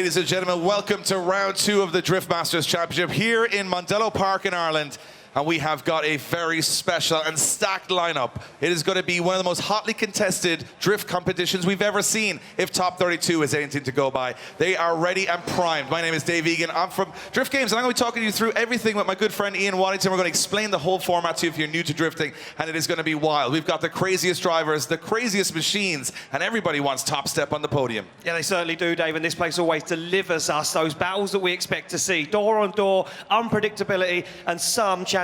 Ladies and gentlemen, welcome to round 2 of the Drift Masters Championship here in Mondello Park in Ireland. And we have got a very special and stacked lineup. It is going to be one of the most hotly contested drift competitions we've ever seen, if Top 32 is anything to go by. They are ready and primed. My name is Dave Egan. I'm from Drift Games, and I'm going to be talking you through everything with my good friend Ian Waddington. We're going to explain the whole format to you if you're new to drifting, and it is going to be wild. We've got the craziest drivers, the craziest machines, and everybody wants top step on the podium. Yeah, they certainly do, Dave, and this place always delivers us those battles that we expect to see. Door on door, unpredictability, and some championship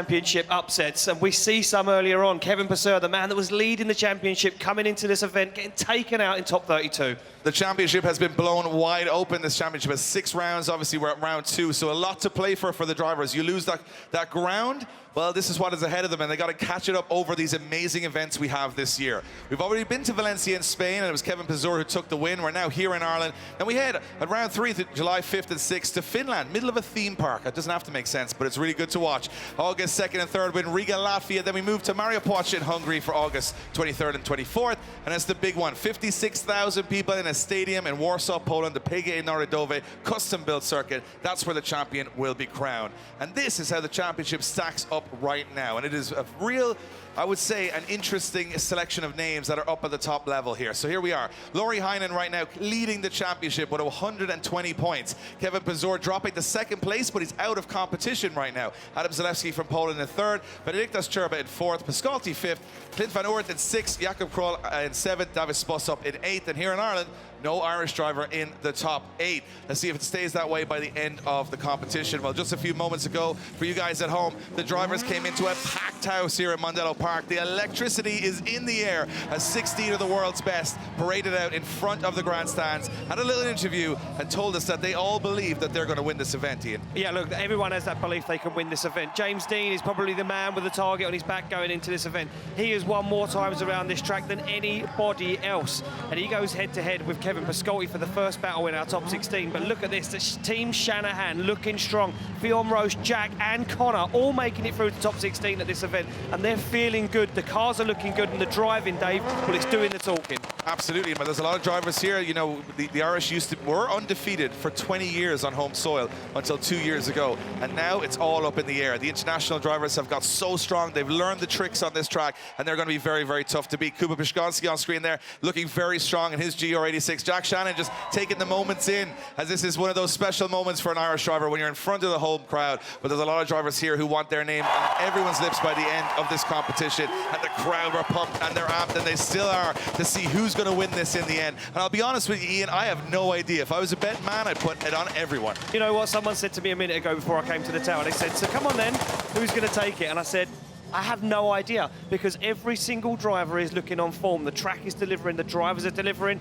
upsets. And we see some earlier on. Kevin Pesur, the man that was leading the championship, coming into this event, getting taken out in top 32. The championship has been blown wide open. This championship has 6 rounds. Obviously, we're at round 2, so a lot to play for the drivers. You lose that ground, well, this is what is ahead of them, and they got to catch it up over these amazing events we have this year. We've already been to Valencia in Spain, and it was Kevin Pesur who took the win. We're now here in Ireland. Then we head at round 3, July 5th and 6th, to Finland, middle of a theme park. That doesn't have to make sense, but it's really good to watch. August 2nd and 3rd, we're in Riga, Latvia. Then we move to Mariupol in Hungary for August 23rd and 24th. And that's the big one. 56,000 people in a stadium in Warsaw, Poland, the PGA Narodowe custom-built circuit. That's where the champion will be crowned. And this is how the championship stacks up right now. And it is a real, I would say, an interesting selection of names that are up at the top level here. So here we are. Lauri Heinonen right now leading the championship with 120 points. Kevin Pesur dropping to 2nd place, but he's out of competition right now. Adam Zalewski from Poland in 3rd. Benediktas Czerba in 4th. Pascalti 5th. Clint van Oort in 6th. Jakub Król in 7th. Davis Bossop in 8th. And here in Ireland, no Irish driver in the top 8. Let's see if it stays that way by the end of the competition. Well, just a few moments ago, for you guys at home, the drivers came into a packed house here at Mondello Park. The electricity is in the air as 16 of the world's best paraded out in front of the grandstands, had a little interview and told us that they all believe that they're going to win this event, Ian. Yeah, look, everyone has that belief they can win this event. James Deane is probably the man with the target on his back going into this event. He has won more times around this track than anybody else, and he goes head-to-head with Kevin Pesur for the first battle in our top 16. But look at this, the team Shanahan looking strong. Fionn, Roche, Jack and Conor all making it through to top 16 at this event, and they're feeling good. The cars are looking good, and the driving, Dave, well, it's doing the talking. Absolutely, but there's a lot of drivers here. You know, the Irish were undefeated for 20 years on home soil until 2 years ago, and now it's all up in the air. The international drivers have got so strong. They've learned the tricks on this track, and they're going to be very, very tough to beat. Przygoński on screen there, looking very strong in his GR86. Jack Shanahan just taking the moments in, as this is one of those special moments for an Irish driver when you're in front of the home crowd. But there's a lot of drivers here who want their name on everyone's lips by the end of this competition, and the crowd are pumped and they're amped, and they still are, to see who's going to win this in the end. And I'll be honest with you, Ian, I have no idea. If I was a bet man, I'd put it on everyone. You know what? Someone said to me a minute ago before I came to the tower, they said, so come on then, who's going to take it? And I said, I have no idea, because every single driver is looking on form. The track is delivering, the drivers are delivering.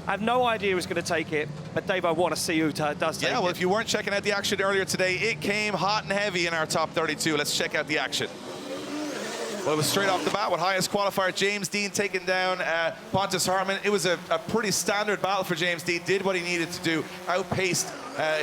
I have no idea who's going to take it, but Dave, I want to see who does take it. Yeah, well, if you weren't checking out the action earlier today, it came hot and heavy in our top 32. Let's check out the action. Well, it was straight off the bat with highest qualifier James Deane taking down Pontus Hartmann. It was a pretty standard battle for James Deane. Did what he needed to do, outpaced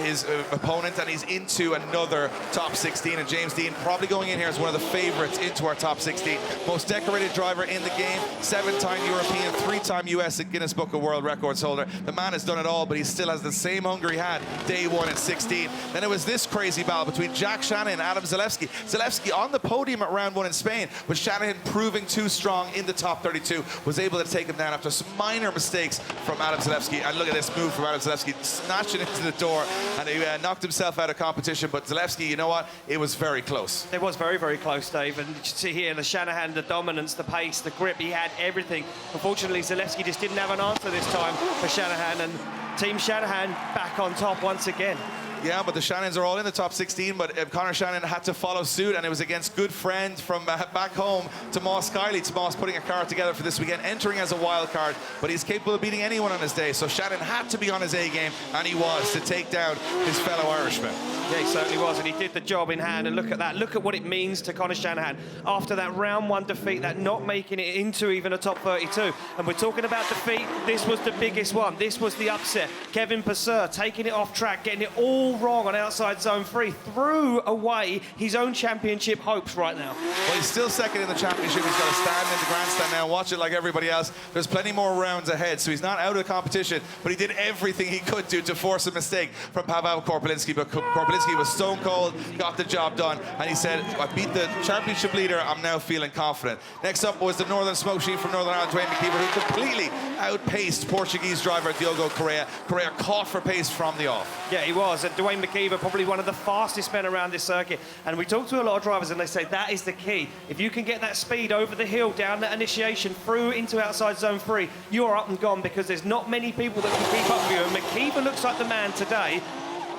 his opponent, and he's into another top 16. And James Deane probably going in here as one of the favorites into our top 16. Most decorated driver in the game, 7-time European, 3-time US and Guinness Book of World Records holder. The man has done it all, but he still has the same hunger he had day 1 in 16. Then it was this crazy battle between Jack Shanahan and Adam Zalewski. Zalewski on the podium at round 1 in Spain, but Shanahan proving too strong in the top 32, was able to take him down after some minor mistakes from Adam Zalewski. And look at this move from Adam Zalewski, snatching into the door, and he knocked himself out of competition. But Zalewski, you know what? It was very close. It was very, very close, Dave. And you see here the Shanahan, the dominance, the pace, the grip, he had everything. Unfortunately, Zalewski just didn't have an answer this time for Shanahan, and Team Shanahan back on top once again. Yeah, but the Shanahans are all in the top 16, but Conor Shanahan had to follow suit, and it was against good friend from back home, Tomas Kiley. Tomas putting a card together for this weekend, entering as a wild card, but he's capable of beating anyone on his day, so Shanahan had to be on his A game, and he was, to take down his fellow Irishman. Yeah, he certainly was, and he did the job in hand, and look at that. Look at what it means to Conor Shanahan after that round 1 defeat, that not making it into even a top 32. And we're talking about defeat, this was the biggest one. This was the upset. Kevin Pesur taking it off track, getting it all all wrong on outside zone 3. Threw away his own championship hopes right now. Well, he's still second in the championship. He's got to stand in the grandstand now and watch it like everybody else. There's plenty more rounds ahead, so he's not out of the competition, but he did everything he could do to force a mistake from Paweł Korpuliński. But Korpuliński was stone cold, got the job done, and he said, I beat the championship leader, I'm now feeling confident. Next up was the Northern Smoke Sheet from Northern Ireland, Duane McKeever, who completely outpaced Portuguese driver Diogo Correa. Correa caught for pace from the off. Yeah, he was. And Duane McKeever, probably one of the fastest men around this circuit. And we talk to a lot of drivers and they say that is the key. If you can get that speed over the hill, down that initiation, through into outside zone 3, you're up and gone because there's not many people that can keep up with you. And McKeever looks like the man today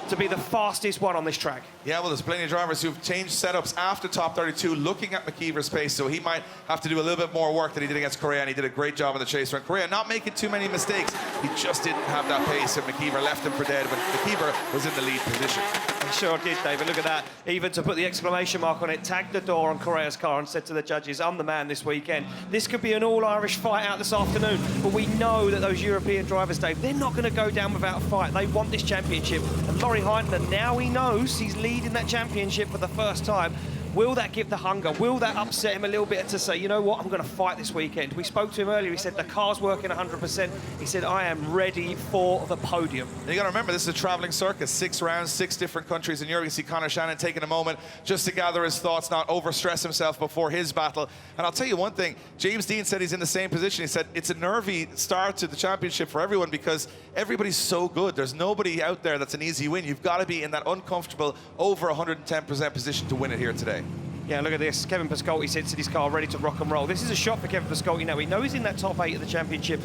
to be the fastest one on this track. Yeah, well, there's plenty of drivers who've changed setups after top 32, looking at McKeever's pace, so he might have to do a little bit more work than he did against Correa, and he did a great job on the chase run. Correa not making too many mistakes. He just didn't have that pace, and McKeever left him for dead when McKeever was in the lead position. He sure did, David. Look at that. Even to put the exclamation mark on it, tagged the door on Correa's car and said to the judges, I'm the man this weekend. This could be an all-Irish fight out this afternoon, but we know that those European drivers, Dave, they're not going to go down without a fight. They want this championship. And Lauri Heinonen, now he knows he's leading that championship for the first time. Will that give the hunger? Will that upset him a little bit to say, you know what, I'm going to fight this weekend? We spoke to him earlier. He said the car's working 100%. He said, I am ready for the podium. And you got to remember, this is a traveling circus, 6 rounds, 6 different countries in Europe. You see Conor Shanahan taking a moment just to gather his thoughts, not overstress himself before his battle. And I'll tell you one thing, James Deane said he's in the same position. He said it's a nervy start to the championship for everyone because everybody's so good. There's nobody out there that's an easy win. You've got to be in that uncomfortable, over 110% position to win it here today. Yeah, look at this. Kevin Pescotti sits in his car ready to rock and roll. This is a shot for Kevin Pescotti now. We know he's in that top 8 of the championship.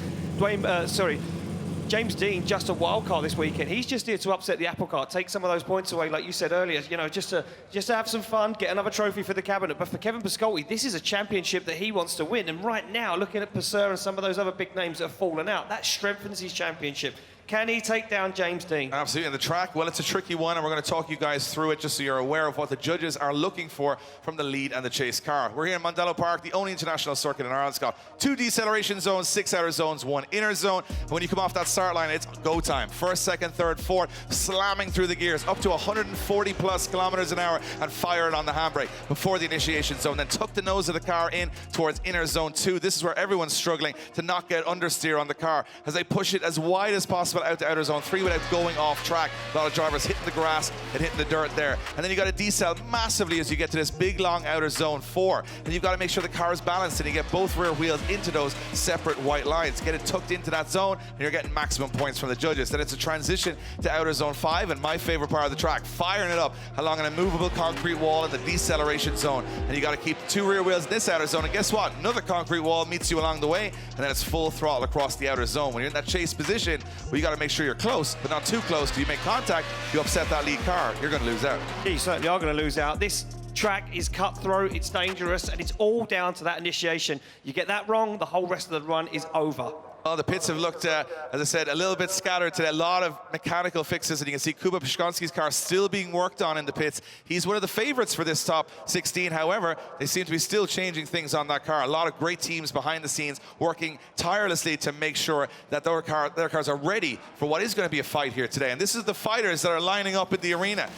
James Deane, just a wild card this weekend. He's just here to upset the apple cart, take some of those points away, like you said earlier, you know, just to have some fun, get another trophy for the cabinet. But for Kevin Pescotti, this is a championship that he wants to win. And right now, looking at Pesur and some of those other big names that have fallen out, that strengthens his championship. Can he take down James Deane? Absolutely. And the track, well, it's a tricky one, and we're going to talk you guys through it just so you're aware of what the judges are looking for from the lead and the chase car. We're here in Randalu Park, the only international circuit in Ireland. It's got 2 deceleration zones, 6 outer zones, 1 inner zone. And when you come off that start line, it's go time. First, second, third, fourth, slamming through the gears up to 140 plus kilometers an hour and fire it on the handbrake before the initiation zone. Then tuck the nose of the car in towards inner zone 2. This is where everyone's struggling to not get understeer on the car as they push it as wide as possible out to outer zone 3 without going off track. A lot of drivers hitting the grass and hitting the dirt there. And then you got to decel massively as you get to this big long outer zone 4. And you've got to make sure the car is balanced and you get both rear wheels into those separate white lines. Get it tucked into that zone and you're getting maximum points from the judges. Then it's a transition to outer zone 5 and my favorite part of the track, firing it up along an immovable concrete wall in the deceleration zone. And you got to keep the 2 rear wheels in this outer zone. And guess what? Another concrete wall meets you along the way and then it's full throttle across the outer zone. When you're in that chase position, well, you got to make sure you're close, but not too close. Do you make contact, you upset that lead car, you're going to lose out. Yeah, you certainly are going to lose out. This track is cutthroat, it's dangerous, and it's all down to that initiation. You get that wrong, the whole rest of the run is over. Oh, the pits have looked, as I said, a little bit scattered today. A lot of mechanical fixes, and you can see Kuba Przygoński's car still being worked on in the pits. He's one of the favorites for this top 16. However, they seem to be still changing things on that car. A lot of great teams behind the scenes working tirelessly to make sure that their cars are ready for what is going to be a fight here today. And this is the fighters that are lining up in the arena.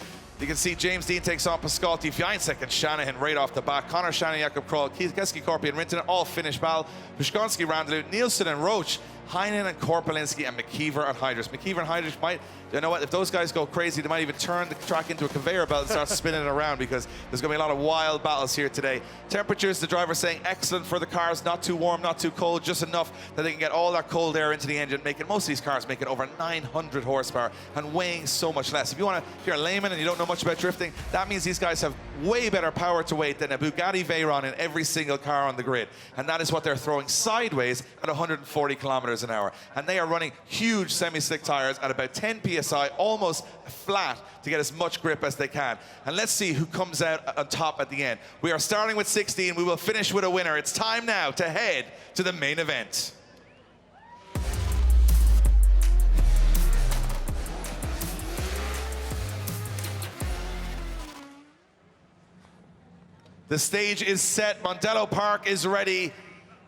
You can see James Deane takes on Pescotti, Więcek and Shanahan right off the bat. Conor, Shanahan, Jakub, Król, Keski-Korpi and Rintanen all finished battle. Przygoński, Randalu, Nilsen and Roche, Heinonen and Korpuliński and McKeever and Heidrich. McKeever and Heidrich might, you know what, if those guys go crazy, they might even turn the track into a conveyor belt and start spinning it around because there's going to be a lot of wild battles here today. Temperatures, the driver's saying excellent for the cars, not too warm, not too cold, just enough that they can get all that cold air into the engine, making most of these cars making over 900 horsepower and weighing so much less. If you're a layman and you don't know much about drifting, that means these guys have way better power to weight than a Bugatti Veyron in every single car on the grid. And that is what they're throwing sideways at 140 kilometers an hour. And they are running huge semi-slick tires at about 10 PSI, almost flat, to get as much grip as they can. And let's see who comes out on top at the end. We are starting with 16. We will finish with a winner. It's time now to head to the main event. The stage is set. Randalu Park is ready.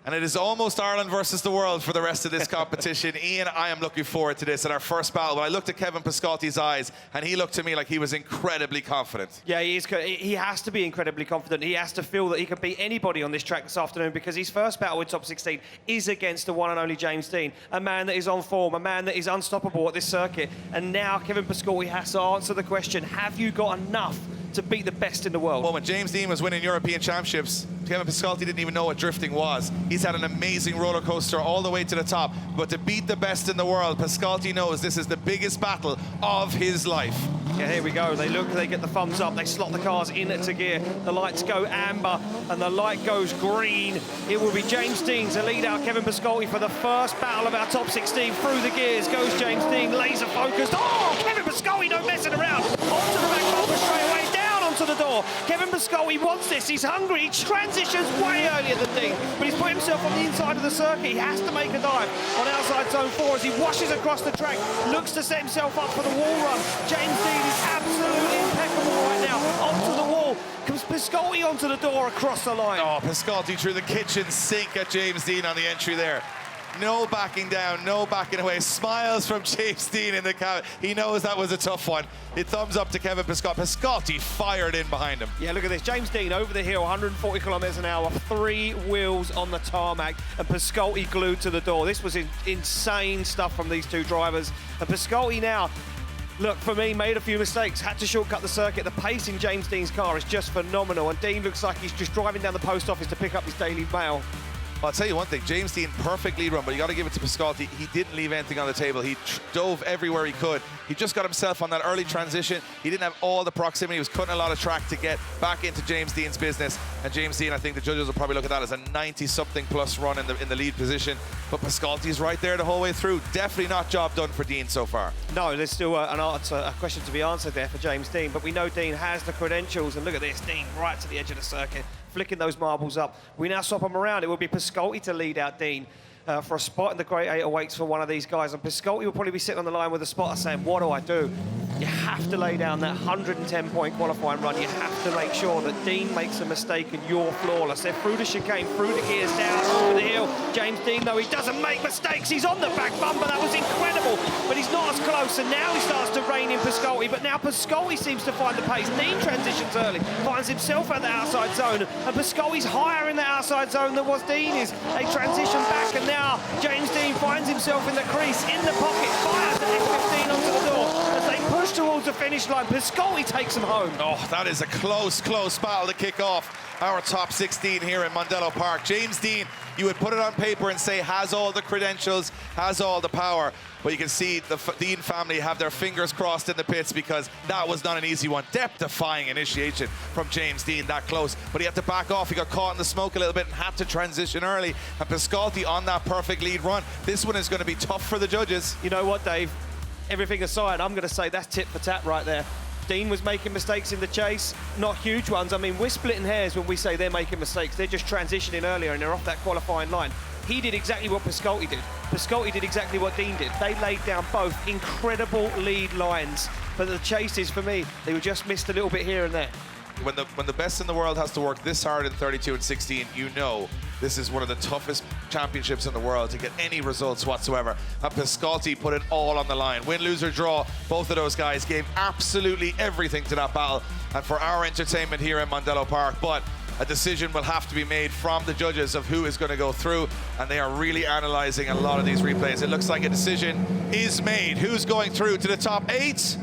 And it is almost Ireland versus the world for the rest of this competition. Ian, I am looking forward to this. In our first battle, when I looked at Kevin Pescotti's eyes, and he looked to me like he was incredibly confident. Yeah, he has to be incredibly confident. He has to feel that he can beat anybody on this track this afternoon, because his first battle with top 16 is against the one and only James Deane, a man that is on form, a man that is unstoppable at this circuit. And now Kevin Pescotti has to answer the question, have you got enough to beat the best in the world? Well, when James Deane was winning European Championships, Kevin Pescotti didn't even know what drifting was. He's had an amazing roller coaster all the way to the top. But to beat the best in the world, Pescotti knows this is the biggest battle of his life. Yeah, here we go. They look, they get the thumbs up, they slot the cars into gear. The lights go amber and the light goes green. It will be James Deane to lead out Kevin Pescotti for the first battle of our top 16. Through the gears goes James Deane, laser focused. Oh, Kevin Pescotti, no messing around. Onto the back bumper straight away, down onto the door. Kevin Pescotti wants this, he's hungry. He transitions way earlier than Deane, but he's put himself on the inside of the circuit. He has to make a dive on outside zone 4 as he washes across the track, looks to set himself up for the wall run. James Deane is absolutely impeccable right now. Onto the wall comes Pescotti onto the door across the line. Oh, Pescotti through the kitchen sink at James Deane on the entry there. No backing down, no backing away. Smiles from James Deane in the cabin. He knows that was a tough one. It thumbs up to Kevin Pescotti. Pescotti fired in behind him. Yeah, look at this. James Deane over the hill, 140 kilometers an hour, 3 wheels on the tarmac, and Pescotti glued to the door. This was insane stuff from these two drivers. And Pescotti now, look, for me, made a few mistakes, had to shortcut the circuit. The pace in James Deane's car is just phenomenal, and Deane looks like he's just driving down the post office to pick up his Daily Mail. I'll tell you one thing, James Deane, perfect lead run, but you got to give it to Pescotti. He didn't leave anything on the table. He dove everywhere he could. He just got himself on that early transition. He didn't have all the proximity. He was cutting a lot of track to get back into James Deane's business. And James Deane, I think the judges will probably look at that as a 90-something plus run in the lead position. But Pescotti's right there the whole way through. Definitely not job done for Deane so far. No, there's still a question to be answered there for James Deane. But we know Deane has the credentials. And look at this, Deane right to the edge of the circuit, flicking those marbles up. We now swap them around. It will be Pescotti to lead out Deane for a spot in the Great 8 awaits for one of these guys. And Pescotti will probably be sitting on the line with a spotter saying, what do I do? You have to lay down that 110-point qualifying run. You have to make sure that Deane makes a mistake and you're flawless. They're through the chicane, through the gears, down over the hill. James Deane, though, he doesn't make mistakes. He's on the back bumper. That was incredible. But he's not as close. And now he starts to rein in Pescotti. But now Pescotti seems to find the pace. Deane transitions early, finds himself at the outside zone. And Pescotti's higher in the outside zone than was Deane is. They transition back, and now James Deane finds himself in the crease, in the pocket, fires the F15 onto the door. As they push towards the finish line, Pescotti takes him home. Oh, that is a close battle to kick off our top 16 here in Mondello Park. James Deane, you would put it on paper and say has all the credentials, has all the power, but you can see the Deane family have their fingers crossed in the pits, because that was not an easy one. Depth-defying initiation from James Deane, that close, but he had to back off. He got caught in the smoke a little bit and had to transition early, and Pescotti on that perfect lead run. This one is going to be tough for the judges. You know what, Dave? Everything aside, I'm going to say that's tit for tat right there. Deane was making mistakes in the chase, not huge ones. I mean, we're splitting hairs when we say they're making mistakes. They're just transitioning earlier and they're off that qualifying line. He did exactly what Pescotti did. Pescotti did exactly what Deane did. They laid down both incredible lead lines. But the chases, for me, they were just missed a little bit here and there. When the best in the world has to work this hard in 32 and 16, you know this is one of the toughest championships in the world to get any results whatsoever. And Pescotti put it all on the line. Win, lose, or draw, both of those guys gave absolutely everything to that battle and for our entertainment here in Mondello Park. But a decision will have to be made from the judges of who is going to go through, and they are really analyzing a lot of these replays. It looks like a decision is made. Who's going through to the top 8?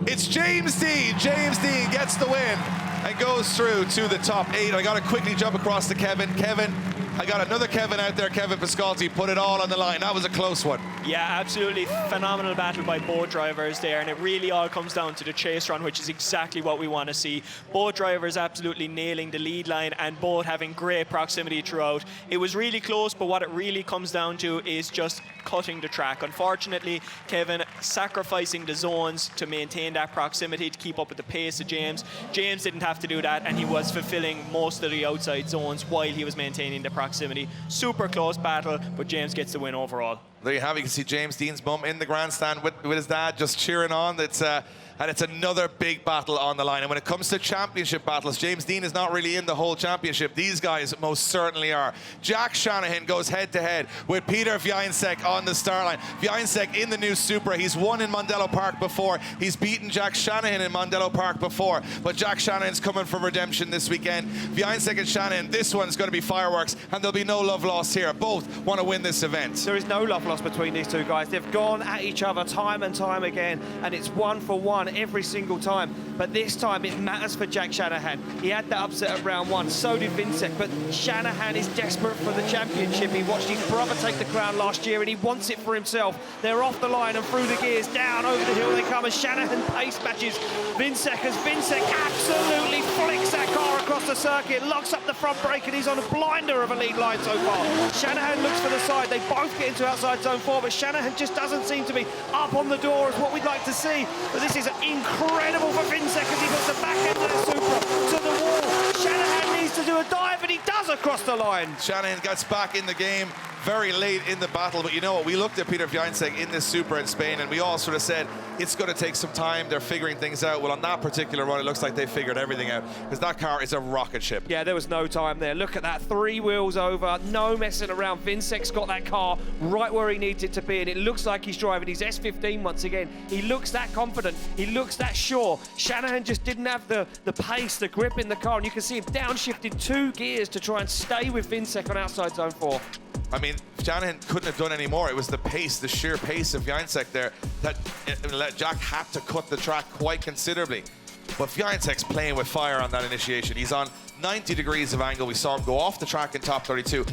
It's James Deane. James Deane gets the win and goes through to the top 8. I got to quickly jump across to Kevin. Kevin, I got another Kevin out there, Kevin Pescotti, put it all on the line. That was a close one. Yeah, absolutely phenomenal battle by both drivers there, and it really all comes down to the chase run, which is exactly what we want to see. Both drivers absolutely nailing the lead line and both having great proximity throughout. It was really close, but what it really comes down to is just cutting the track. Unfortunately, Kevin sacrificing the zones to maintain that proximity to keep up with the pace of James. James didn't have to do that, and he was fulfilling most of the outside zones while he was maintaining the proximity. Super close battle, but James gets the win overall. There you have it. You can see James Deane's mum in the grandstand with his dad just cheering on. And it's another big battle on the line. And when it comes to championship battles, James Deane is not really in the whole championship. These guys most certainly are. Jack Shanahan goes head-to-head with Peter Więcek on the start line. Więcek in the new Supra. He's won in Mondello Park before. He's beaten Jack Shanahan in Mondello Park before. But Jack Shanahan's coming for redemption this weekend. Więcek and Shanahan, this one's going to be fireworks, and there'll be no love lost here. Both want to win this event. There is no love lost between these two guys. They've gone at each other time and time again, and it's 1-for-1 every single time. But this time it matters for Jack Shanahan. He had that upset at round 1, so did Więcek, but Shanahan is desperate for the championship. He watched his brother take the crown last year and he wants it for himself. They're off the line and through the gears, down over the hill they come, as Shanahan pace matches Więcek as Więcek absolutely flicks that car across the circuit, locks up the front brake, and he's on a blinder of a lead line so far. Shanahan looks for the side. They both get into outside zone 4, but Shanahan just doesn't seem to be up on the door as what we'd like to see. But this is incredible for Więcek as he puts the back end of the Supra to the wall. Shanahan needs to do a dive, and he does across the line. Shanahan gets back in the game very late in the battle, but you know what, we looked at Peter Więcek in this Supra in Spain and we all sort of said it's going to take some time, they're figuring things out. Well, on that particular run it looks like they figured everything out, because that car is a rocket ship. Yeah, there was no time there. Look at that, 3 wheels over, no messing around. Więcek's got that car right where he needs it to be, and it looks like he's driving his S15 once again. He looks that confident, he looks that sure. Shanahan just didn't have the pace, the grip in the car, and you can see him downshifted 2 gears to try and stay with Więcek on outside zone 4. I mean, Shanahan couldn't have done any more. It was the pace, the sheer pace of Więcek there that let Jack had to cut the track quite considerably. But Więcek's playing with fire on that initiation. He's on 90 degrees of angle. We saw him go off the track in top 32.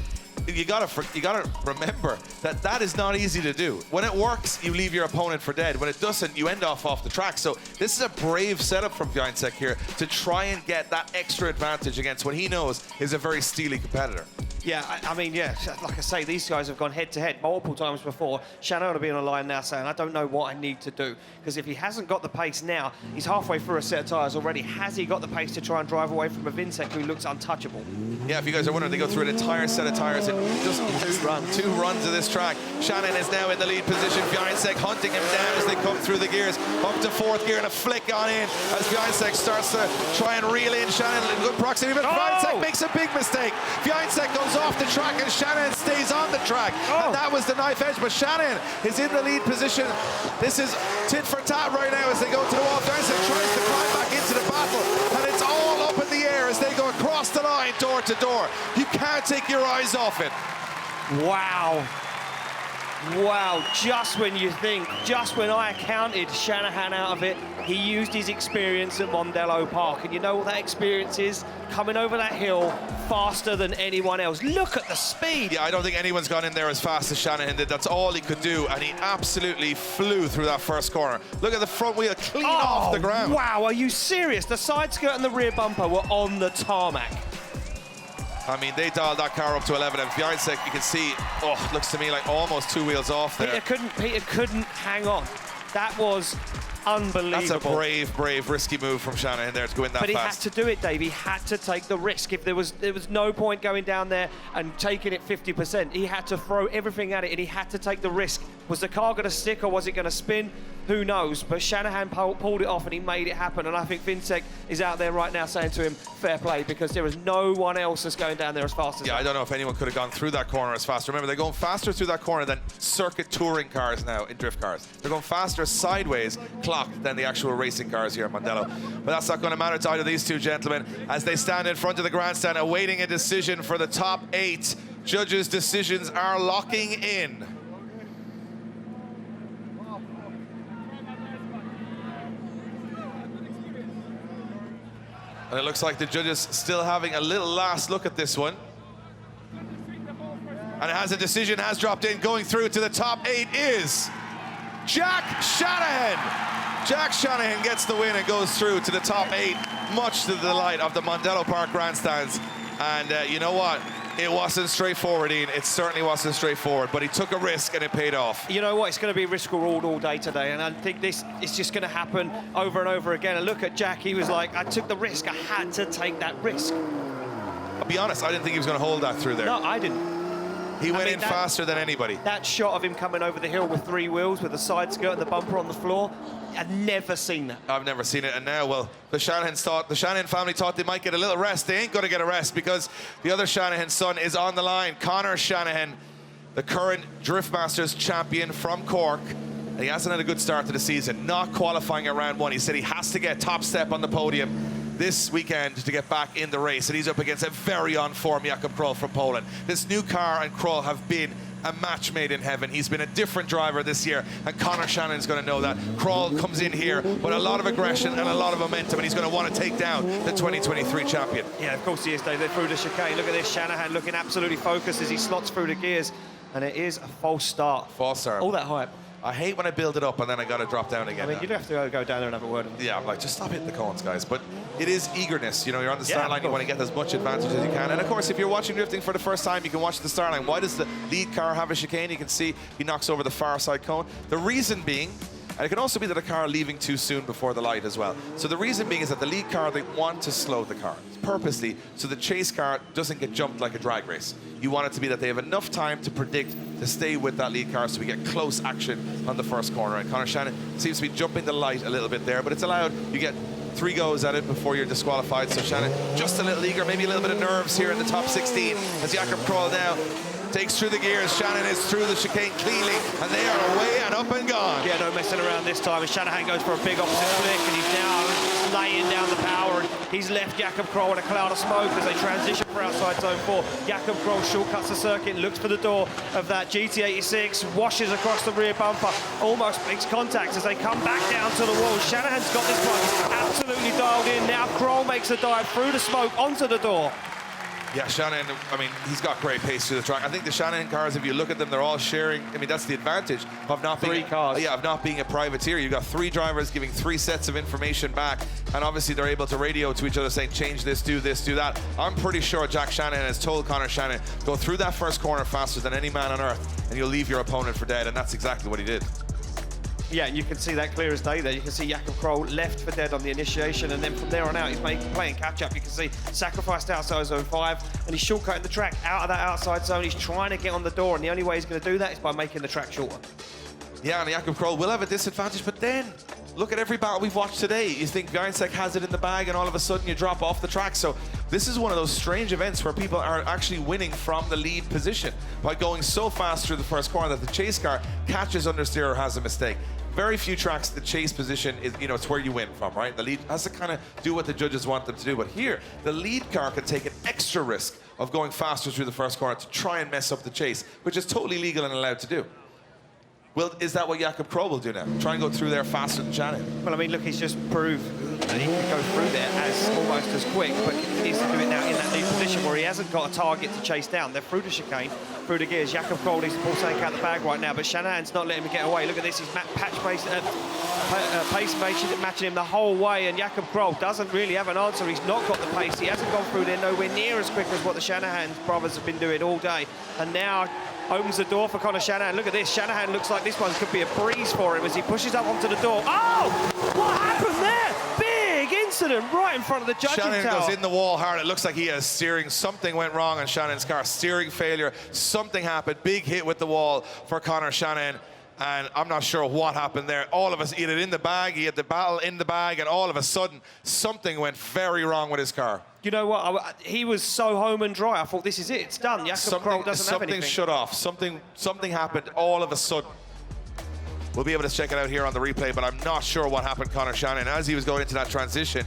You gotta remember that that is not easy to do. When it works, you leave your opponent for dead. When it doesn't, you end off the track. So this is a brave setup from Więcek here to try and get that extra advantage against what he knows is a very steely competitor. Yeah, I mean, yeah, like I say, these guys have gone head-to-head multiple times before. Shanahan will be on a line now saying, I don't know what I need to do. Because if he hasn't got the pace now, he's halfway through a set of tyres already. Has he got the pace to try and drive away from a Więcek who looks untouchable? Yeah, if you guys are wondering, they go through an entire set of tyres in just 2 runs of this track. Shanahan is now in the lead position. Więcek hunting him down as they come through the gears. Up to 4th gear and a flick on in as Więcek starts to try and reel in Shanahan in good proximity. But Więcek makes a big mistake. Więcek goes off the track and Shanahan stays on the track. And that was the knife edge, but Shanahan is in the lead position. This is tit for tat right now as they go to the wall. Więcek tries to climb back into the battle, and it's all up in the air as they go across the line, door to door. You can't take your eyes off it. Wow. Wow, just when you think, just when I counted Shanahan out of it, he used his experience at Mondello Park. And you know what that experience is? Coming over that hill faster than anyone else. Look at the speed. Yeah, I don't think anyone's gone in there as fast as Shanahan did. That's all he could do, and he absolutely flew through that first corner. Look at the front wheel clean off the ground. Wow, are you serious? The side skirt and the rear bumper were on the tarmac. I mean, they dialed that car up to 11, and Więcek, you can see, looks to me like almost 2 wheels off there. Peter couldn't hang on. That was unbelievable. That's a brave, risky move from Shanahan there to go in that fast. But he had to do it, Dave. He had to take the risk. If there was no point going down there and taking it 50%. He had to throw everything at it, and he had to take the risk. Was the car going to stick or was it going to spin? Who knows? But Shanahan pulled it off and he made it happen. And I think Więcek is out there right now saying to him, fair play, because there is no one else that's going down there as fast as I don't know if anyone could have gone through that corner as fast. Remember, they're going faster through that corner than circuit touring cars now in drift cars. They're going faster sideways clocked than the actual racing cars here at Mondello. But that's not going to matter to either of these two gentlemen as they stand in front of the grandstand awaiting a decision for the top 8. Judges' decisions are locking in. And it looks like the judges still having a little last look at this one. And it has a decision, has dropped in. Going through to the top 8 is Jack Shanahan. Jack Shanahan gets the win and goes through to the top 8, much to the delight of the Mondello Park grandstands. And you know what? It wasn't straightforward, Deane. It certainly wasn't straightforward, but he took a risk and it paid off. You know what? It's going to be risk reward all day today, and I think this is just going to happen over and over again. And look at Jack. He was like, I took the risk. I had to take that risk. I'll be honest, I didn't think he was going to hold that through there. No, I didn't. He went in faster than anybody. That shot of him coming over the hill with 3 wheels, with the side skirt and the bumper on the floor, I've never seen that. I've never seen it, and now, well, the Shanahan family thought they might get a little rest. They ain't going to get a rest because the other Shanahan son is on the line. Conor Shanahan, the current Drift Masters champion from Cork. He hasn't had a good start to the season, not qualifying at round 1. He said he has to get top step on the podium this weekend to get back in the race, and he's up against a very on-form Jakub Król from Poland. This new car and Król have been a match made in heaven. He's been a different driver this year, and Conor Shanahan's going to know that. Król comes in here with a lot of aggression and a lot of momentum, and he's going to want to take down the 2023 champion. Yeah, of course he is, Dave. They're through the chicane. Look at this, Shanahan looking absolutely focused as he slots through the gears, and it is a false start. False start. All that hype. I hate when I build it up and then I got to drop down again. I mean, you do have to go down there and have a word. Yeah, I'm like, just stop hitting the cones, guys. But it is eagerness. You know, you're on the start line, you want to get as much advantage as you can. And of course, if you're watching drifting for the first time, you can watch the start line. Why does the lead car have a chicane? You can see he knocks over the far side cone. The reason being, and it can also be that a car leaving too soon before the light as well. So the reason being is that the lead car, they want to slow the car purposely so the chase car doesn't get jumped like a drag race. You want it to be that they have enough time to predict to stay with that lead car so we get close action on the first corner. And Conor Shanahan seems to be jumping the light a little bit there, but it's allowed. You get 3 goes at it before you're disqualified. So Shanahan just a little eager, maybe a little bit of nerves here in the top 16 as Jakub Król now takes through the gears. Shanahan is through the chicane cleanly, and they are away and up and gone. Yeah, no messing around this time. And Shanahan goes for a big opposite flick, and he's now laying down the power. And he's left Jakub Król in a cloud of smoke as they transition for outside zone 4. Jakub Król shortcuts the circuit, looks for the door of that GT86, washes across the rear bumper, almost makes contact as they come back down to the wall. Shanahan's got this one absolutely dialed in. Now Król makes a dive through the smoke onto the door. Yeah, Shanahan, I mean, he's got great pace through the track. I think the Shanahan cars, if you look at them, they're all sharing. I mean, that's the advantage of not being 3 cars. Yeah, of not being a privateer. You've got 3 drivers giving 3 sets of information back, and obviously they're able to radio to each other saying, change this, do that. I'm pretty sure Jack Shanahan has told Conor Shanahan, go through that first corner faster than any man on earth, and you'll leave your opponent for dead, and that's exactly what he did. Yeah, and you can see that clear as day there. You can see Jakub Król left for dead on the initiation, and then from there on out, he's playing catch-up. You can see sacrificed outside zone 5, and he's shortcutting the track out of that outside zone. He's trying to get on the door, and the only way he's going to do that is by making the track shorter. Yeah, and Jakub Król will have a disadvantage, but then look at every battle we've watched today. You think Więcek has it in the bag, and all of a sudden you drop off the track. So this is one of those strange events where people are actually winning from the lead position by going so fast through the first corner that the chase car catches understeer or has a mistake. Very few tracks, the chase position is, you know, it's where you win from, right? The lead has to kind of do what the judges want them to do. But here, the lead car can take an extra risk of going faster through the first corner to try and mess up the chase, which is totally legal and allowed to do. Well, is that what Jakub Król will do now? Try and go through there faster than Shanahan? Well, I mean, look, he's just proved that he can go through there as almost as quick, but he needs to do it now in that lead position where he hasn't got a target to chase down. They're through the chicane, through the gears. Jakub Król needs to pull something out the bag right now, but Shanahan's not letting him get away. Look at this, he's pace matching him the whole way, and Jakub Król doesn't really have an answer. He's not got the pace. He hasn't gone through there nowhere near as quick as what the Shanahan brothers have been doing all day. And now opens the door for Conor Shanahan. Look at this. Shanahan looks like this one could be a breeze for him as he pushes up onto the door. Oh! What happened there? Big incident right in front of the judging tower. Shanahan goes in the wall hard. It looks like he has steering. Something went wrong on Shanahan's car. Steering failure. Something happened. Big hit with the wall for Conor Shanahan. And I'm not sure what happened there. All of us, he had it in the bag, he had the battle in the bag, and all of a sudden, something went very wrong with his car. You know what? He was so home and dry. I thought, this is it. It's done. Jakub Król doesn't have anything. Something shut off. Something happened all of a sudden. We'll be able to check it out here on the replay, but I'm not sure what happened to Conor Shanahan. As he was going into that transition,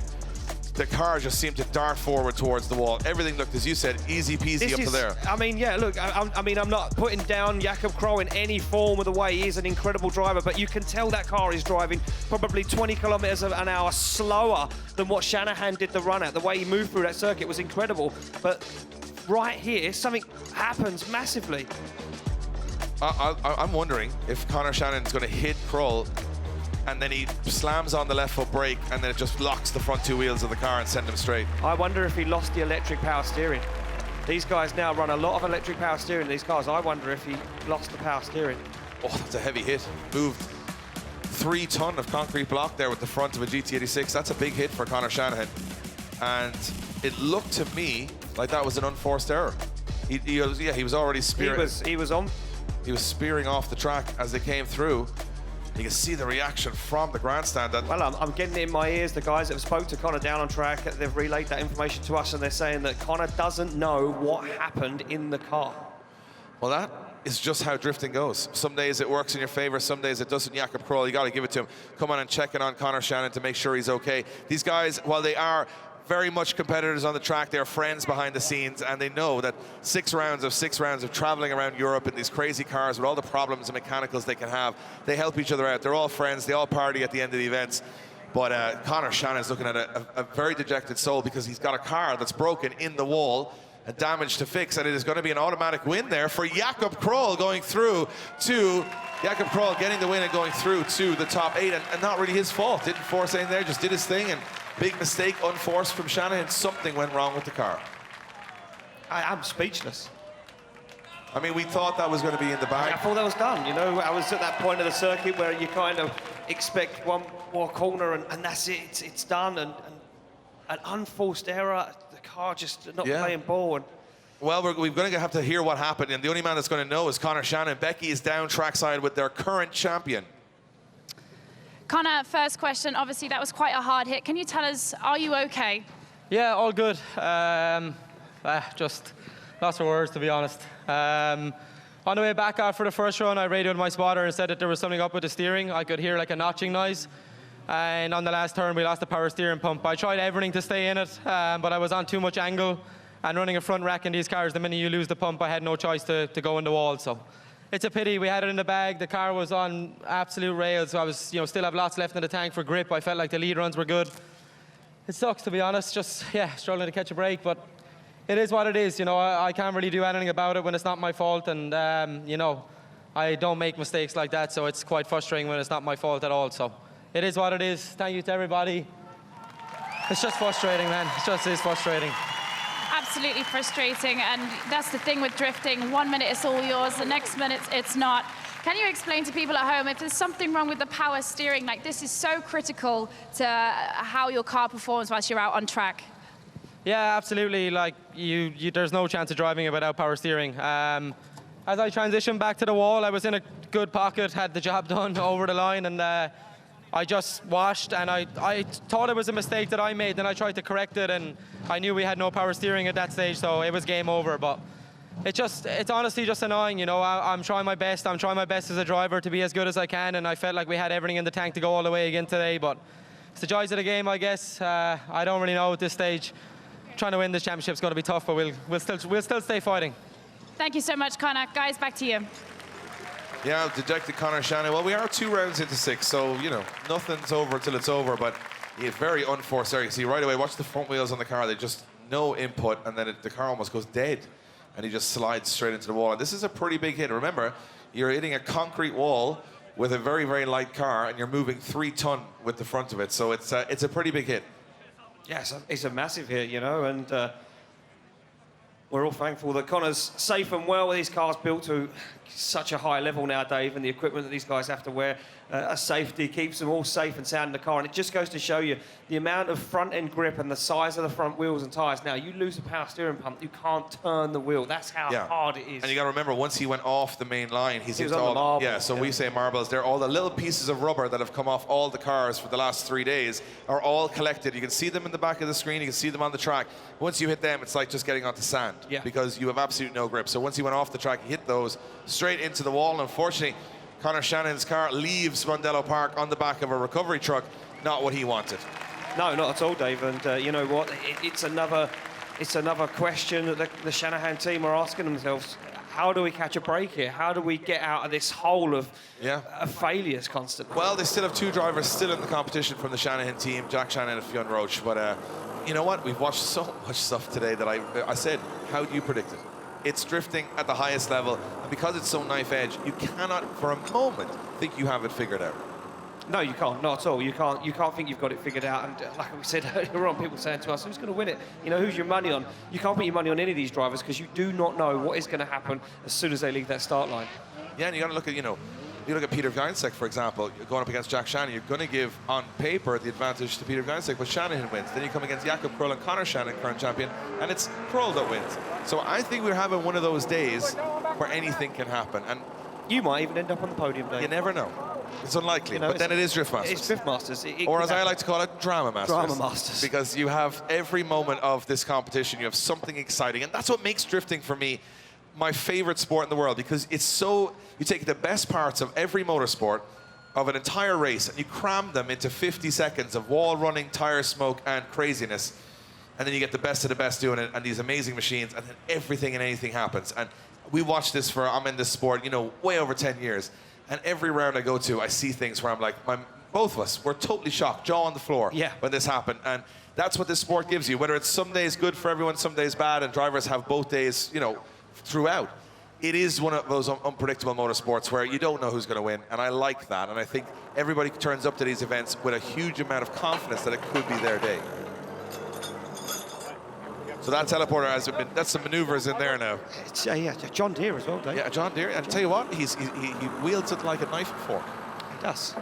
the car just seemed to dart forward towards the wall. Everything looked, as you said, easy peasy up to there. I mean, yeah, look, I'm not putting down Jakub Król in any form of the way. He is an incredible driver, but you can tell that car is driving probably 20 kilometers an hour slower than what Shanahan did the run at. The way he moved through that circuit was incredible. But right here, something happens massively. I'm wondering if Conor Shanahan's going to hit Król, and then he slams on the left foot brake, and then it just locks the front 2 wheels of the car and send him straight. I wonder if he lost the electric power steering. These guys now run a lot of electric power steering in these cars. I wonder if he lost the power steering. Oh, that's a heavy hit. Moved 3 ton of concrete block there with the front of a GT86. That's a big hit for Conor Shanahan. And it looked to me like that was an unforced error. He was already spearing. He was on. He was spearing off the track as they came through. You can see the reaction from the grandstand. Well, I'm getting it in my ears. The guys that have spoke to Conor down on track, they've relayed that information to us, and they're saying that Conor doesn't know what happened in the car. Well, that is just how drifting goes. Some days it works in your favor, some days it doesn't. Jakub Król, you got to give it to him. Come on and check in on Conor Shanahan to make sure he's okay. These guys, while they are very much competitors on the track, they're friends behind the scenes, and they know that 6 rounds of traveling around Europe in these crazy cars with all the problems and mechanicals they can have, they help each other out. They're all friends, they all party at the end of the events. But Conor Shanahan's looking at a very dejected soul because he's got a car that's broken in the wall and damage to fix, and it is going to be an automatic win there for Jakub Król getting the win and going through to the top 8, and not really his fault. Didn't force anything there, just did his thing, and big mistake, unforced from Shanahan. Something went wrong with the car. I'm speechless. I mean, we thought that was going to be in the bag. I thought that was done. You know, I was at that point of the circuit where you kind of expect one more corner and that's it. It's done. And an unforced error, the car just not playing ball. And well, we're going to have to hear what happened, and the only man that's going to know is Conor Shanahan. Becky is down trackside with their current champion. Conor, first question, obviously that was quite a hard hit. Can you tell us, are you okay? Yeah, all good. Just lots of words, to be honest. On the way back after the first run, I radioed my spotter and said that there was something up with the steering. I could hear like a notching noise. And on the last turn, we lost the power steering pump. I tried everything to stay in it, but I was on too much angle. And running a front rack in these cars, the minute you lose the pump, I had no choice to go in the wall. So it's a pity. We had it in the bag. The car was on absolute rails. So I was, still have lots left in the tank for grip. I felt like the lead runs were good. It sucks, to be honest. Just, struggling to catch a break. But it is what it is. I can't really do anything about it when it's not my fault. And, I don't make mistakes like that. So it's quite frustrating when it's not my fault at all. So it is what it is. Thank you to everybody. It's just frustrating, man. It just is frustrating. Absolutely frustrating, and that's the thing with drifting. 1 minute it's all yours, the next minute it's not. Can you explain to people at home if there's something wrong with the power steering? Like, this is so critical to how your car performs whilst you're out on track. Yeah, absolutely. Like, there's no chance of driving it without power steering. As I transitioned back to the wall, I was in a good pocket, had the job done over the line, and I just washed, and I thought it was a mistake that I made. Then I tried to correct it, and I knew we had no power steering at that stage, so it was game over. But it's honestly just annoying. I'm trying my best. I'm trying my best as a driver to be as good as I can, and I felt like we had everything in the tank to go all the way again today. But it's the joys of the game, I guess. I don't really know at this stage. Trying to win this championship is going to be tough, but we'll still stay fighting. Thank you so much, Conor. Guys, back to you. Yeah, dejected Conor Shanahan. Well, we are 2 rounds into 6, so, nothing's over till it's over, but it's very unforced there. You see right away, watch the front wheels on the car. They just no input, and then the car almost goes dead, and he just slides straight into the wall. And this is a pretty big hit. Remember, you're hitting a concrete wall with a very, very light car, and you're moving 3 ton with the front of it, so it's a pretty big hit. Yes, it's a massive hit, and we're all thankful that Conor's safe and well with these cars built to such a high level now, Dave, and the equipment that these guys have to wear, a safety keeps them all safe and sound in the car. And it just goes to show you the amount of front-end grip and the size of the front wheels and tyres. Now, you lose the power steering pump, you can't turn the wheel. That's how hard it is. And you got to remember, once he went off the main line, he was on the marble. Yeah, so we say marbles. They're all the little pieces of rubber that have come off all the cars for the last 3 days are all collected. You can see them in the back of the screen. You can see them on the track. Once you hit them, it's like just getting onto sand because you have absolutely no grip. So once he went off the track, he hit those straight into the wall. And unfortunately, Conor Shanahan's car leaves Randalu Park on the back of a recovery truck. Not what he wanted. No, not at all, Dave. And you know what? It's another question that the Shanahan team are asking themselves. How do we catch a break here? How do we get out of this hole of failures constantly? Well, they still have 2 drivers still in the competition from the Shanahan team, Jack Shanahan and Fionn Roche. But you know what? We've watched so much stuff today that I said, how do you predict it? It's drifting at the highest level, and because it's so knife edge, you cannot for a moment think you have it figured out. No, you can't, not at all. You can't think you've got it figured out. And like we said earlier on, people saying to us, who's going to win it? Who's your money on? You can't put your money on any of these drivers because you do not know what is going to happen as soon as they leave that start line. Yeah, and you got to look at, You look at Peter Więcek, for example, going up against Jack Shanahan, you're going to give, on paper, the advantage to Peter Więcek, but Shanahan wins. Then you come against Jakub, Król, and Conor, Shanahan, current champion, and it's Król that wins. So I think we're having one of those days where anything can happen. And You might even end up on the podium, Dave. you never know. It's unlikely, but then it is Drift Masters. It's Drift Masters. Or as I like to call it, Drama Masters. Drama Masters. Because you have every moment of this competition, you have something exciting. And that's what makes drifting, for me, my favorite sport in the world. Because it's so, you take the best parts of every motorsport, of an entire race, and you cram them into 50 seconds of wall running, tire smoke, and craziness. And then you get the best of the best doing it, and these amazing machines, and then everything and anything happens. And we watch this I'm in this sport, way over 10 years. And every round I go to, I see things where I'm like, both of us were totally shocked, jaw on the floor when this happened. And that's what this sport gives you, whether it's some days good for everyone, some days bad, and drivers have both days, throughout. It is one of those unpredictable motorsports where you don't know who's going to win, and I like that. And I think everybody turns up to these events with a huge amount of confidence that it could be their day. So that teleporter that's some maneuvers in there now. It's, John Deere as well, Dave. Yeah, John Deere. And tell you what, he wields it like a knife and fork. He does.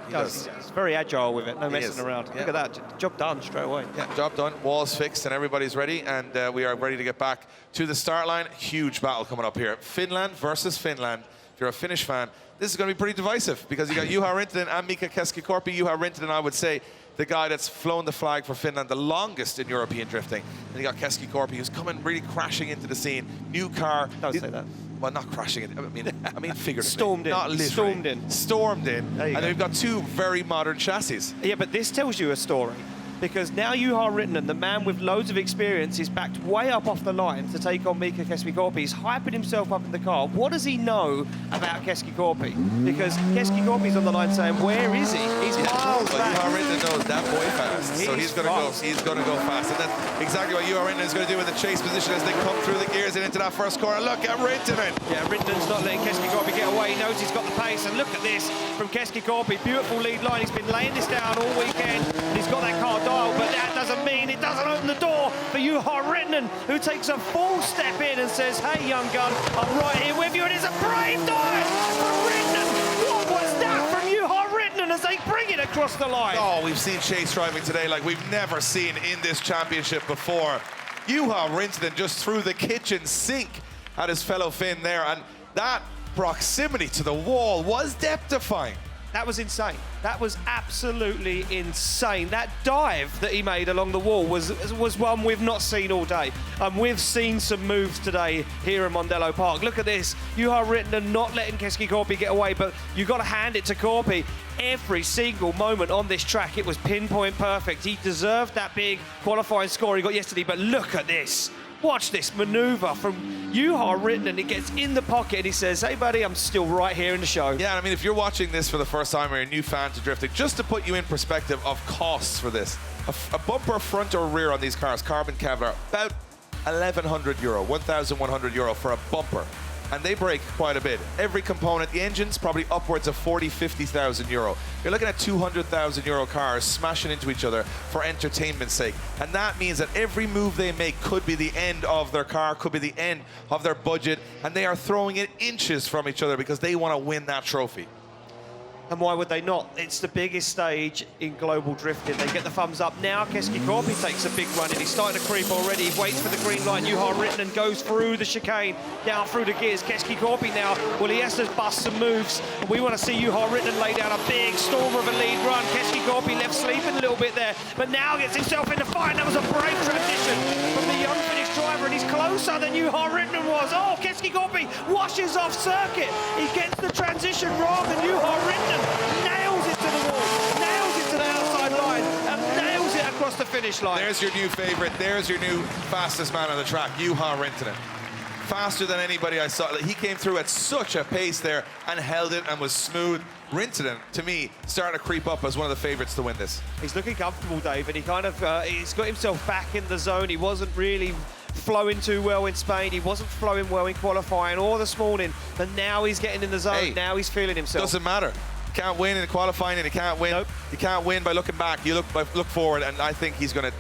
He's very agile with it, no messing around. Yeah. Look at that, job done straight away. Yeah, job done, walls fixed, and everybody's ready, and we are ready to get back to the start line. Huge battle coming up here. Finland versus Finland. If you're a Finnish fan, this is going to be pretty divisive, because you got Juha Rintanen and Mika Keski-Korpi. Juha Rintanen, I would say, the guy that's flown the flag for Finland the longest in European drifting. And you got Keski-Korpi, who's coming really crashing into the scene. New car. Don't say that. Well, not crashing it. I mean figuratively. Stormed in. Not literally. Stormed in. Stormed in. There you and go. we've got two very modern chassis. Yeah, but this tells you a story. Because now Juha Rintanen, the man with loads of experience, is backed way up off the line to take on Mika Keski-Korpi. He's hyping himself up in the car. What does he know about Keski-Korpi? Because Keski-Korpi's on the line saying, where is he? He's miles back. Juha Rintanen knows that boy fast, so he's going to go fast. And that's exactly what Juha Rintanen is going to do in the chase position as they come through the gears and into that first corner. Look at Rintanen. Yeah, Rintanen's not letting Keski-Korpi get away. He knows he's got the pace, and look at this from Keski-Korpi. Beautiful lead line. He's been laying this down all weekend. He's got that car dialed, but that doesn't mean it doesn't open the door for Juha Rintanen, who takes a full step in and says, hey, young gun, I'm right here with you. And it's a brave dive from Rintanen. What was that from Juha Rintanen as they bring it across the line? Oh, we've seen chase driving today like we've never seen in this championship before. Juha Rintanen just threw the kitchen sink at his fellow Finn there, and that proximity to the wall was depth-defying. That was insane. That was absolutely insane. That dive that he made along the wall was one we've not seen all day. We've seen some moves today here in Mondello Park. Look at this. Juha Rintanen not letting Keski-Korpi get away, but you've got to hand it to Korpi. Every single moment on this track, it was pinpoint perfect. He deserved that big qualifying score he got yesterday, but look at this. Watch this maneuver from Juha Rintanen. He gets in the pocket and he says, hey, buddy, I'm still right here in the show. Yeah, I mean, if you're watching this for the first time or you're a new fan to drifting, just to put you in perspective of costs for this, a bumper front or rear on these cars, carbon Kevlar, about €1,100, €1,100 for a bumper. And they break quite a bit. Every component, the engine's probably upwards of 50,000 euro. You're looking at 200,000 euro cars smashing into each other for entertainment's sake. And that means that every move they make could be the end of their car, could be the end of their budget, and they are throwing it inches from each other because they want to win that trophy. And why would they not? It's the biggest stage in global drifting. They get the thumbs up. Now Keski-Korpi takes a big run and he's starting to creep already. He waits for the green light. Juha Rintanen goes through the chicane, down through the gears. Keski-Korpi now, well, he has to bust some moves. And we want to see Juha Rintanen lay down a big storm of a lead run. Keski-Korpi left sleeping a little bit there, but now gets himself in the fight. That was a brave transition from the young Finnish driver, and he's closer than Juha Rintanen was. Oh, Keski-Korpi washes off circuit. He gets the transition wrong, and Juha Rintanen nails it to the wall, nails it to the outside line, and nails it across the finish line. There's your new favorite. There's your new fastest man on the track, Juha Rintanen. Faster than anybody I saw. He came through at such a pace there and held it and was smooth. Rintanen, to me, starting to creep up as one of the favorites to win this. He's looking comfortable, Dave, and he kind of he's got himself back in the zone. He wasn't really flowing too well in Spain. He wasn't flowing well in qualifying or this morning, but now he's getting in the zone. Hey, now he's feeling himself. Doesn't matter. You can't win in qualifying, and you can't win. Nope. You can't win by looking back. You look forward, and I think he's going to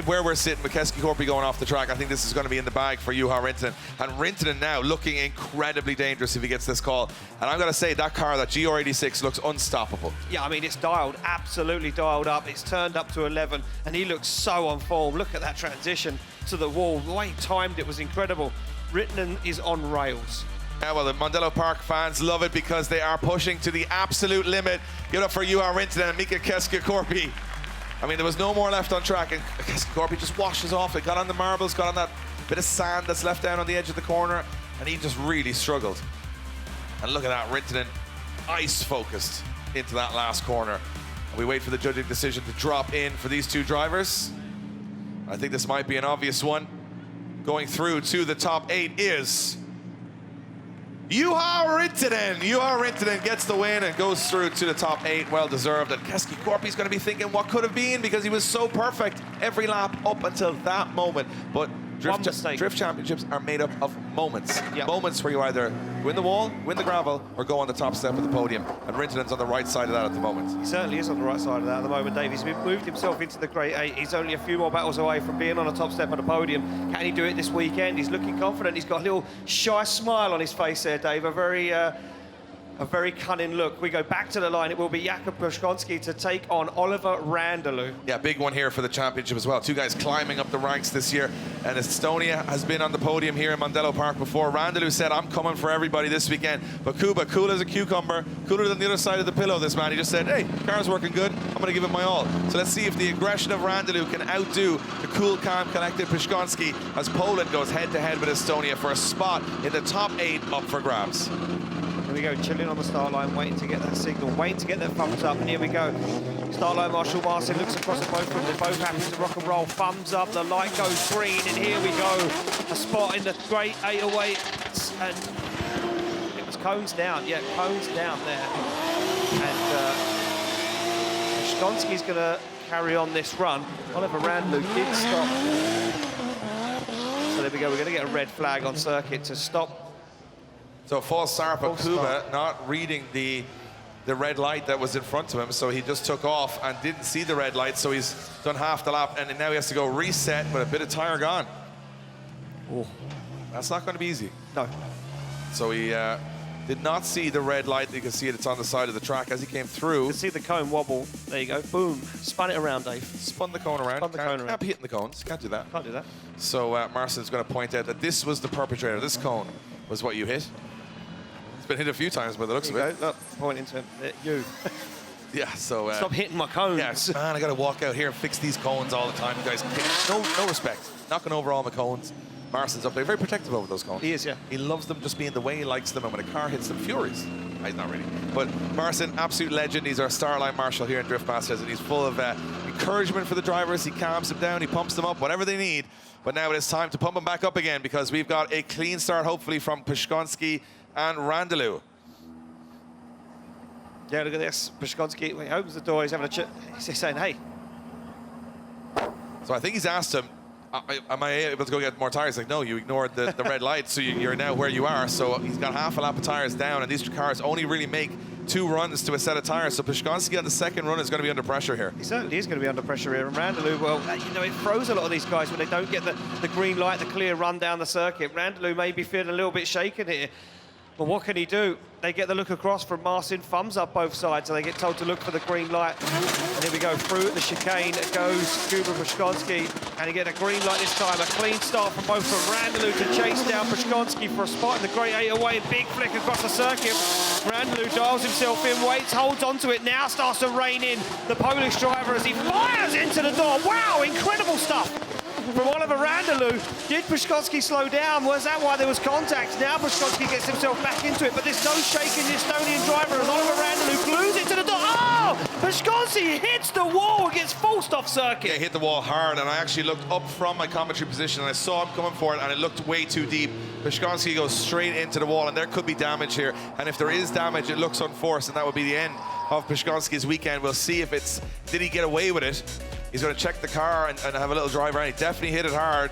where we're sitting with Keski-Korpi going off the track, I think this is going to be in the bag for Juha Rintanen. And Rintanen now looking incredibly dangerous if he gets this call. And I'm going to say that car, that GR86, looks unstoppable. Yeah, I mean, it's dialed, absolutely dialed up. It's turned up to 11, and he looks so on form. Look at that transition to the wall. The way he timed it was incredible. Rintanen is on rails. Yeah, well, the Mondello Park fans love it because they are pushing to the absolute limit. Give it up for Juha Rintanen and Mika Keski-Korpi. I mean, there was no more left on track, and Keski-Korpi just washes off it. Got on the marbles, got on that bit of sand that's left down on the edge of the corner, and he just really struggled. And look at that, Rintanen ice-focused into that last corner. And we wait for the judging decision to drop in for these two drivers. I think this might be an obvious one. Going through to the top 8 is Juha Rintanen. Juha Rintanen gets the win and goes through to the top 8, well deserved. And Keski-Korpi's going to be thinking what could have been because he was so perfect every lap up until that moment. But drift championships are made up of moments. Yep. Moments where you either win the wall, win the gravel, or go on the top step of the podium. And Rintanen's on the right side of that at the moment. He certainly is on the right side of that at the moment, Dave. He's moved himself into the Great 8. He's only a few more battles away from being on the top step of the podium. Can he do it this weekend? He's looking confident. He's got a little shy smile on his face there, Dave. A very cunning look. We go back to the line. It will be Jakub Przygoński to take on Oliver Randalu. Yeah, big one here for the championship as well. Two guys climbing up the ranks this year. And Estonia has been on the podium here in Mondello Park before. Randalu said, I'm coming for everybody this weekend. But Kuba, cool as a cucumber, cooler than the other side of the pillow, this man. He just said, hey, car's working good. I'm going to give it my all. So let's see if the aggression of Randalu can outdo the cool, calm, collected Przygoński as Poland goes head-to-head with Estonia for a spot in the top 8 up for grabs. Here we go, chilling on the start line, waiting to get that signal, waiting to get that thumbs up, and here we go. Start line marshal Martin looks across at both of them, they're both happy to rock and roll, thumbs up, the light goes green, and here we go. A spot in the Great 808, and it was cones down, yeah, cones down there. And Przygoński's going to carry on this run. Oliver Randalu did stop. So there we go, we're going to get a red flag on circuit to stop. So false start, but Kuba not reading the red light that was in front of him, so he just took off and didn't see the red light, so he's done half the lap, and now he has to go reset with a bit of tire gone. Oh, that's not going to be easy. No. So he did not see the red light. You can see it, it's on the side of the track as he came through. You can see the cone wobble. There you go. Boom. Spun it around, Dave. Spun the cone around. Spun the cone around. Can't be hitting the cones. Can't do that. Can't do that. So Marcin's going to point out that this was the perpetrator. This cone was what you hit. Been hit a few times by the looks of it. Look, pointing to him. You. Yeah, so... Stop hitting my cones. Yeah, man, I got to walk out here and fix these cones all the time, you guys. No respect. Knocking over all my cones. Marcin's up there, very protective over those cones. He is, yeah. He loves them just being the way he likes them, and when a car hits them, furious. He's not really. But Marcin, absolute legend. He's our star line marshal here in Drift Masters, and he's full of encouragement for the drivers. He calms them down, he pumps them up, whatever they need. But now it is time to pump them back up again, because we've got a clean start, hopefully, from Przygoński and Randalu. Yeah, look at this. Przygoński, he opens the door, he's having a he's saying, hey. So I think he's asked him, am I able to go get more tires? Like, no, you ignored the red light, so you're now where you are. So he's got half a lap of tires down, and these cars only really make 2 runs to a set of tires. So Przygoński on the second run is going to be under pressure here. He certainly is going to be under pressure here. And Randalu, well, you know, it throws a lot of these guys when they don't get the green light, the clear run down the circuit. Randalu may be feeling a little bit shaken here. But what can he do? They get the look across from Marcin, thumbs up both sides, and they get told to look for the green light. And here we go, through the chicane goes Kuba Przygoński, and he get a green light this time. A clean start from both from Randalu to chase down Przygoński for a spot in the Great 808. Big flick across the circuit. Randalu dials himself in, waits, holds onto it, now starts to rein in the Polish driver as he fires into the door. Wow, incredible stuff from Oliver Randalu. Did Przygoński slow down? Was that why there was contact? Now Przygoński gets himself back into it, but there's no shaking the Estonian driver as Oliver Randalu glues it to the door. Oh! Przygoński hits the wall, gets forced off circuit. Yeah, hit the wall hard, and I actually looked up from my commentary position, and I saw him coming for it, and it looked way too deep. Przygoński goes straight into the wall, and there could be damage here. And if there is damage, it looks unforced, and that would be the end of Przygoński's weekend. We'll see if it's, did he get away with it? He's going to check the car and have a little drive around. He definitely hit it hard.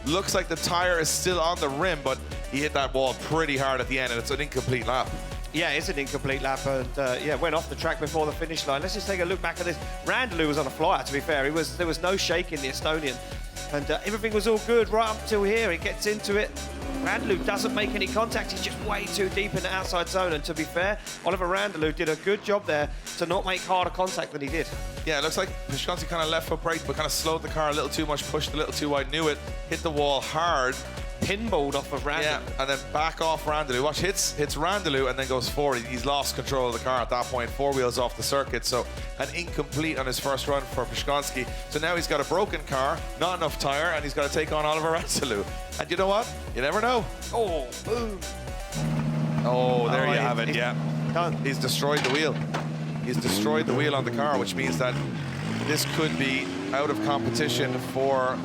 Looks like the tire is still on the rim, but he hit that wall pretty hard at the end, and it's an incomplete lap. Yeah, it's an incomplete lap, and yeah, went off the track before the finish line. Let's just take a look back at this. Randalu was on a flyer, to be fair. There was no shaking the Estonian, and everything was all good right up till here. He gets into it. Randalu doesn't make any contact. He's just way too deep in the outside zone. And to be fair, Oliver Randalu did a good job there to not make harder contact than he did. Yeah, it looks like Przygoński kind of left foot brake, but kind of slowed the car a little too much, pushed a little too wide, knew it, hit the wall hard. Pinballed off of Randalu. Yeah, and then back off Randalu. Watch, hits Randalu and then goes forward. He's lost control of the car at that point. 4 wheels off the circuit, so an incomplete on his first run for Przygoński. So now he's got a broken car, not enough tyre, and he's got to take on Oliver Randalu. And you know what? You never know. Oh, boom. Oh, there you have it, yeah. Done. He's destroyed the wheel. He's destroyed the wheel on the car, which means that this could be out of competition for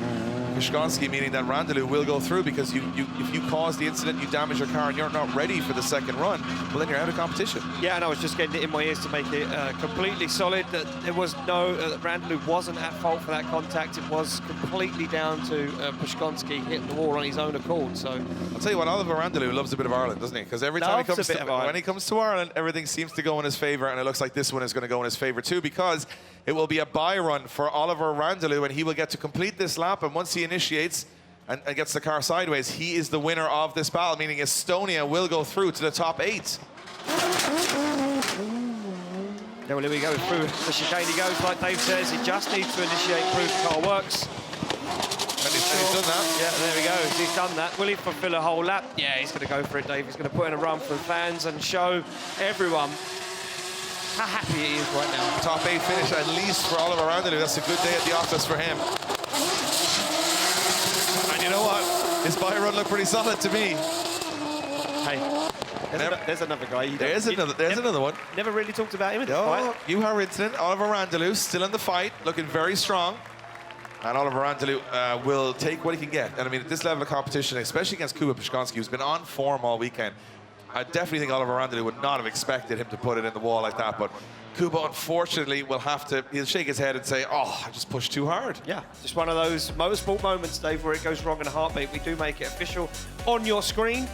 Przygoński, meaning that Randalu will go through, because if you cause the incident, you damage your car and you're not ready for the second run, well, then you're out of competition. Yeah, and I was just getting it in my ears to make it completely solid that there was no, Randalu wasn't at fault for that contact. It was completely down to Przygoński hitting the wall on his own accord. So I'll tell you what, Oliver Randalu loves a bit of Ireland, doesn't he? Because every time he comes when he comes to Ireland, everything seems to go in his favour, and it looks like this one is going to go in his favour too, because it will be a bye run for Oliver Randalu, and he will get to complete this lap, and once he initiates and gets the car sideways, he is the winner of this battle, meaning Estonia will go through to the top 8. Yeah, well, here we go, through the chicane he goes, like Dave says. He just needs to initiate, prove the car works. And he's done that. Yeah, there we go. He's done that. Will he fulfill a whole lap? Yeah, he's going to go for it, Dave. He's going to put in a run for the fans and show everyone how happy he is right now. Top 8 finish at least for Oliver Randalu. That's a good day at the office for him. And you know what? His bye run looked pretty solid to me. Hey, there's another guy. There's another one. Never really talked about him in the fight. Juha Rintanen, Oliver Randalu still in the fight, looking very strong. And Oliver Randalu will take what he can get. And I mean, at this level of competition, especially against Kuba Przygoński, who's been on form all weekend, I definitely think Oliver Randalu would not have expected him to put it in the wall like that. But Kuba, unfortunately, he'll shake his head and say, oh, I just pushed too hard. Yeah, just one of those motorsport moments, Dave, where it goes wrong in a heartbeat. We do make it official on your screen.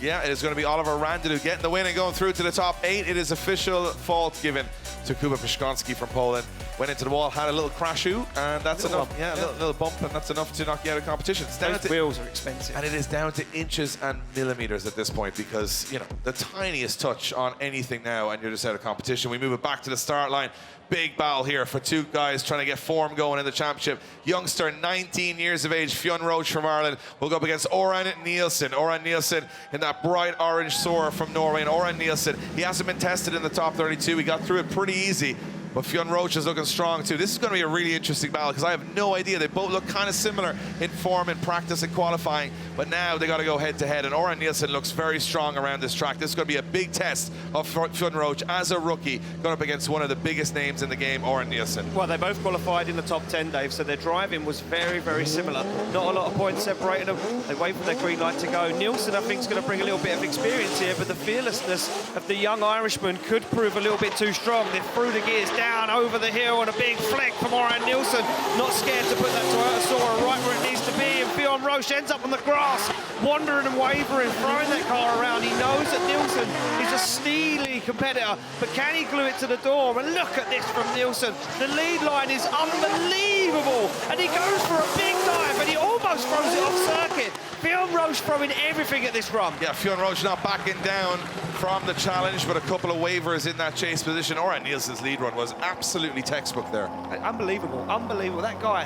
Yeah, it is going to be Oliver Randalu getting the win and going through to the top 8. It is official fault given to Kuba Przygoński from Poland. Went into the wall, had a little crashu, and that's enough. Bump. Yeah, a little bump, and that's enough to knock you out of competition. Those wheels are expensive. And it is down to inches and millimeters at this point, because, you know, the tiniest touch on anything now and you're just out of competition. We move it back to the start line. Big battle here for two guys trying to get form going in the championship. Youngster, 19 years of age, Fionn Roche from Ireland, will go up against Orjan Nilsen. Orjan Nilsen in that bright orange Sora from Norway. And Orjan Nilsen, he hasn't been tested in the top 32. He got through it pretty easy. But Fionn Roche is looking strong too. This is going to be a really interesting battle, because I have no idea. They both look kind of similar in form, in practice, and qualifying. But now they got to go head to head. And Orjan Nilsen looks very strong around this track. This is going to be a big test of Fionn Roche as a rookie, going up against one of the biggest names in the game, Orjan Nilsen. Well, they both qualified in the top 10, Dave, so their driving was very, very similar. Not a lot of points separating them. They wait for their green light to go. Nilsen, I think, is going to bring a little bit of experience here, but the fearlessness of the young Irishman could prove a little bit too strong. They threw the gears down over the hill on a big flick from Orjan Nilsen. Not scared to put that Toyota Sora right where it needs to be, and Fionn Roche ends up on the grass, wandering and wavering, throwing that car around. He knows that Nilsen is a steely competitor, but can he glue it to the door? And look at this from Nilsen. The lead line is unbelievable, and he goes for a big dive, and he almost throws it off circuit. Fionn Roche throwing everything at this run. Yeah, Fionn Roche not backing down from the challenge, but a couple of waivers in that chase position. Orjan Nilsen's lead run was absolutely textbook there. Unbelievable, unbelievable. That guy,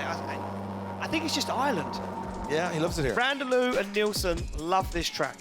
I think it's just Ireland. Yeah, he loves it here. Randalu and Nilsen love this track.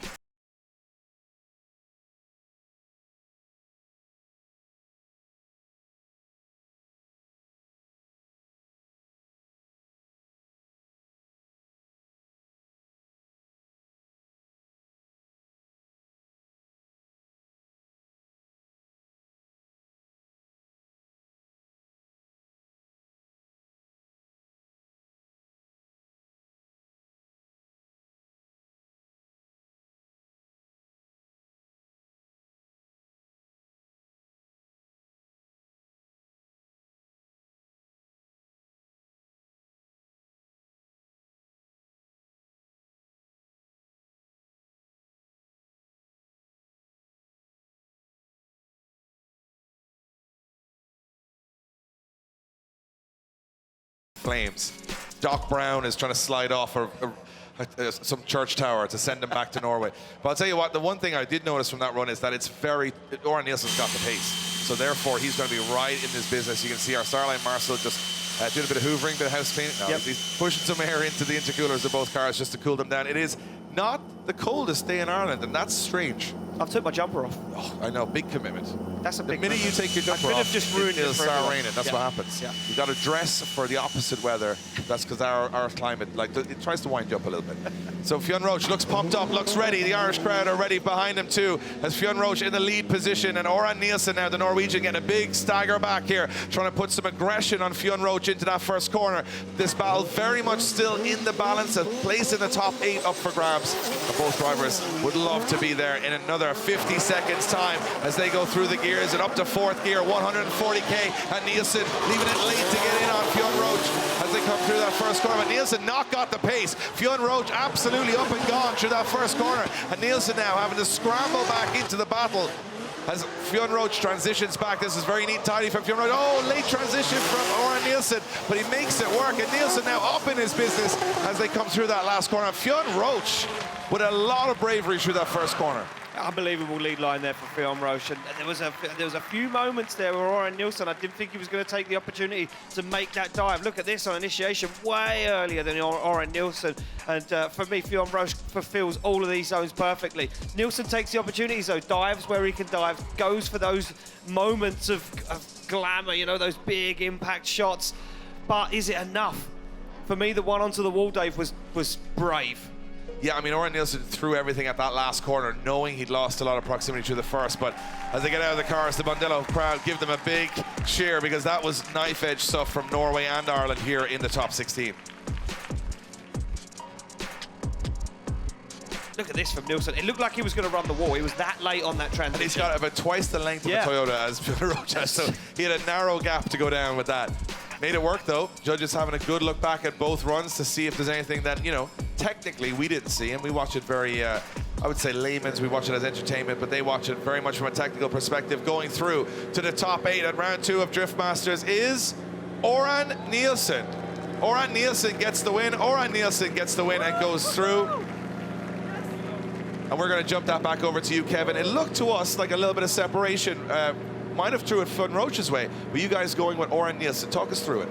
flames. Doc Brown is trying to slide off some church tower to send him back to Norway. But I'll tell you what, the one thing I did notice from that run is that Orjan Nilsen's got the pace. So therefore, he's going to be right in this business. You can see our Starline Marshall just doing a bit of hoovering, bit of house cleaning. No, he's pushing some air into the intercoolers of both cars just to cool them down. It is not the coldest day in Ireland, and that's strange. I've took my jumper off. Oh, I know, big commitment. That's a big The minute you take your jumper off, just ruined it'll it for start everyone. raining. That's what happens. Yeah. You got to dress for the opposite weather. That's because our climate, like, it tries to wind you up a little bit. So Fionn Roche looks pumped up, looks ready. The Irish crowd are ready behind him too, as Fionn Roche in the lead position, and Orjan Nilsen now, the Norwegian, getting a big stagger back here, trying to put some aggression on Fionn Roche into that first corner. This battle very much still in the balance, a place in the top 8 up for grabs. Both drivers would love to be there in another 50 seconds time as they go through the gears and up to 4th gear, 140k, and Nilsen leaving it late to get in on Fionn Roche as they come through that first corner. But Nilsen not got the pace. Fionn Roche absolutely up and gone through that first corner, and Nilsen now having to scramble back into the battle as Fionn Roche transitions back. This is very neat, tidy from Fionn Roche. Oh, late transition from Orjan Nilsen, but he makes it work, and Nilsen now up in his business as they come through that last corner. Fionn Roche with a lot of bravery through that first corner. Unbelievable lead line there for Fionn Roche, and there was a few moments there where Orjan Nilsen, I didn't think he was going to take the opportunity to make that dive. Look at this on initiation, way earlier than Orjan Nilsen, and for me, Fionn Roche fulfills all of these zones perfectly. Nilsen takes the opportunities though, dives where he can dive, goes for those moments of glamour, you know, those big impact shots, but is it enough? For me, the one onto the wall, Dave, was brave. Yeah, I mean, Orjan Nilsen threw everything at that last corner, knowing he'd lost a lot of proximity to the first, but as they get out of the cars, the Bondello crowd give them a big cheer, because that was knife-edge stuff from Norway and Ireland here in the top 16. Look at this from Nilsen. It looked like he was going to run the wall. He was that late on that transition. And he's got about twice the length of a Toyota as Fionn Roche has, so he had a narrow gap to go down with that. Made it work though. Judges having a good look back at both runs to see if there's anything that, you know, technically we didn't see, and we watch it very, I would say layman's, we watch it as entertainment, but they watch it very much from a technical perspective. Going through to the top 8 at round 2 of Drift Masters is Orjan Nilsen. Orjan Nilsen gets the win. Orjan Nilsen gets the win and goes through. And we're going to jump that back over to you, Kevin. It looked to us like a little bit of separation. Might have threw it Fionn Roche's way. Were you guys going with Orjan Nilsen? Talk us through it.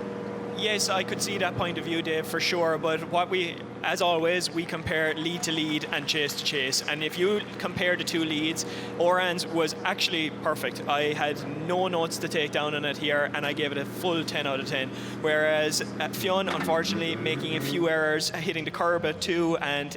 Yes, I could see that point of view, Dave, for sure. But what we, as always, we compare lead to lead and chase to chase. And if you compare the two leads, Orjan's was actually perfect. I had no notes to take down on it here, and I gave it a full 10 out of 10. Whereas Fionn, unfortunately, making a few errors, hitting the curb at 2, and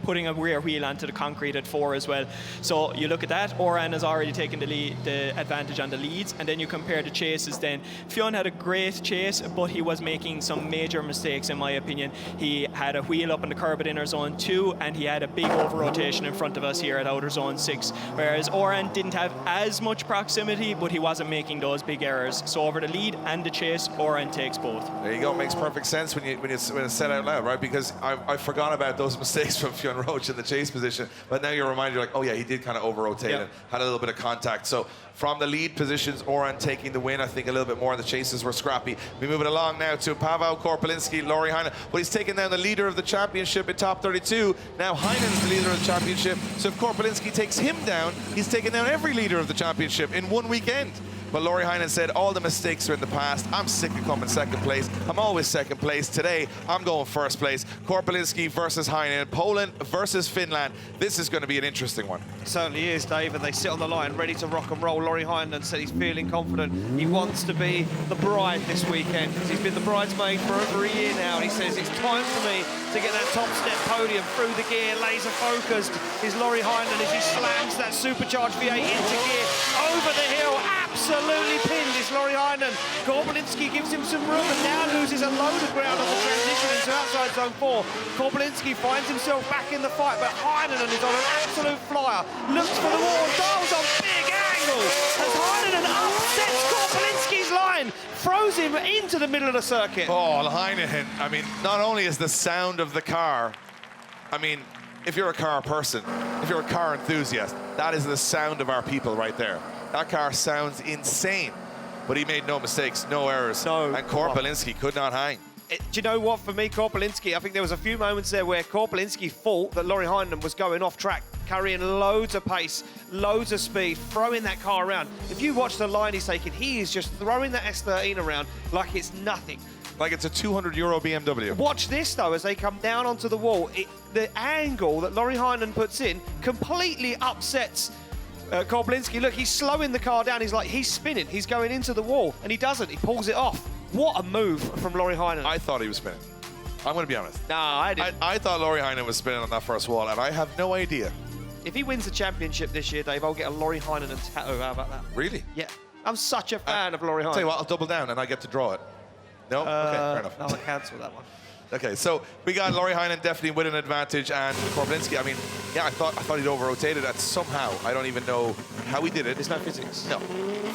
putting a rear wheel onto the concrete at 4 as well. So you look at that, Orjan has already taken the advantage on the leads, and then you compare the chases then. Fionn had a great chase, but he was making some major mistakes in my opinion. He had a wheel up in the curb at inner zone 2, and he had a big over rotation in front of us here at outer zone 6, whereas Orjan didn't have as much proximity, but he wasn't making those big errors. So over the lead and the chase, Orjan takes both. There you go, makes perfect sense when it's said out loud, right? Because I forgot about those mistakes from Fionn Roche in the chase position, but now you're reminded, like, oh yeah, he did kind of over-rotate and had a little bit of contact. So from the lead positions, Orjan taking the win. I think a little bit more. The chases were scrappy. We move it along now to Paweł, Korpuliński, Lauri, Heinonen. But he's taken down the leader of the championship in top 32. Now Heinen's the leader of the championship. So if Korpuliński takes him down, he's taken down every leader of the championship in one weekend. But Lauri Heinonen said, all the mistakes are in the past. I'm sick of coming second place. I'm always second place. Today, I'm going first place. Korpuliński versus Heinonen. Poland versus Finland. This is going to be an interesting one. It certainly is, Dave, and they sit on the line ready to rock and roll. Lauri Heinonen said he's feeling confident. He wants to be the bride this weekend, because he's been the bridesmaid for over a year now. And he says, it's time for me to get that top step podium through the gear. Laser focused is Lauri Heinonen as he slams that supercharged V8 into gear over the hill. Absolutely pinned is Lauri Heinonen. Korpuliński gives him some room and now loses a load of ground on the transition into outside zone 4. Korpuliński finds himself back in the fight, but Heinonen is on an absolute flyer. Looks for the wall, dials on big angle as Heinonen upsets Korpuliński's line, throws him into the middle of the circuit. Oh, Heinonen, I mean, not only is the sound of the car, I mean, if you're a car person, if you're a car enthusiast, that is the sound of our people right there. That car sounds insane, but he made no mistakes, no errors. No. And Korpuliński could not hang. Do you know what, for me, Korpuliński, I think there was a few moments there where Korpuliński thought that Lauri Heinonen was going off track, carrying loads of pace, loads of speed, throwing that car around. If you watch the line he's taking, he is just throwing that S13 around like it's nothing. Like it's a €200 BMW. Watch this, though, as they come down onto the wall. The angle that Lauri Heinonen puts in completely upsets Korpuliński. Look, he's slowing the car down. He's spinning. He's going into the wall, and he doesn't. He pulls it off. What a move from Lauri Heinonen. I thought he was spinning. I'm going to be honest. No, I didn't. I thought Lauri Heinonen was spinning on that first wall, and I have no idea. If he wins the championship this year, Dave, I'll get a Lauri Heinonen tattoo. How about that? Really? Yeah. I'm such a fan of Lauri Heinonen. Tell you what, I'll double down and I get to draw it. No? Okay, fair enough. No, I'll cancel that one. Okay, so we got Lauri Heinonen definitely with an advantage, and Korpuliński, I mean, yeah, I thought he'd over-rotated that somehow. I don't even know how he did it. There's no physics. No,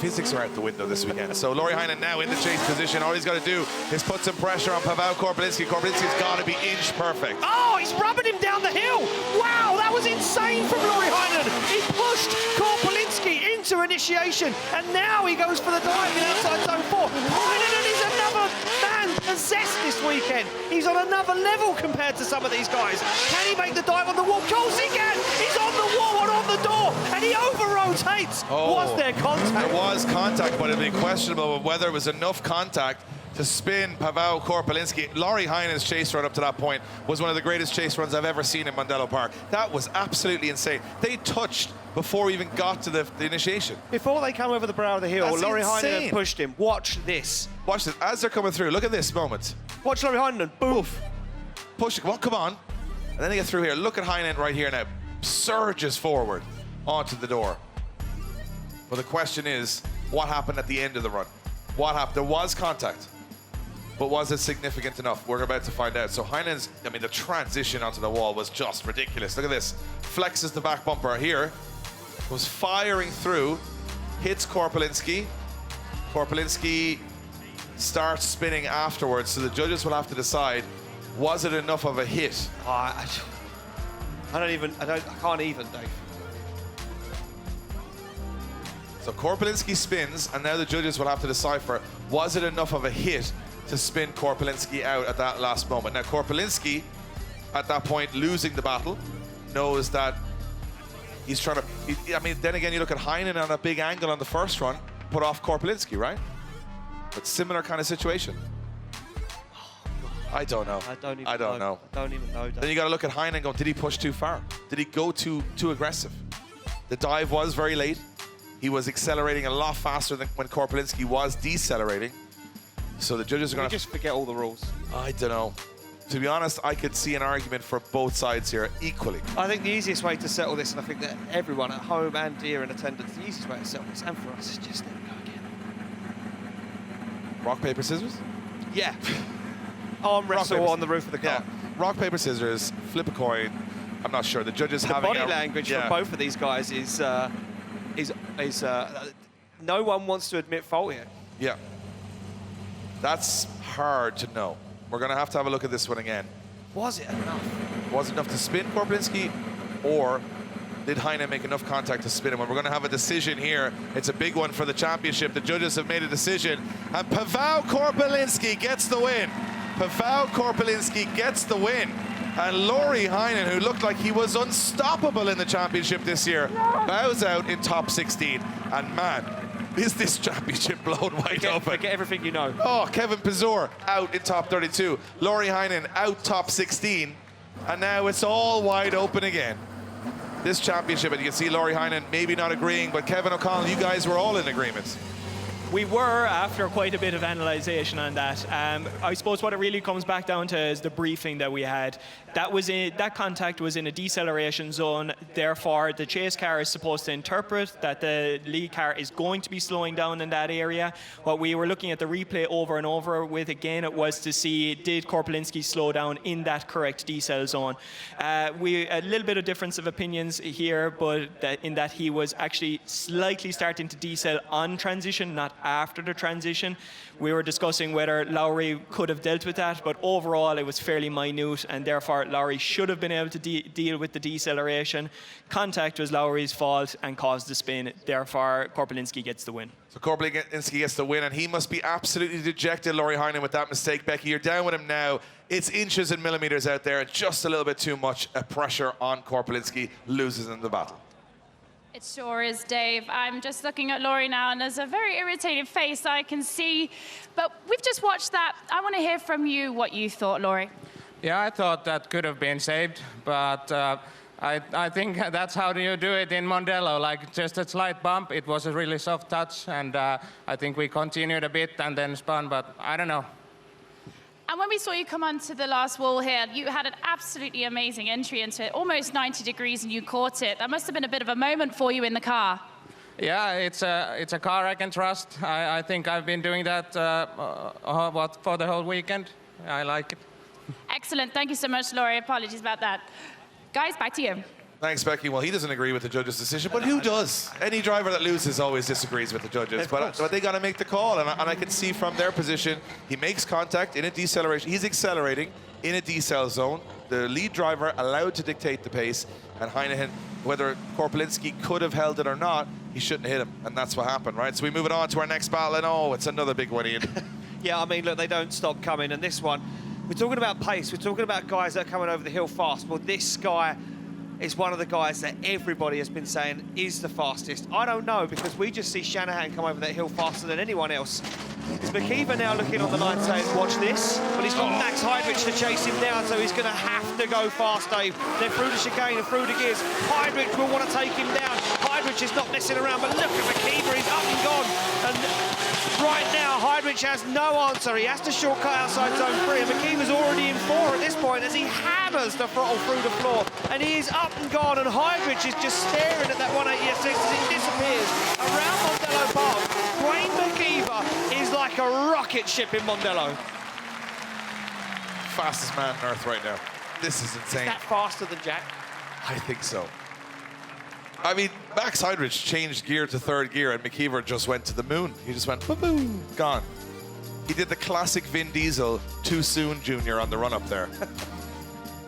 physics are out the window this weekend. So Lauri Heinonen now in the chase position. All he's got to do is put some pressure on Paweł Korpuliński. Korpuliński's got to be inch perfect. Oh, he's rubbing him down the hill. Wow, that was insane from Lauri Heinonen. He pushed Korpuliński into initiation, and now he goes for the dive in outside zone 4. Heinonen is another man possessed this weekend. He's on another level compared to some of these guys. Can he make the dive on the wall? Of course he can. He's on the wall and on the door, and he over-rotates. Oh, was there contact? There was contact, but it'd be questionable of whether it was enough contact to spin Paweł Korpuliński. Lauri Heinen's chase run up to that point was one of the greatest chase runs I've ever seen in Randalu Park. That was absolutely insane. They touched before we even got to the initiation. Before they come over the brow of the hill, That's Lauri insane. Heinonen pushed him. Watch this. Watch this, as they're coming through, look at this moment. Watch Lauri Heinonen. Boof. Push it, come on. And then they get through here. Look at Heinonen right here now. Surges forward onto the door. Well, the question is, what happened at the end of the run? What happened? There was contact, but was it significant enough? We're about to find out. So Heinenen's, I mean, the transition onto the wall was just ridiculous. Look at this. Flexes the back bumper here. Was firing through. Hits Korpuliński. Korpuliński starts spinning afterwards, so the judges will have to decide, was it enough of a hit? I can't even, Dave. So Korpuliński spins, and now the judges will have to decipher, was it enough of a hit to spin Korpuliński out at that last moment? Now Korpuliński, at that point, losing the battle, knows that he's trying to, I mean, then again, you look at Heinonen on a big angle on the first run, put off Korpuliński, right? But similar kind of situation. I don't know. I don't even know. I don't even know. Then you got to look at Heinonen going, did he push too far? Did he go too aggressive? The dive was very late. He was accelerating a lot faster than when Korpuliński was decelerating. So the judges are going to just forget all the rules. I don't know. To be honest, I could see an argument for both sides here equally. I think the easiest way to settle this, and I think that everyone at home and here in attendance, the easiest way to settle this, and for us, is just let it go again. Rock, paper, scissors? Yeah. Arm wrestle on the roof of the car. Yeah. Rock, paper, scissors, flip a coin. I'm not sure. The judges The having body language from both of these guys is no one wants to admit fault here. Yeah. That's hard to know. We're going to have a look at this one again. Was it enough? Was it enough to spin Korpuliński, or did Heinonen make enough contact to spin him? And we're going to have a decision here. It's a big one for the championship. The judges have made a decision, and Paweł Korpuliński gets the win. Paweł Korpuliński gets the win. And Lauri Heinonen, who looked like he was unstoppable in the championship this year, bows out in top 16. And man, is this championship blown wide open. Forget everything you know. Oh, Kevin Pesur out in top 32. Lauri Heinonen out top 16. And now it's all wide open again. This championship, and you can see Lauri Heinonen maybe not agreeing, but Kevin O'Connell, you guys were all in agreement. We were, after quite a bit of analysation on that. I suppose what it really comes back down to is the briefing that we had. That contact was in a deceleration zone. Therefore, the chase car is supposed to interpret that the lead car is going to be slowing down in that area. What we were looking at the replay over and over with again, it was to see, did Korpuliński slow down in that correct decel zone? A little bit of difference of opinions here, but in that he was actually slightly starting to decel on transition, not after the transition. We were discussing whether Lauri could have dealt with that, but overall it was fairly minute, and therefore Lauri should have been able to deal with the deceleration. Contact was Lauri's fault and caused the spin. Therefore, Korpuliński gets the win. So Korpuliński gets the win, and he must be absolutely dejected, Lauri Heinonen, with that mistake. Becky, you're down with him now. It's inches and millimeters out there, and just a little bit too much pressure on Korpuliński, loses in the battle. It sure is, Dave. I'm just looking at Lauri now, and there's a very irritated face I can see. But we've just watched that. I want to hear from you what you thought, Lauri. Yeah, I thought that could have been saved, but I think that's how you do it in Mondello, like just a slight bump. It was a really soft touch, and I think we continued a bit and then spun, but I don't know. And when we saw you come onto the last wall here, you had an absolutely amazing entry into it, almost 90 degrees, and you caught it. That must have been a bit of a moment for you in the car. Yeah, it's a car I can trust. I think I've been doing that for the whole weekend. I like it. Excellent. Thank you so much, Lauri. Apologies about that. Guys, back to you. Thanks, Becky. Well, he doesn't agree with the judge's decision, but who does? Any driver that loses always disagrees with the judges. But they got to make the call, and I can see from their position, he makes contact in a deceleration. He's accelerating in a decel zone. The lead driver allowed to dictate the pace, and Heinonen, whether Korpuliński could have held it or not, he shouldn't hit him, and that's what happened, right? So we move it on to our next battle, and oh, it's another big one, Ian. Yeah, I mean, look, they don't stop coming, and this one, we're talking about pace, we're talking about guys that are coming over the hill fast. Well, this guy is one of the guys that everybody has been saying is the fastest. I don't know, because we just see Shanahan come over that hill faster than anyone else. Is McKeever now looking on the line saying, watch this? But he's got Max Heidrich to chase him down, so he's going to have to go fast, Dave. They're through the chicane and through the gears. Heidrich will want to take him down. Heidrich is not messing around, but look at McKeever, he's up and gone. And right now, Heidrich has no answer. He has to shortcut outside zone 3, and McKeever's already in 4 at this point as he hammers the throttle through the floor. And he is up and gone, and Heidrich is just staring at that 186 as it disappears around Mondello Park. Duane McKeever is like a rocket ship in Mondello. Fastest man on earth right now. This is insane. Is that faster than Jack? I think so. I mean, Max Heidrich changed gear to third gear, and McKeever just went to the moon. He just went, boom, gone. He did the classic Vin Diesel too soon junior on the run up there.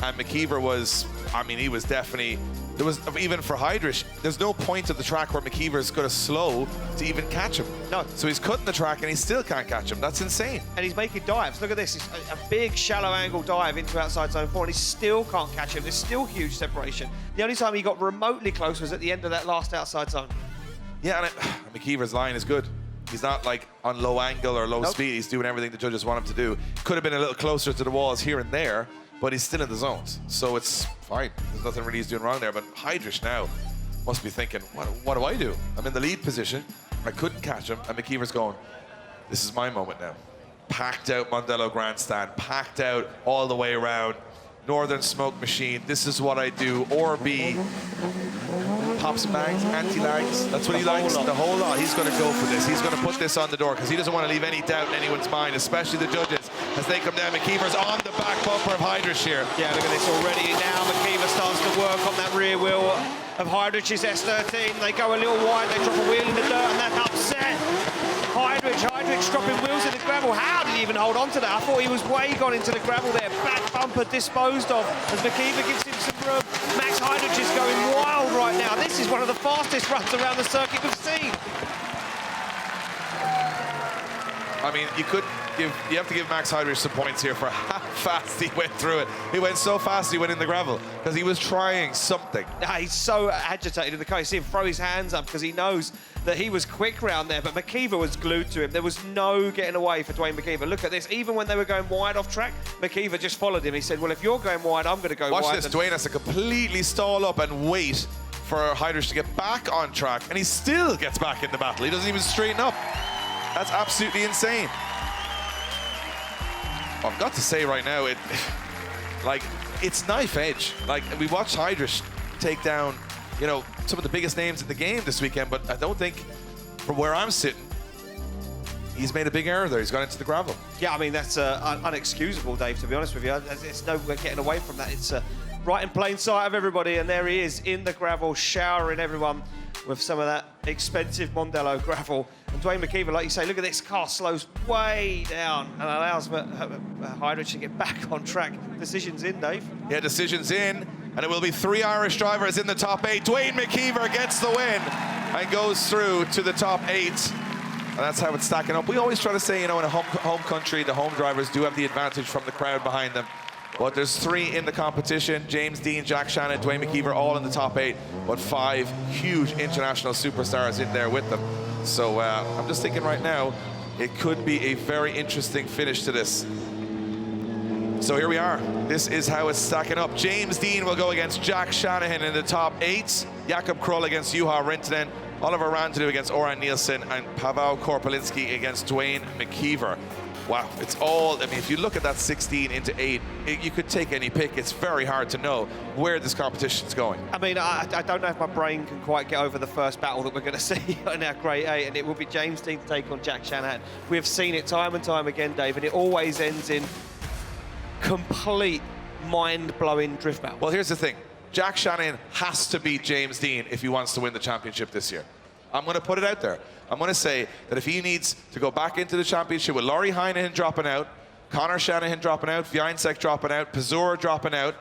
And McKeever was, I mean, he was definitely, there was, even for Heidrich, there's no point of the track where McKeever's going to slow to even catch him. No. So he's cutting the track and he still can't catch him. That's insane. And he's making dives. Look at this. It's a big shallow angle dive into outside zone 4, and he still can't catch him. There's still huge separation. The only time he got remotely close was at the end of that last outside zone. Yeah, and McKeever's line is good. He's not like on low angle or low speed. He's doing everything the judges want him to do. Could have been a little closer to the walls here and there, but he's still in the zones. So it's fine. There's nothing really he's doing wrong there. But Heidrich now must be thinking, what do I do? I'm in the lead position. I couldn't catch him. And McKeever's going, this is my moment now. Packed out Mondello Grandstand. Packed out all the way around. Northern Smoke Machine. This is what I do. Or be pops and bangs, anti-lags. That's what he likes. The whole lot. He's going to go for this. He's going to put this on the door because he doesn't want to leave any doubt in anyone's mind, especially the judges, as they come down. McKeever's on the back bumper of Heidrich here. Yeah, look at this already. Now McKeever starts to work on that rear wheel of Heidrich's S13. They go a little wide. They drop a wheel in the dirt, and that upset Heidrich dropping wheels in the gravel. How did he even hold on to that? I thought he was way gone into the gravel there. Back bumper disposed of as McKeever gives him some room. Max Heidrich is going wild right now. This is one of the fastest runs around the circuit we've seen. I mean, you have to give Max Heidrich some points here for how fast he went through it. He went so fast he went in the gravel because he was trying something. He's so agitated in the car. You see him throw his hands up because he knows that he was quick round there, but McKeever was glued to him. There was no getting away for Duane McKeever. Look at this. Even when they were going wide off track, McKeever just followed him. He said, well, if you're going wide, I'm going to go wide. Watch this. Duane has to completely stall up and wait for Heidrich to get back on track, and he still gets back in the battle. He doesn't even straighten up. That's absolutely insane. I've got to say right now, it's knife edge. Like, we watched Heidrich take down, you know, some of the biggest names in the game this weekend, but I don't think, from where I'm sitting, he's made a big error there. He's gone into the gravel. Yeah, I mean, that's unexcusable, Dave, to be honest with you. It's no getting away from that. It's right in plain sight of everybody, and there he is in the gravel, showering everyone with some of that expensive Mondello gravel. And Duane McKeever, like you say, look at this car, slows way down and allows Heidrich to get back on track. Decision's in, Dave. Yeah, decision's in, and it will be 3 Irish drivers in the top 8. Duane McKeever gets the win and goes through to the top 8. And that's how it's stacking up. We always try to say, you know, in a home country, the home drivers do have the advantage from the crowd behind them. But there's 3 in the competition. James Deane, Jack Shanahan, Duane McKeever, all in the top 8. But 5 huge international superstars in there with them. So I'm just thinking right now, it could be a very interesting finish to this. So here we are. This is how it's stacking up. James Deane will go against Jack Shanahan in the top 8. Jakub Król against Juha Rintanen. Oliver Randalu against Orjan Nilsen. And Paweł Korpuliński against Duane McKeever. Wow, it's all, I mean, if you look at that 16 into 8, you could take any pick. It's very hard to know where this competition's going. I mean, I don't know if my brain can quite get over the first battle that we're going to see in our Grade 8, and it will be James Deane to take on Jack Shanahan. We have seen it time and time again, Dave, and it always ends in complete mind-blowing drift battle. Well, here's the thing. Jack Shanahan has to beat James Deane if he wants to win the championship this year. I'm going to put it out there. I'm going to say that if he needs to go back into the championship with Lauri Heinonen dropping out, Conor Shanahan dropping out, Więcek dropping out, Pesur dropping out,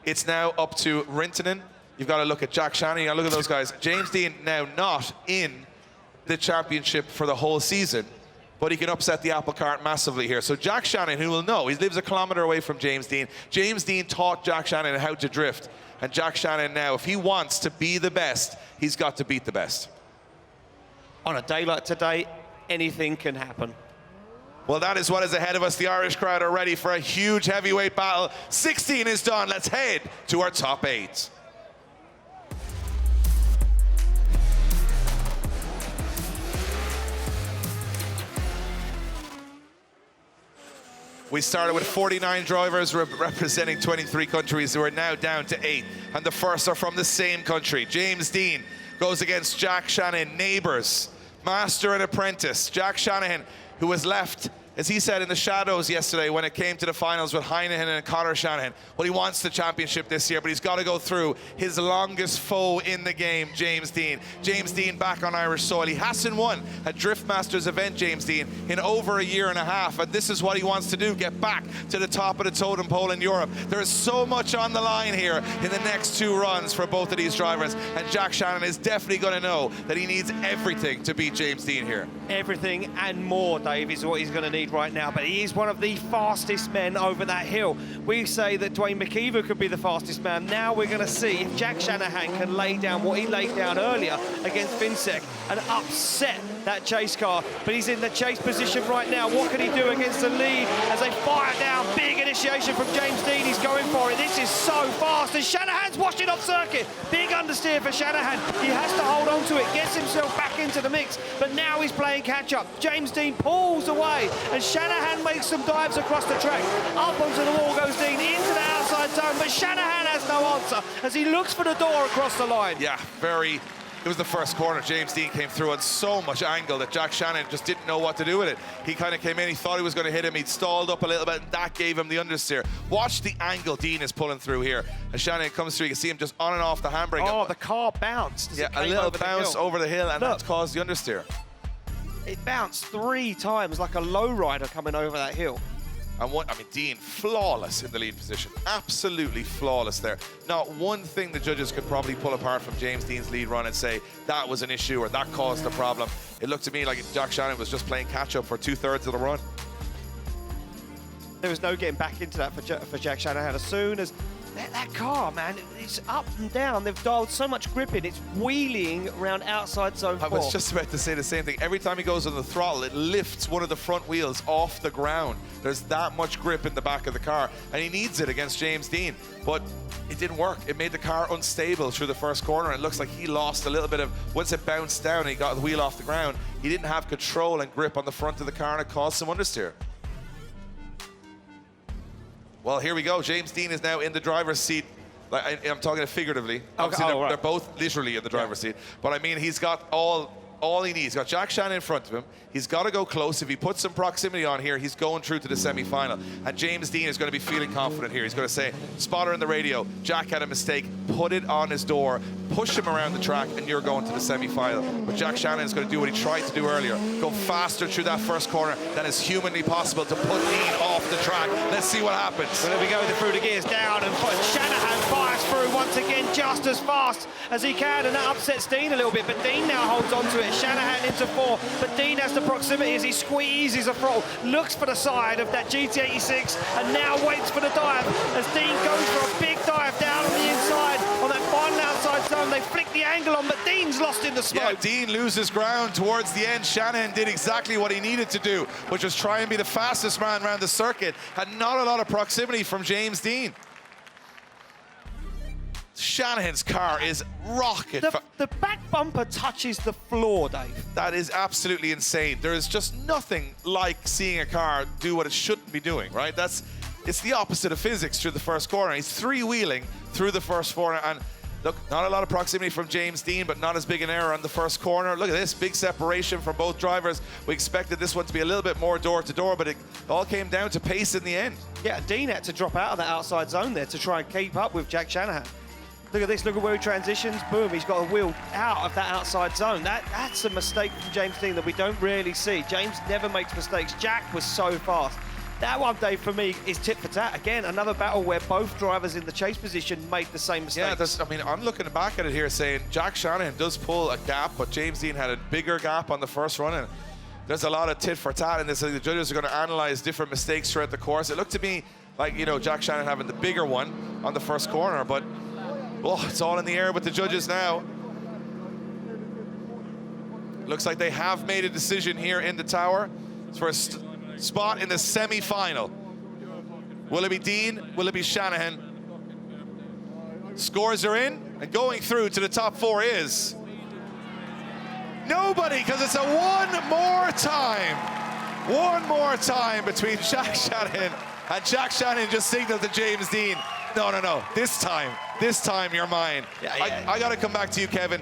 it's now up to Rintanen. You've got to look at Jack Shanahan. You've got to look at those guys. James Deane now not in the championship for the whole season, but he can upset the apple cart massively here. So Jack Shanahan, who will know, he lives a kilometre away from James Deane. James Deane taught Jack Shanahan how to drift. And Jack Shanahan now, if he wants to be the best, he's got to beat the best. On a day like today, anything can happen. Well, that is what is ahead of us. The Irish crowd are ready for a huge heavyweight battle. 16 is done. Let's head to our top 8. We started with 49 drivers representing 23 countries who are now down to 8. And the first are from the same country. James Deane goes against Jack Shanahan, neighbours, master and apprentice. Jack Shanahan, who was left, as he said, in the shadows yesterday when it came to the finals with Heinonen and Conor Shanahan. Well, he wants the championship this year, but he's got to go through his longest foe in the game, James Deane. James Deane back on Irish soil. He hasn't won a Drift Masters event, James Deane, in over a year and a half, and this is what he wants to do, get back to the top of the totem pole in Europe. There is so much on the line here in the next 2 runs for both of these drivers, and Jack Shanahan is definitely going to know that he needs everything to beat James Deane here. Everything and more, Dave, is what he's going to need right now, but he is one of the fastest men over that hill. We say that Duane McKeever could be the fastest man. Now we're going to see if Jack Shanahan can lay down what he laid down earlier against Więcek and upset that chase car, but he's in the chase position right now. What can he do against the lead as they fire down? Big initiation from James Deane. He's going for it. This is so fast, and Shanahan's washed it off circuit. Big understeer for Shanahan. He has to hold on to it, gets himself back into the mix, but now he's playing catch up. James Deane pulls away, and Shanahan makes some dives across the track. Up onto the wall goes Deane, into the outside zone, but Shanahan has no answer as he looks for the door across the line. Yeah, it was the first corner. James Deane came through on so much angle that Jack Shanahan just didn't know what to do with it. He kind of came in, he thought he was going to hit him, he'd stalled up a little bit, and that gave him the understeer. Watch the angle Deane is pulling through here. As Shanahan comes through, you can see him just on and off the handbrake. Oh, the car bounced. Yeah, a little bounce over the hill, and that's caused the understeer. It bounced 3 times like a lowrider coming over that hill. And Deane, flawless in the lead position. Absolutely flawless there. Not one thing the judges could probably pull apart from James Deane's lead run and say that was an issue or that caused the problem. It looked to me like Jack Shanahan was just playing catch-up for 2/3 of the run. There was no getting back into that for Jack Shanahan. As soon as that car, man, it's up and down. They've dialed so much grip in. It's wheeling around outside zone 4. I was just about to say the same thing. Every time he goes on the throttle, it lifts one of the front wheels off the ground. There's that much grip in the back of the car, and he needs it against James Deane. But it didn't work. It made the car unstable through the first corner. It looks like he lost a little bit of, once it bounced down and he got the wheel off the ground, he didn't have control and grip on the front of the car, and it caused some understeer. Well, here we go. James Deane is now in the driver's seat. I'm talking figuratively. Obviously, they're both literally in the driver's seat. But I mean, he's got all all he needs. He's got Jack Shanahan in front of him. He's got to go close. If he puts some proximity on here, he's going through to the semi-final. And James Deane is going to be feeling confident here. He's going to say, spotter in the radio, Jack had a mistake, put it on his door, push him around the track, and you're going to the semi-final. But Jack Shanahan is going to do what he tried to do earlier, go faster through that first corner than is humanly possible to put Deane off the track. Let's see what happens. Well, there we go, through the gears down, and Shanahan fires through once again just as fast as he can, and that upsets Deane a little bit, but Deane now holds on to it. Shanahan into 4, but Deane has the proximity as he squeezes a throttle, looks for the side of that GT86, and now waits for the dive as Deane goes for a big dive down on the inside on that final outside zone. They flick the angle on, but Deane's lost in the smoke. Yeah, Deane loses ground towards the end. Shanahan did exactly what he needed to do, which was try and be the fastest man around the circuit. Had not a lot of proximity from James Deane. Shanahan's car is rocket. The back bumper touches the floor, Dave. That is absolutely insane. There is just nothing like seeing a car do what it shouldn't be doing, right? It's the opposite of physics through the first corner. He's three-wheeling through the first corner, and look, not a lot of proximity from James Deane, but not as big an error on the first corner. Look at this, big separation from both drivers. We expected this one to be a little bit more door-to-door, but it all came down to pace in the end. Yeah, Deane had to drop out of that outside zone there to try and keep up with Jack Shanahan. Look at this, look at where he transitions. Boom, he's got a wheel out of that outside zone. That's a mistake from James Deane that we don't really see. James never makes mistakes. Jack was so fast. That one, Dave, for me, is tit for tat. Again, another battle where both drivers in the chase position made the same mistakes. Yeah, I mean, I'm looking back at it here saying Jack Shanahan does pull a gap, but James Deane had a bigger gap on the first run, and there's a lot of tit for tat in this. The judges are going to analyze different mistakes throughout the course. It looked to me like, you know, Jack Shanahan having the bigger one on the first corner, but oh, it's all in the air with the judges now. Looks like they have made a decision here in the tower. It's for a spot in the semi-final. Will it be Deane? Will it be Shanahan? Scores are in, and going through to the top 4 is nobody, because it's a one more time between Jack Shanahan, and Jack Shanahan just signaled to James Deane, no, this time you're mine. Yeah. I got to come back to you, Kevin.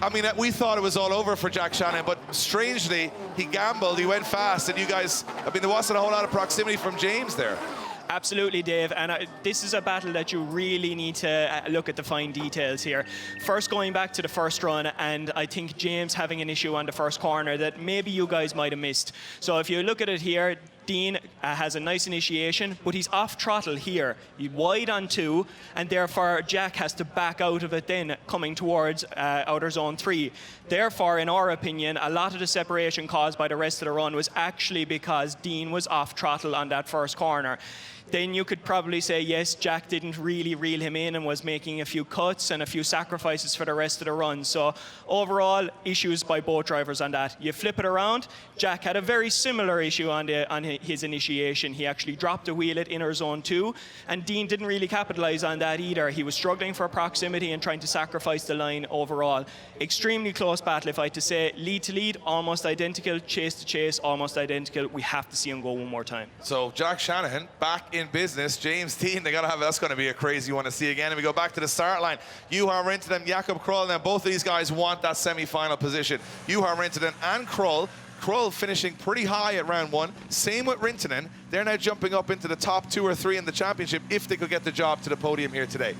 I mean, we thought it was all over for Jack Shanahan, but strangely, he gambled, he went fast, and you guys, I mean, there wasn't a whole lot of proximity from James there. Absolutely, Dave, and this is a battle that you really need to look at the fine details here. First, going back to the first run, and I think James having an issue on the first corner that maybe you guys might have missed. So if you look at it here, Deane has a nice initiation, but he's off throttle here. He's wide on 2, and therefore Jack has to back out of it then, coming towards outer zone 3. Therefore, in our opinion, a lot of the separation caused by the rest of the run was actually because Deane was off throttle on that first corner. Then you could probably say, yes, Jack didn't really reel him in and was making a few cuts and a few sacrifices for the rest of the run. So overall, issues by both drivers on that. You flip it around, Jack had a very similar issue on his initiation. He actually dropped a wheel at inner zone 2, and Deane didn't really capitalize on that either. He was struggling for proximity and trying to sacrifice the line overall. Extremely close battle, if I had to say. Lead to lead, almost identical. Chase to chase, almost identical. We have to see him go one more time. So Jack Shanahan back in business. James Deane, they gotta have, that's going to be a crazy one to see again. And we go back to the start line. Juha, Rintanen, Jakub, Król. Now both of these guys want that semi-final position. Juha, Rintanen, and Król. Król finishing pretty high at round 1. Same with Rintanen. They're now jumping up into the top 2 or 3 in the championship if they could get the job to the podium here today.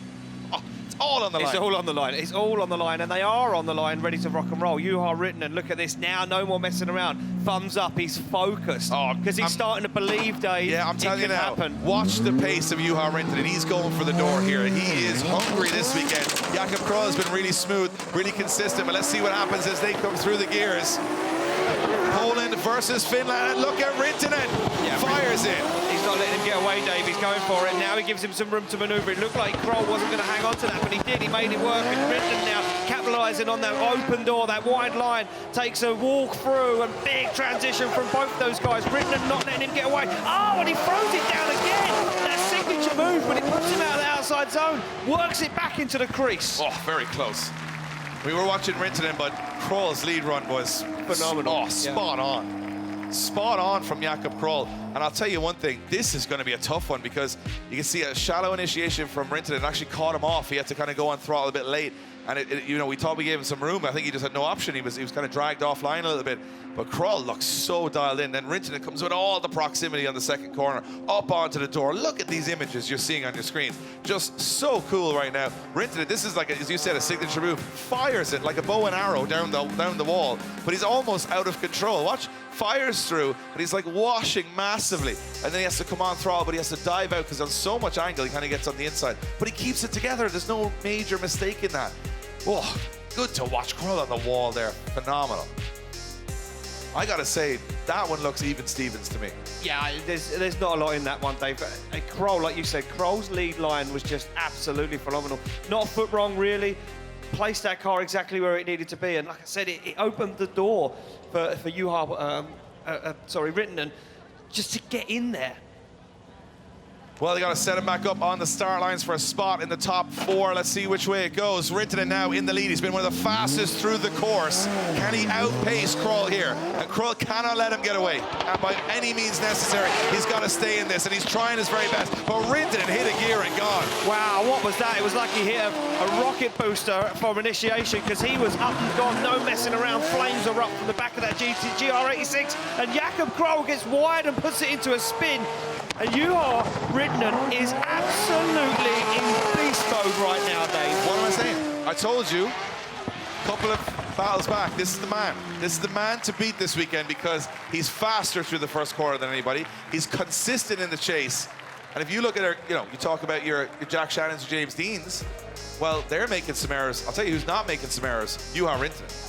Oh, it's all on the line. It's all on the line. It's all on the line, and they are on the line, ready to rock and roll. Juha Rintanen, look at this now. No more messing around. Thumbs up. He's focused because he's starting to believe, Dave. Yeah, I'm telling you now. Watch the pace of Juha Rintanen. He's going for the door here. He is hungry this weekend. Jakub Król has been really smooth, really consistent. But let's see what happens as they come through the gears. Poland versus Finland, and look at Rintanen. Fires in. He's not letting him get away, Dave. He's going for it. Now he gives him some room to manoeuvre. It looked like Król wasn't going to hang on to that, but he did. He made it work. And Rintanen now capitalising on that open door, that wide line, takes a walk through, and big transition from both those guys. Rintanen not letting him get away. Oh, and he throws it down again. That signature move, but it puts him out of the outside zone, works it back into the crease. Oh, very close. We were watching Rintanen, but Król's lead run was phenomenal. Oh, spot on. spot on from Jakub Król. And I'll tell you one thing, this is going to be a tough one because you can see a shallow initiation from Rintanen. Actually caught him off. He had to kind of go on throttle a bit late. And you know, we thought we gave him some room. I think he just had no option. He was kind of dragged offline a little bit. But Król looks so dialed in. Then Rintanen comes with all the proximity on the second corner, up onto the door. Look at these images you're seeing on your screen. Just so cool right now. Rintanen, this is like, as you said, a signature move. Fires it like a bow and arrow down the wall. But he's almost out of control. Watch, fires through, and he's like washing massively. And then he has to come on throttle, but he has to dive out because on so much angle, he kind of gets on the inside. But he keeps it together. There's no major mistake in that. Oh, good to watch. Król on the wall there. Phenomenal. I gotta say, that one looks even Stevens to me. Yeah, there's not a lot in that one, Dave. Król, like you said, Król's lead line was just absolutely phenomenal. Not a foot wrong, really. Placed that car exactly where it needed to be. And like I said, it opened the door for Juha, Rintanen, just to get in there. Well, they got to set him back up on the start lines for a spot in the top 4. Let's see which way it goes. Rintanen now in the lead. He's been one of the fastest through the course. Can he outpace Król here? And Król cannot let him get away. And by any means necessary, he's got to stay in this. And he's trying his very best. But Rintanen hit a gear and gone. Wow, what was that? It was like he hit a rocket booster from initiation because he was up and gone, no messing around. Flames are up from the back of that GR86. And Jakub Król gets wide and puts it into a spin. And Juha Rintanen is absolutely in beast mode right now, Dave. What am I saying? I told you, a couple of battles back, this is the man. This is the man to beat this weekend because he's faster through the first quarter than anybody. He's consistent in the chase. And if you look at you talk about your Jack Shannons, James Deanes, well, they're making some errors. I'll tell you who's not making some errors, Juha Rintanen.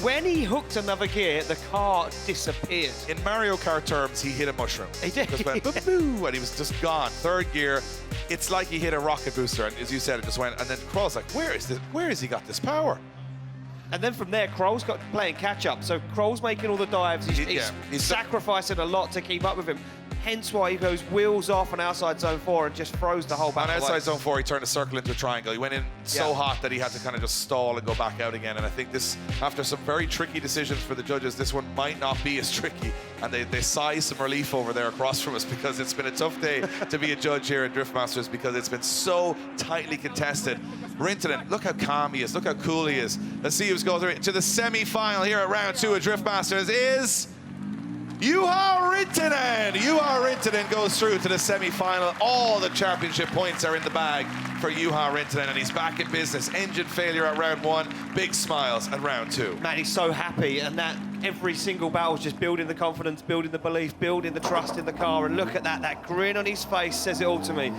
When he hooked another gear, the car disappeared. In Mario Kart terms, he hit a mushroom. He did. Just went boo, and he was just gone. Third gear, it's like he hit a rocket booster, and as you said, it just went. And then Król's like, where has he got this power? And then from there, Król's got playing catch up. So Król's making all the dives. He's sacrificing a lot to keep up with him. Hence why he goes wheels off on outside zone 4 and just throws the whole battle. On outside zone 4, he turned a circle into a triangle. He went in so hot that he had to kind of just stall and go back out again. And I think this, after some very tricky decisions for the judges, this one might not be as tricky. And they sigh some relief over there across from us because it's been a tough day to be a judge here at Drift Masters because it's been so tightly contested. Rintanen, look how calm he is, look how cool he is. Let's see who's going through to the semi-final here at round 2 of Drift Masters is Juha Rintanen. Juha Rintanen goes through to the semi-final. All the championship points are in the bag for Juha Rintanen, and he's back in business. Engine failure at round 1, big smiles at round 2. Man, he's so happy, and that every single battle is just building the confidence, building the belief, building the trust in the car. And look at that grin on his face says it all to me.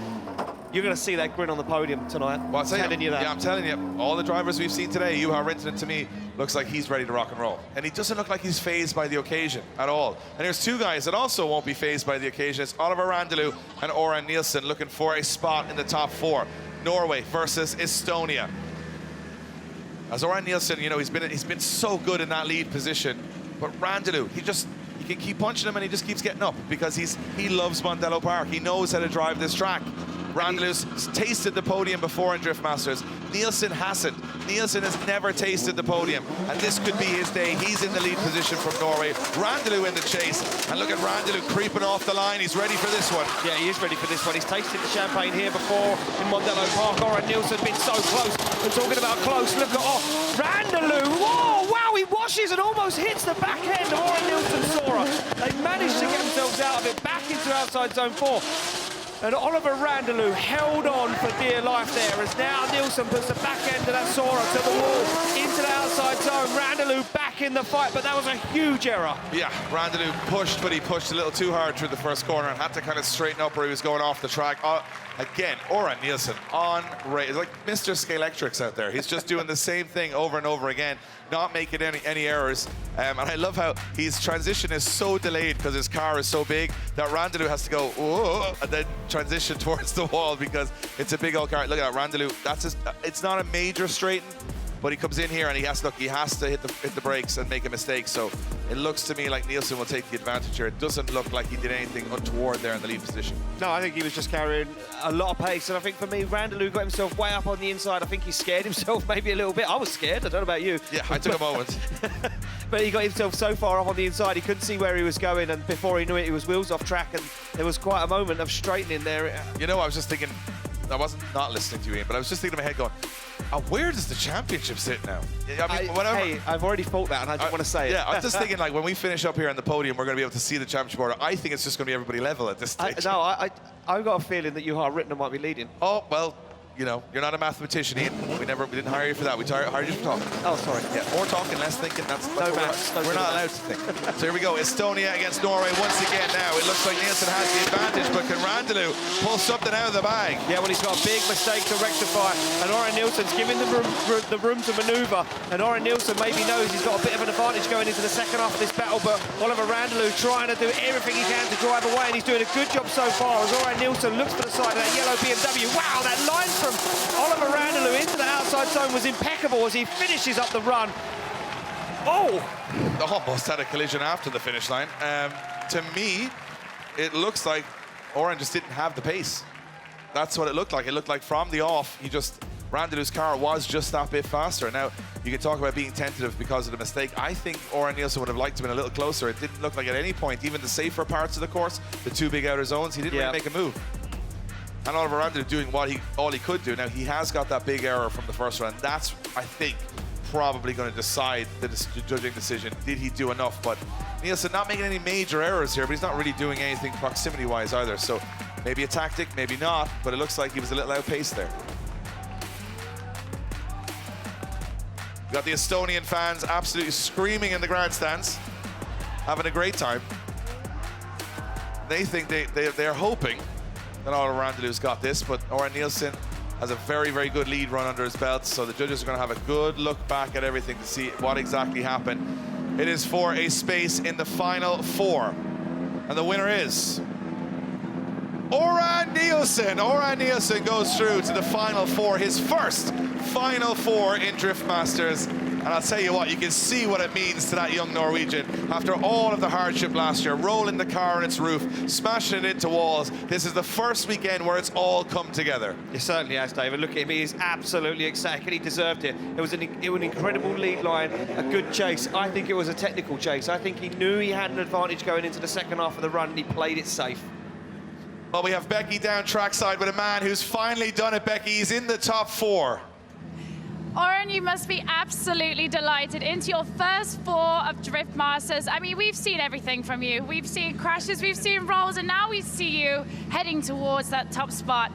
You're going to see that grin on the podium tonight. Well, I'm telling you that. Yeah, I'm telling you. All the drivers we've seen today, Juha Rintanen to me looks like he's ready to rock and roll. And he doesn't look like he's fazed by the occasion at all. And there's 2 guys that also won't be fazed by the occasion. It's Oliver Randalu and Orjan Nilsen looking for a spot in the top 4. Norway versus Estonia. As Orjan Nilsen, he's been so good in that lead position. But Randalu, he can keep punching him and he just keeps getting up because he loves Mondello Park. He knows how to drive this track. Randalu's tasted the podium before in Drift Masters. Nilsen hasn't. Nilsen has never tasted the podium, and this could be his day. He's in the lead position from Norway. Randalu in the chase, and look at Randalu creeping off the line. He's ready for this one. Yeah, he is ready for this one. He's tasted the champagne here before in Mondello Park. Orjan Nilsen been so close. We're talking about close. Look at Randalu. Whoa, wow, he washes and almost hits the back end of Orjan Nilsen's Sora. They managed to get themselves out of it, back into outside zone 4. And Oliver Randalu held on for dear life there as now Nilsen puts the back end of that Sora to the wall, into the outside zone. Randalu back in the fight, but that was a huge error. Yeah, Randalu pushed, but he pushed a little too hard through the first corner and had to kind of straighten up where he was going off the track. Again, Orjan Nilsen on race, like Mr. Scalextrics out there. He's just doing the same thing over and over again, not making any errors. And I love how his transition is so delayed because his car is so big that Randalu has to go, whoa, and then transition towards the wall because it's a big old car. Look at that, Randalu, it's not a major straighten, But he comes in here and he has to hit the brakes and make a mistake. So it looks to me like Nilsen will take the advantage here. It doesn't look like he did anything untoward there in the lead position. No, I think he was just carrying a lot of pace. And I think for me, Randalu got himself way up on the inside. I think he scared himself maybe a little bit. I was scared. I don't know about you. Yeah, I took a moment. But he got himself so far up on the inside, he couldn't see where he was going. And before he knew it, he was wheels off track. And there was quite a moment of straightening there. You know, I was just thinking, I wasn't not listening to you, Ian, but I was just thinking in my head going, where does the championship sit now? I mean, hey, I've already thought that, and I just want to say it. Yeah, I'm just thinking, like, when we finish up here on the podium, we're going to be able to see the championship order. I think it's just going to be everybody level at this stage. I've got a feeling that Juha Rintanen might be leading. Oh, well, you know, you're not a mathematician, Ian. We didn't hire you for that. We hired you for talking. Oh, sorry. Yeah, more talking, less thinking. That's no maths. we're not allowed to think. So here we go. Estonia against Norway once again now. It looks like Nilsen has the advantage, but can Randalu pull something out of the bag? Yeah, well, he's got a big mistake to rectify, and Orjan Nilsen's giving the room to manoeuvre, and Orjan Nilsen maybe knows he's got a bit of an advantage going into the second half of this battle, but Oliver Randalu trying to do everything he can to drive away, and he's doing a good job so far as Orjan Nilsen looks for the side of that yellow BMW. Wow, that line from Oliver Randalu into the outside zone was impeccable as he finishes up the run. Oh! Almost had a collision after the finish line. To me, it looks like Orjan just didn't have the pace. That's what it looked like. It looked like from the off, Randalu's car was just that bit faster. Now, you can talk about being tentative because of the mistake. I think Orjan Nilsen would have liked to have been a little closer. It didn't look like at any point, even the safer parts of the course, the two big outer zones, he didn't really make a move. And Oliver Randalu doing all he could do. Now, he has got that big error from the first round. That's, I think, probably going to decide the judging decision. Did he do enough? But Nilsen not making any major errors here, but he's not really doing anything proximity-wise either. So maybe a tactic, maybe not, but it looks like he was a little outpaced there. We've got the Estonian fans absolutely screaming in the grandstands, having a great time. They think they're hoping that Oliver Randalu's got this, but Orjan Nilsen has a very, very good lead run under his belt, so the judges are going to have a good look back at everything to see what exactly happened. It is for a space in the final four, and the winner is Orjan Nilsen. Orjan Nilsen goes through to the final four, his first final four in Drift Masters. And I'll tell you what, you can see what it means to that young Norwegian after all of the hardship last year, rolling the car on its roof, smashing it into walls. This is the first weekend where it's all come together. It certainly has, David. Look at him, he is absolutely ecstatic, and he deserved it. It was an incredible lead line, a good chase. I think it was a technical chase. I think he knew he had an advantage going into the second half of the run, and he played it safe. Well, we have Becky down trackside with a man who's finally done it, Becky. He's in the top four. Orjan, you must be absolutely delighted into your first four of Drift Masters. I mean, we've seen everything from you. We've seen crashes, we've seen rolls, and now we see you heading towards that top spot.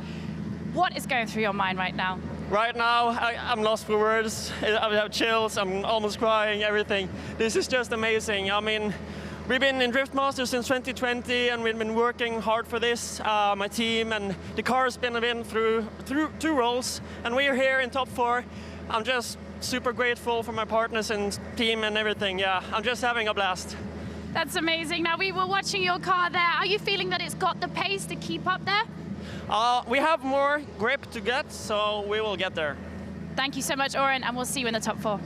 What is going through your mind right now? Right now, I'm lost for words. I have chills, I'm almost crying, everything. This is just amazing. I mean, we've been in Drift Masters since 2020, and we've been working hard for this, my team, and the car's been through two rolls, and we're here in top four. I'm just super grateful for my partners and team and everything. Yeah, I'm just having a blast. That's amazing. Now, we were watching your car there. Are you feeling that it's got the pace to keep up there? We have more grip to get, so we will get there. Thank you so much, Orjan, and we'll see you in the top four.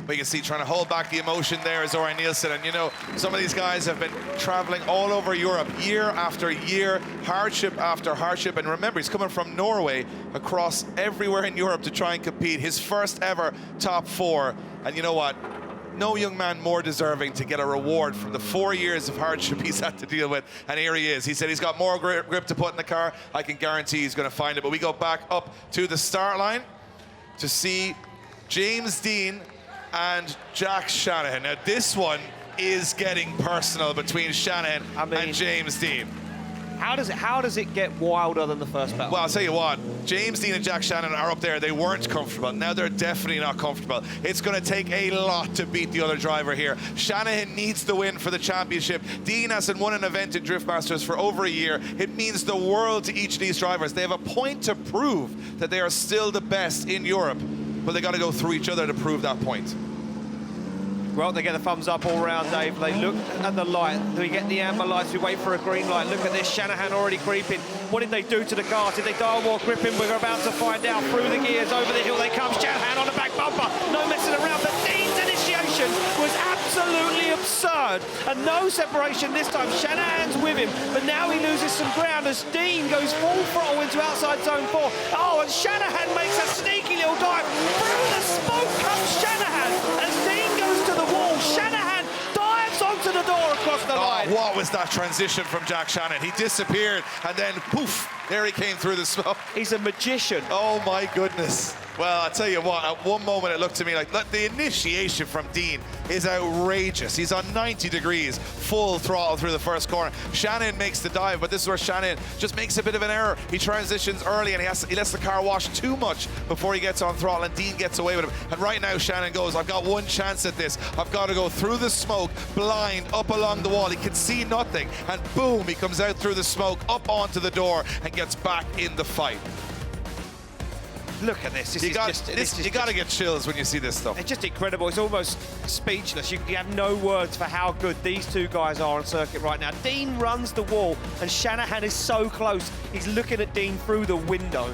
We can see trying to hold back the emotion there is Orjan Nilsen. And you know, some of these guys have been traveling all over Europe year after year, hardship after hardship. And remember, he's coming from Norway across everywhere in Europe to try and compete. His first ever top four. And you know what? No young man more deserving to get a reward from the 4 years of hardship he's had to deal with. And here he is. He said he's got more grip to put in the car. I can guarantee he's going to find it. But we go back up to the start line to see James Deane and Jack Shanahan. Now this one is getting personal between Shanahan and James Deane. How does it get wilder than the first battle? Well, I'll tell you what, James Deane and Jack Shanahan are up there. They weren't comfortable. Now they're definitely not comfortable. It's going to take a lot to beat the other driver here. Shanahan needs the win for the championship. Deane hasn't won an event in Drift Masters for over a year. It means the world to each of these drivers. They have a point to prove that they are still the best in Europe, but they got to go through each other to prove that point. Well, they get a thumbs up all round, Dave. They look at the light. We get the amber lights. We wait for a green light. Look at this. Shanahan already creeping. What did they do to the car? Did they dial more grip in? We're about to find out. Through the gears, over the hill they come. Shanahan on the back bumper. no messing around. But Deane's initiation was absolutely absurd. And no separation this time. Shanahan's with him, but now he loses some ground as Deane goes full throttle into outside zone 4. Oh, and Shanahan makes a sneaky little dive. Through the smoke comes Shanahan as Deane goes to the wall. Shanahan dives onto the door across the line. What was that transition from Jack Shanahan? He disappeared and then poof, there he came through the smoke. He's a magician. Oh my goodness. Well, I'll tell you what, at one moment it looked to me like the initiation from Deane is outrageous. He's on 90 degrees, full throttle through the first corner. Shanahan makes the dive, but this is where Shanahan just makes a bit of an error. He transitions early and he lets the car wash too much before he gets on throttle, and Deane gets away with him. And right now Shanahan goes, I've got one chance at this. I've got to go through the smoke, blind, up along the wall. He can see nothing, and boom, he comes out through the smoke, up onto the door, and gets back in the fight. Look at this. You got to get chills when you see this stuff. It's just incredible. It's almost speechless. You have no words for how good these two guys are on circuit right now. Deane runs the wall, and Shanahan is so close. He's looking at Deane through the window.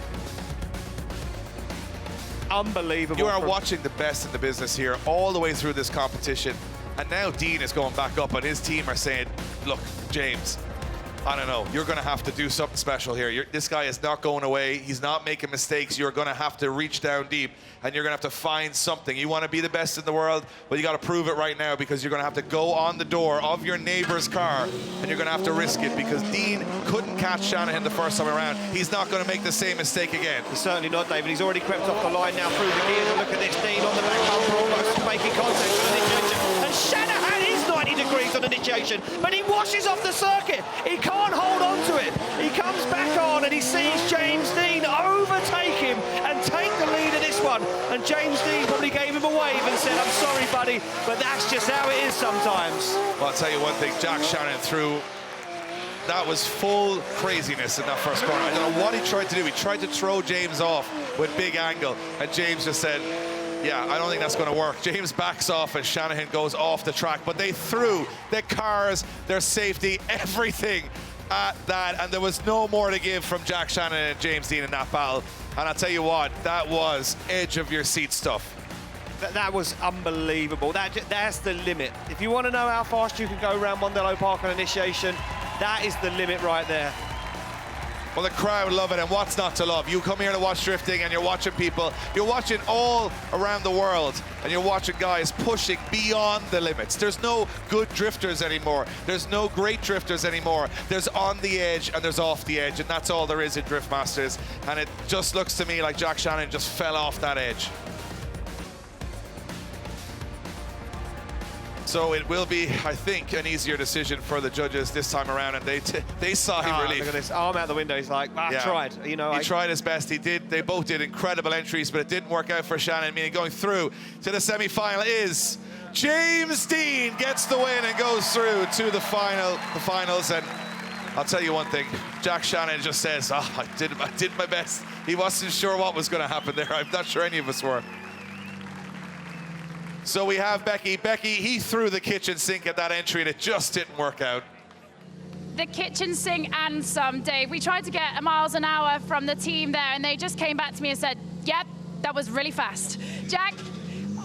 Unbelievable. You are watching the best in the business here all the way through this competition. And now Deane is going back up, and his team are saying, look, James, I don't know, you're going to have to do something special here. This guy is not going away. He's not making mistakes. You're going to have to reach down deep, and you're going to have to find something. You want to be the best in the world? Well, you got to prove it right now, because you're going to have to go on the door of your neighbor's car, and you're going to have to risk it, because Deane couldn't catch Shanahan the first time around. He's not going to make the same mistake again. He's certainly not, David. He's already crept off the line now through the gears. And look at this, Deane on the back bumper, almost making contact with the initiation. And Shanahan is 90 degrees on initiation, but he washes off the circuit. He can't hold on to it. He comes back on and he sees James Deane overtake him and take the lead in this one. And James Deane probably gave him a wave and said, I'm sorry, buddy, but that's just how it is sometimes. Well, I'll tell you one thing, Jack Shanahan threw. That was full craziness in that first corner. I don't know what he tried to do. He tried to throw James off with big angle, and James just said, yeah, I don't think that's going to work. James backs off and Shanahan goes off the track, but they threw their cars, their safety, everything at that, and there was no more to give from Jack Shanahan and James Deane in that battle. And I'll tell you what, that was edge of your seat stuff. That was unbelievable. That's the limit. If you want to know how fast you can go around Mondello Park on initiation, that is the limit right there. Well, the crowd love it, and what's not to love? You come here to watch drifting, and you're watching people. You're watching all around the world, and you're watching guys pushing beyond the limits. There's no good drifters anymore. There's no great drifters anymore. There's on the edge, and there's off the edge, and that's all there is in Drift Masters. And it just looks to me like Jack Shanahan just fell off that edge. So it will be, I think, an easier decision for the judges this time around, and they saw him relief. Look at this arm out the window. He's like, I tried. You know, he tried his best. He did. They both did incredible entries, but it didn't work out for Shanahan. Meaning going through to the semi-final is James Deane gets the win and goes through to the finals. And I'll tell you one thing, Jack Shanahan just says, I did my best. He wasn't sure what was going to happen there. I'm not sure any of us were. So we have Becky. Becky, he threw the kitchen sink at that entry, and it just didn't work out. The kitchen sink and some, Dave. We tried to get miles an hour from the team there, and they just came back to me and said, yep, that was really fast. Jack,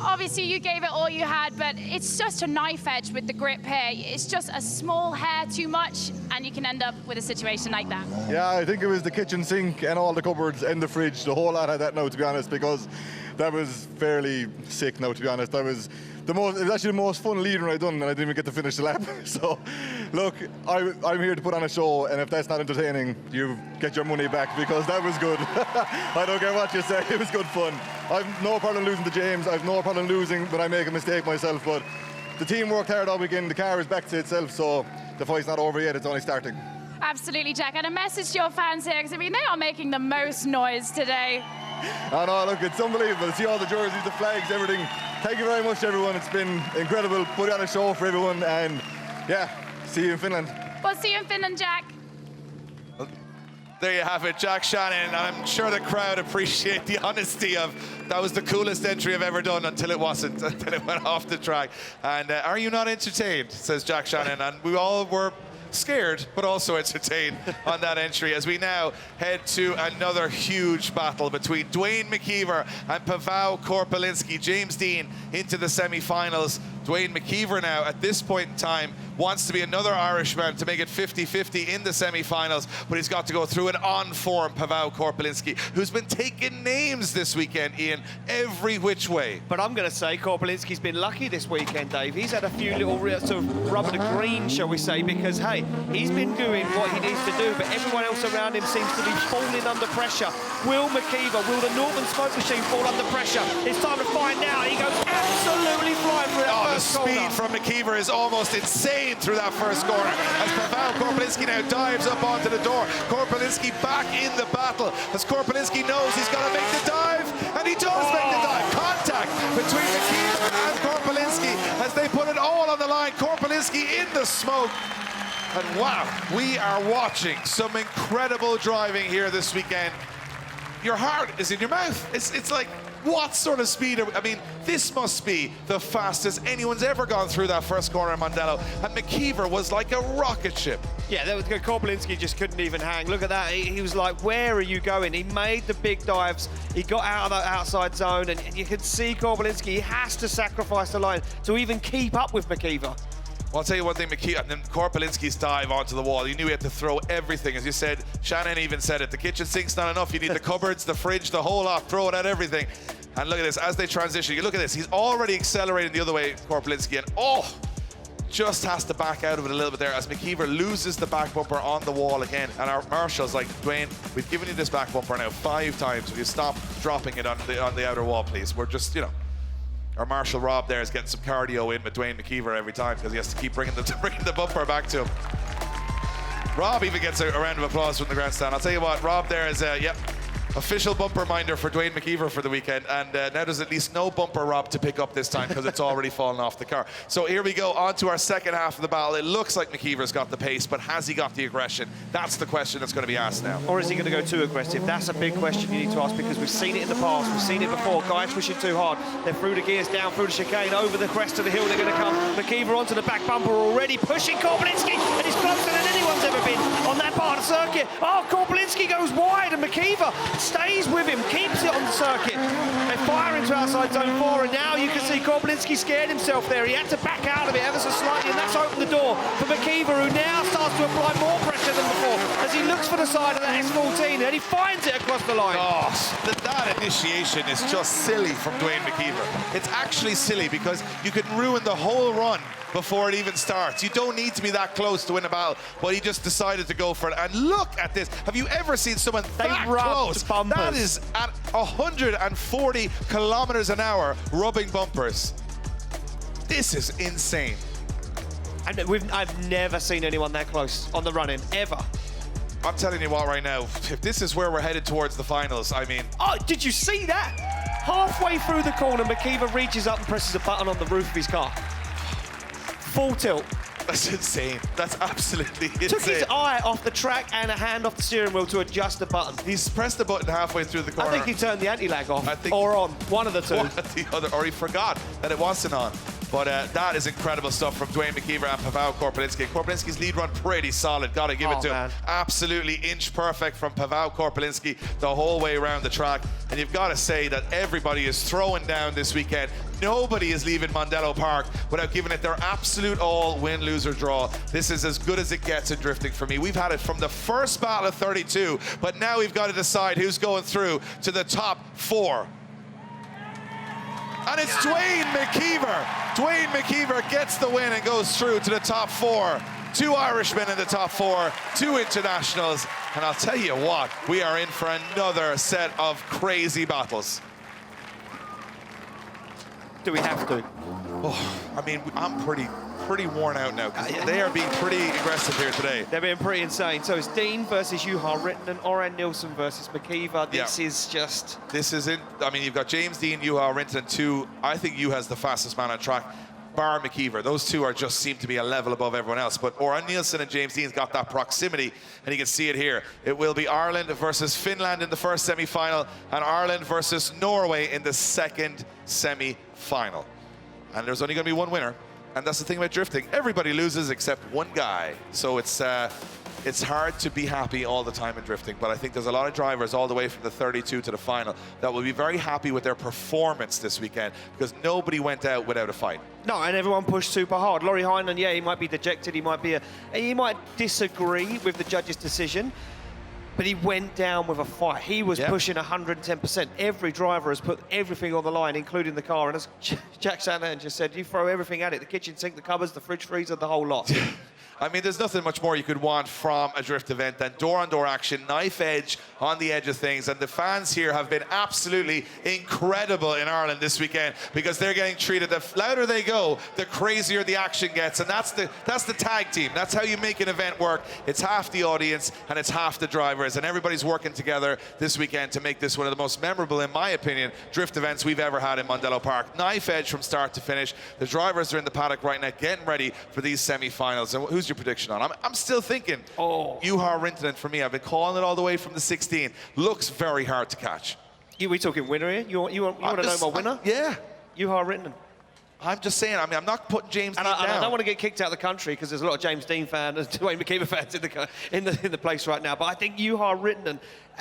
obviously you gave it all you had, but it's just a knife edge with the grip here. It's just a small hair too much, and you can end up with a situation like that. Yeah, I think it was the kitchen sink and all the cupboards and the fridge. The whole lot had that now, to be honest, because that was fairly sick now, to be honest. It was actually the most fun lead run I've done, and I didn't even get to finish the lap. So, look, I'm here to put on a show, and if that's not entertaining, you get your money back, because that was good. I don't care what you say, it was good fun. I've no problem losing to James. I've no problem losing when I make a mistake myself, but the team worked hard all weekend. The car is back to itself, so the fight's not over yet, it's only starting. Absolutely, Jack. And a message to your fans here, because I mean, they are making the most noise today. I know, look, it's unbelievable. See all the jerseys, the flags, everything. Thank you very much, everyone. It's been incredible. Put on a show for everyone, and yeah, see you in Finland. We'll see you in Finland, Jack. There you have it, Jack Shanahan. I'm sure the crowd appreciate the honesty of, that was the coolest entry I've ever done until it wasn't, until it went off the track. And are you not entertained, says Jack Shanahan. And we all were scared, but also entertained on that entry as we now head to another huge battle between Duane McKeever and Paweł Korpuliński. James Deane into the semi-finals. Duane McKeever now, at this point in time, wants to be another Irishman to make it 50-50 in the semi-finals, but he's got to go through an on-form Paweł Korpuliński, who's been taking names this weekend, Ian, every which way. But I'm going to say Korpuliński's been lucky this weekend, Dave. He's had a few little sort of rub of the green, shall we say, because, hey, he's been doing what he needs to do, but everyone else around him seems to be falling under pressure. Will McKeever, will the Northern Smoke Machine fall under pressure? It's time to find out. He goes absolutely flying through that the speed from McKeever is almost insane through that first corner as Paweł Korpuliński now dives up onto the door. Korpuliński back in the battle as Korpuliński knows he's got to make the dive, and he does make the dive. Contact between McKeever and Korpuliński as they put it all on the line. Korpuliński in the smoke. And wow, we are watching some incredible driving here this weekend. Your heart is in your mouth. It's like, what sort of speed? I mean, this must be the fastest anyone's ever gone through that first corner in Mondello. And McKeever was like a rocket ship. Yeah, Korpuliński just couldn't even hang. Look at that. He was like, where are you going? He made the big dives. He got out of that outside zone, and you can see Korpuliński, he has to sacrifice the line to even keep up with McKeever. Well, I'll tell you one thing, McKeever, and then Korpuliński's dive onto the wall. You knew he had to throw everything. As you said, Shanahan even said it. The kitchen sink's not enough. You need the cupboards, the fridge, the whole lot. Throw it at everything. And look at this, as they transition, you look at this. He's already accelerating the other way, Korpuliński, and just has to back out of it a little bit there as McKeever loses the back bumper on the wall again. And our marshal's like, Duane, we've given you this back bumper now 5 times. Will you stop dropping it on the outer wall, please? We're just, you know. Our Marshal Rob there is getting some cardio in with Duane McKeever every time because he has to keep bringing the bumper back to him. Rob even gets a round of applause from the grandstand. I'll tell you what, Rob there is, official bumper minder for Duane McKeever for the weekend, and now there's at least no bumper Rob to pick up this time because it's already fallen off the car. So here we go on to our second half of the battle. It looks like McKeever's got the pace, but has he got the aggression? That's the question that's going to be asked now. Or is he going to go too aggressive? That's a big question you need to ask because we've seen it in the past. We've seen it before. Guys pushing too hard. They're through the gears, down through the chicane, over the crest of the hill. They're going to come. McKeever onto the back bumper already, pushing Korpuliński, and he's closer than anyone's ever been on that part of the circuit. Oh, Korpuliński goes wide, and McKeever stays with him, keeps it on the circuit. They fire into outside zone 4, and now you can see Korpuliński scared himself there. He had to back out of it ever so slightly, and that's opened the door for McKeever, who now starts to apply more pressure than before as he looks for the side of the S14, and he finds it across the line. That initiation is just silly from Duane McKeever. It's actually silly because you can ruin the whole run before it even starts. You don't need to be that close to win a battle, but he just decided to go for it. And look at this. Have you ever seen someone that close? That is at 140 kilometers an hour rubbing bumpers. This is insane. And I've never seen anyone that close on the run-in, ever. I'm telling you what right now, if this is where we're headed towards the finals, I mean... Oh, did you see that? Halfway through the corner, McKeever reaches up and presses a button on the roof of his car. Full tilt. That's insane. That's absolutely insane. Took his eye off the track and a hand off the steering wheel to adjust the button. He's pressed the button halfway through the corner. I think he turned the anti-lag off, or on, one of the two. One or the other, or he forgot that it wasn't on. But that is incredible stuff from Duane McKeever and Paweł Korpuliński. Korpuliński's lead run pretty solid. Got to give it to him. Absolutely inch perfect from Paweł Korpuliński the whole way around the track. And you've got to say that everybody is throwing down this weekend. Nobody is leaving Mondello Park without giving it their absolute all, win, lose, or draw. This is as good as it gets in drifting for me. We've had it from the first battle of 32, but now we've got to decide who's going through to the top 4. And it's Duane McKeever. Duane McKeever gets the win and goes through to the top 4. 2 Irishmen in the top 4, 2 internationals. And I'll tell you what, we are in for another set of crazy battles. Do we have to? Oh, I mean, I'm pretty worn out now because they are being pretty aggressive here today. They're being pretty insane. So it's Deane versus Juha, Rintanen, Orjan Nilsen versus McKeever. This is just... This is it. I mean, you've got James Deane, Juha, Rintanen, 2. I think Juha's the fastest man on track, bar McKeever. Those 2 are just seem to be a level above everyone else. But Orjan Nilsen and James Deane's got that proximity, and you can see it here. It will be Ireland versus Finland in the first semi-final, and Ireland versus Norway in the second semi-final. And there's only going to be one winner. And that's the thing about drifting. Everybody loses except one guy. So it's hard to be happy all the time in drifting, but I think there's a lot of drivers all the way from the 32 to the final that will be very happy with their performance this weekend because nobody went out without a fight. No, and everyone pushed super hard. Lauri Heinonen, yeah, he might be dejected, he might disagree with the judge's decision, but he went down with a fight. He was pushing 110%. Every driver has put everything on the line, including the car, and as Jack Shanahan just said, you throw everything at it, the kitchen sink, the cupboards, the fridge freezer, the whole lot. I mean, there's nothing much more you could want from a drift event than door-on-door action, knife edge on the edge of things. And the fans here have been absolutely incredible in Ireland this weekend because they're getting treated. The louder they go, the crazier the action gets. And that's the tag team. That's how you make an event work. It's half the audience and it's half the drivers. And everybody's working together this weekend to make this one of the most memorable, in my opinion, drift events we've ever had in Mondello Park. Knife edge from start to finish. The drivers are in the paddock right now getting ready for these semi-finals. And who's your prediction on? I'm still thinking Juha Rintanen for me. I've been calling it all the way from the 16. Looks very hard to catch. We talking winner here? You want to know my winner? Yeah. Juha Rintanen. I'm just saying, I mean, I'm not putting James Deane down. I don't want to get kicked out of the country because there's a lot of James Deane fans and Duane McKeever fans in the place right now. But I think Juha Rintanen,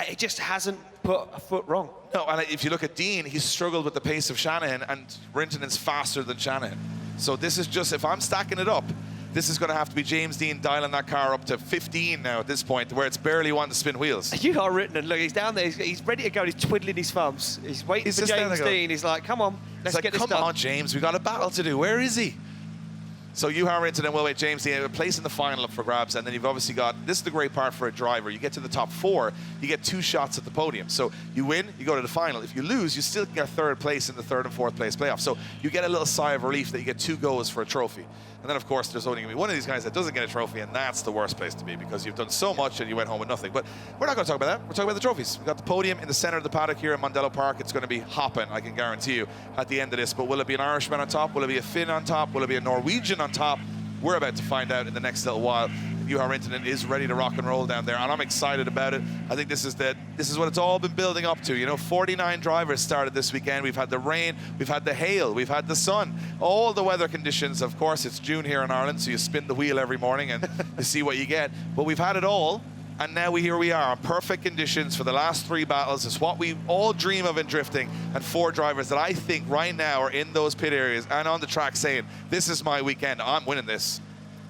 it just hasn't put a foot wrong. No, and if you look at Deane, he's struggled with the pace of Shanahan, and Rintanen's faster than Shanahan. So this is just, if I'm stacking it up, this is going to have to be James Deane dialing that car up to 15 now at this point, where it's barely wanting to spin wheels. Juha Rintanen, look, he's down there, he's ready to go, he's twiddling his thumbs. He's waiting for James Deane, he's like, come on, let's get this done. Come on, James, we've got a battle to do. Where is he? So Juha Rintanen will wait James Deane, a place in the final up for grabs, and then you've obviously got, this is the great part for a driver, you get to the top 4, you get 2 shots at the podium. So you win, you go to the final. If you lose, you still get 3rd place in the 3rd and 4th place playoff. So you get a little sigh of relief that you get 2 goes for a trophy. And then, of course, there's only going to be one of these guys that doesn't get a trophy, and that's the worst place to be because you've done so much and you went home with nothing. But we're not going to talk about that. We're talking about the trophies. We've got the podium in the center of the paddock here in Mondello Park. It's going to be hopping, I can guarantee you, at the end of this. But will it be an Irishman on top? Will it be a Finn on top? Will it be a Norwegian on top? We're about to find out in the next little while. Juha Rintanen is ready to rock and roll down there, and I'm excited about it. I think this is what it's all been building up to. You know, 49 drivers started this weekend. We've had the rain, we've had the hail, we've had the sun, all the weather conditions. Of course, it's June here in Ireland, so you spin the wheel every morning and you see what you get. But we've had it all, and now here we are, perfect conditions for the last 3 battles. It's what we all dream of in drifting, and 4 drivers that I think right now are in those pit areas and on the track saying, this is my weekend, I'm winning this.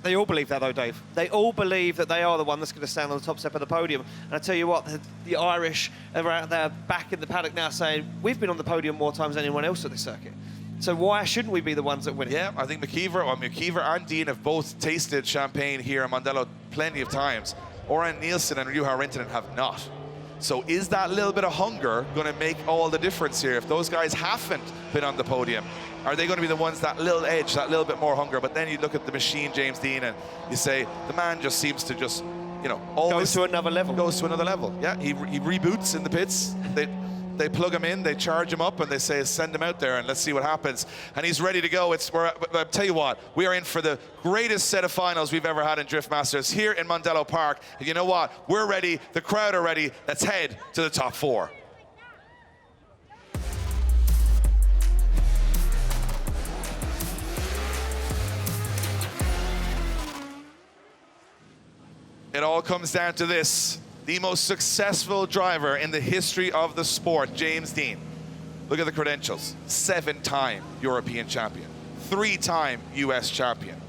They all believe that, though, Dave. They all believe that they are the one that's going to stand on the top step of the podium. And I tell you what, the Irish are out there back in the paddock now saying, we've been on the podium more times than anyone else at this circuit. So why shouldn't we be the ones that win it? Yeah, I think McKeever and Deane have both tasted champagne here in Mondello plenty of times. Orjan, Nilsen and Juha Rintanen have not. So is that little bit of hunger going to make all the difference here? If those guys haven't been on the podium, are they going to be the ones, that little edge, that little bit more hunger? But then you look at the machine, James Deane, and you say, the man just seems to just, you know, always goes to another level. Goes to another level, yeah. He reboots in the pits. They plug him in, they charge him up, and they say, send him out there and let's see what happens. And he's ready to go. I'll tell you what, we are in for the greatest set of finals we've ever had in Drift Masters here in Mondello Park. And you know what? We're ready. The crowd are ready. Let's head to the top 4. It all comes down to this. The most successful driver in the history of the sport, James Deane. Look at the credentials. 7-time European champion, 3-time US champion,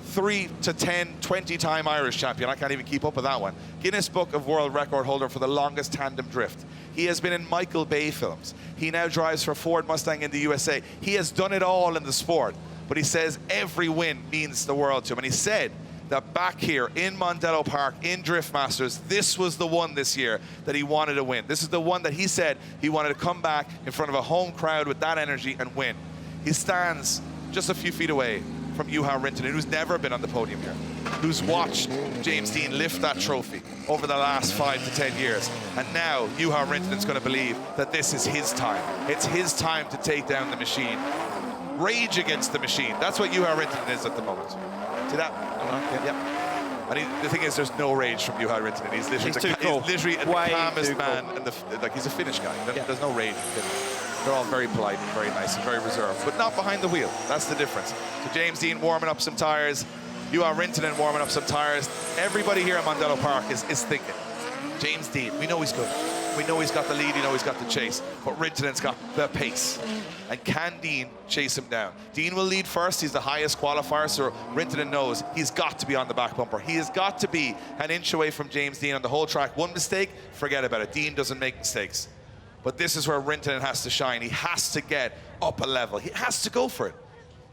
3 to 10, 20-time Irish champion. I can't even keep up with that one. Guinness Book of World Record holder for the longest tandem drift. He has been in Michael Bay films. He now drives for Ford Mustang in the USA. He has done it all in the sport, but he says every win means the world to him. And he said that back here in Mondello Park, in Drift Masters, this was the one this year that he wanted to win. This is the one that he said he wanted to come back in front of a home crowd with that energy and win. He stands just a few feet away from Juha Rintanen, who's never been on the podium here, who's watched James Deane lift that trophy over the last 5 to 10 years. And now Juha Rintanen's going to believe that this is his time. It's his time to take down the machine. Rage against the machine. That's what Juha Rintanen is at the moment. See that? Yep. And the thing is, there's no rage from Juha Rintanen. He's literally, He's literally the calmest man, and he's a Finnish guy. There's no rage. They're all very polite and very nice and very reserved, but not behind the wheel. That's the difference. So James Deane warming up some tyres. Juha Rintanen warming up some tyres. Everybody here at Mondello Park is thinking, James Deane, we know he's good. We know he's got the lead, we know he's got the chase, but Rintanen's got the pace. And can Deane chase him down? Deane will lead first, he's the highest qualifier, so Rintanen knows he's got to be on the back bumper. He has got to be an inch away from James Deane on the whole track. One mistake, forget about it. Deane doesn't make mistakes. But this is where Rintanen has to shine. He has to get up a level. He has to go for it.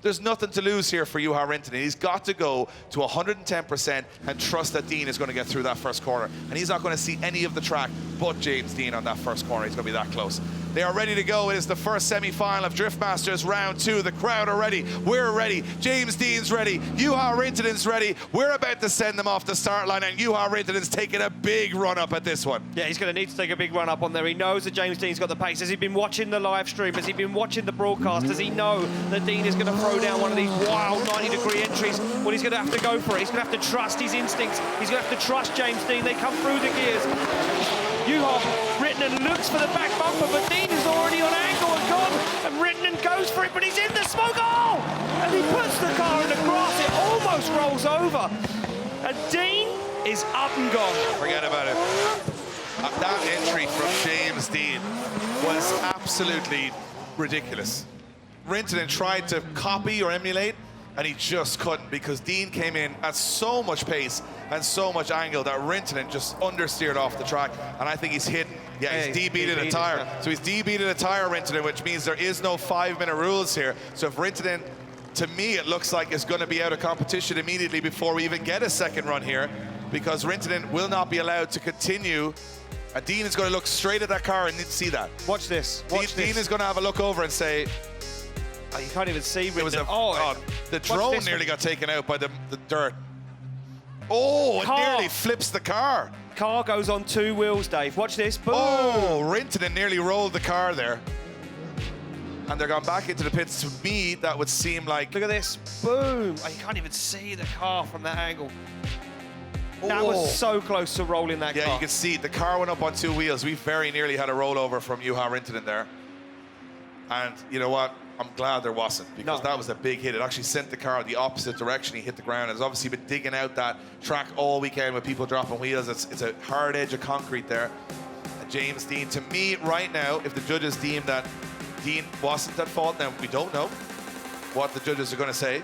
There's nothing to lose here for Juha Rintanen. He's got to go to 110% and trust that Deane is going to get through that first corner. And he's not going to see any of the track but James Deane on that first corner. He's going to be that close. They are ready to go. It is the first semi-final of Drift Masters round 2. The crowd are ready. We're ready. James Deane's ready. Juha Rintanen's ready. We're about to send them off the start line, and Juha Rintanen's taking a big run up at this one. Yeah, he's going to need to take a big run up on there. He knows that James Deane's got the pace. Has he been watching the live stream? Has he been watching the broadcast? Does he know that Deane is going to throw down one of these wild 90-degree entries? Well, he's going to have to go for it. He's going to have to trust his instincts. He's going to have to trust James Deane. They come through the gears. Juha Rintanen looks for the back bumper, but Deane is already on angle and gone, and Rintanen goes for it, but he's in the smoke. Oh! And he puts the car in the grass. It almost rolls over. And Deane is up and gone. Forget about it. That entry from James Deane was absolutely ridiculous. Rintanen tried to copy or emulate, and he just couldn't, because Deane came in at so much pace and so much angle that Rintanen just understeered off the track, and I think he's hit. Yeah, he's D-beated a tire. So he's D-beated a tire, Rintanen, which means there is no 5-minute rules here. So if Rintanen, to me, it looks like is going to be out of competition immediately before we even get a second run here, because Rintanen will not be allowed to continue. And Deane is going to look straight at that car and see that. Watch this. Watch Deane is going to have a look over and say, oh, you can't even see Rintanen. The drone nearly got taken out by the dirt. Oh, it nearly flips the car. Car goes on 2 wheels, Dave. Watch this. Boom. Oh, Rintanen nearly rolled the car there. And they're gone back into the pits. To me, that would seem like... Look at this. Boom. Oh, you can't even see the car from that angle. That was so close to rolling that car. Yeah, you can see the car went up on 2 wheels. We very nearly had a rollover from Juha Rintanen there. And you know what? I'm glad there wasn't, because that was a big hit. It actually sent the car the opposite direction. He hit the ground. It's obviously been digging out that track all weekend with people dropping wheels. It's a hard edge of concrete there. And James Deane, to me right now, if the judges deem that Deane wasn't at fault, now we don't know what the judges are going to say,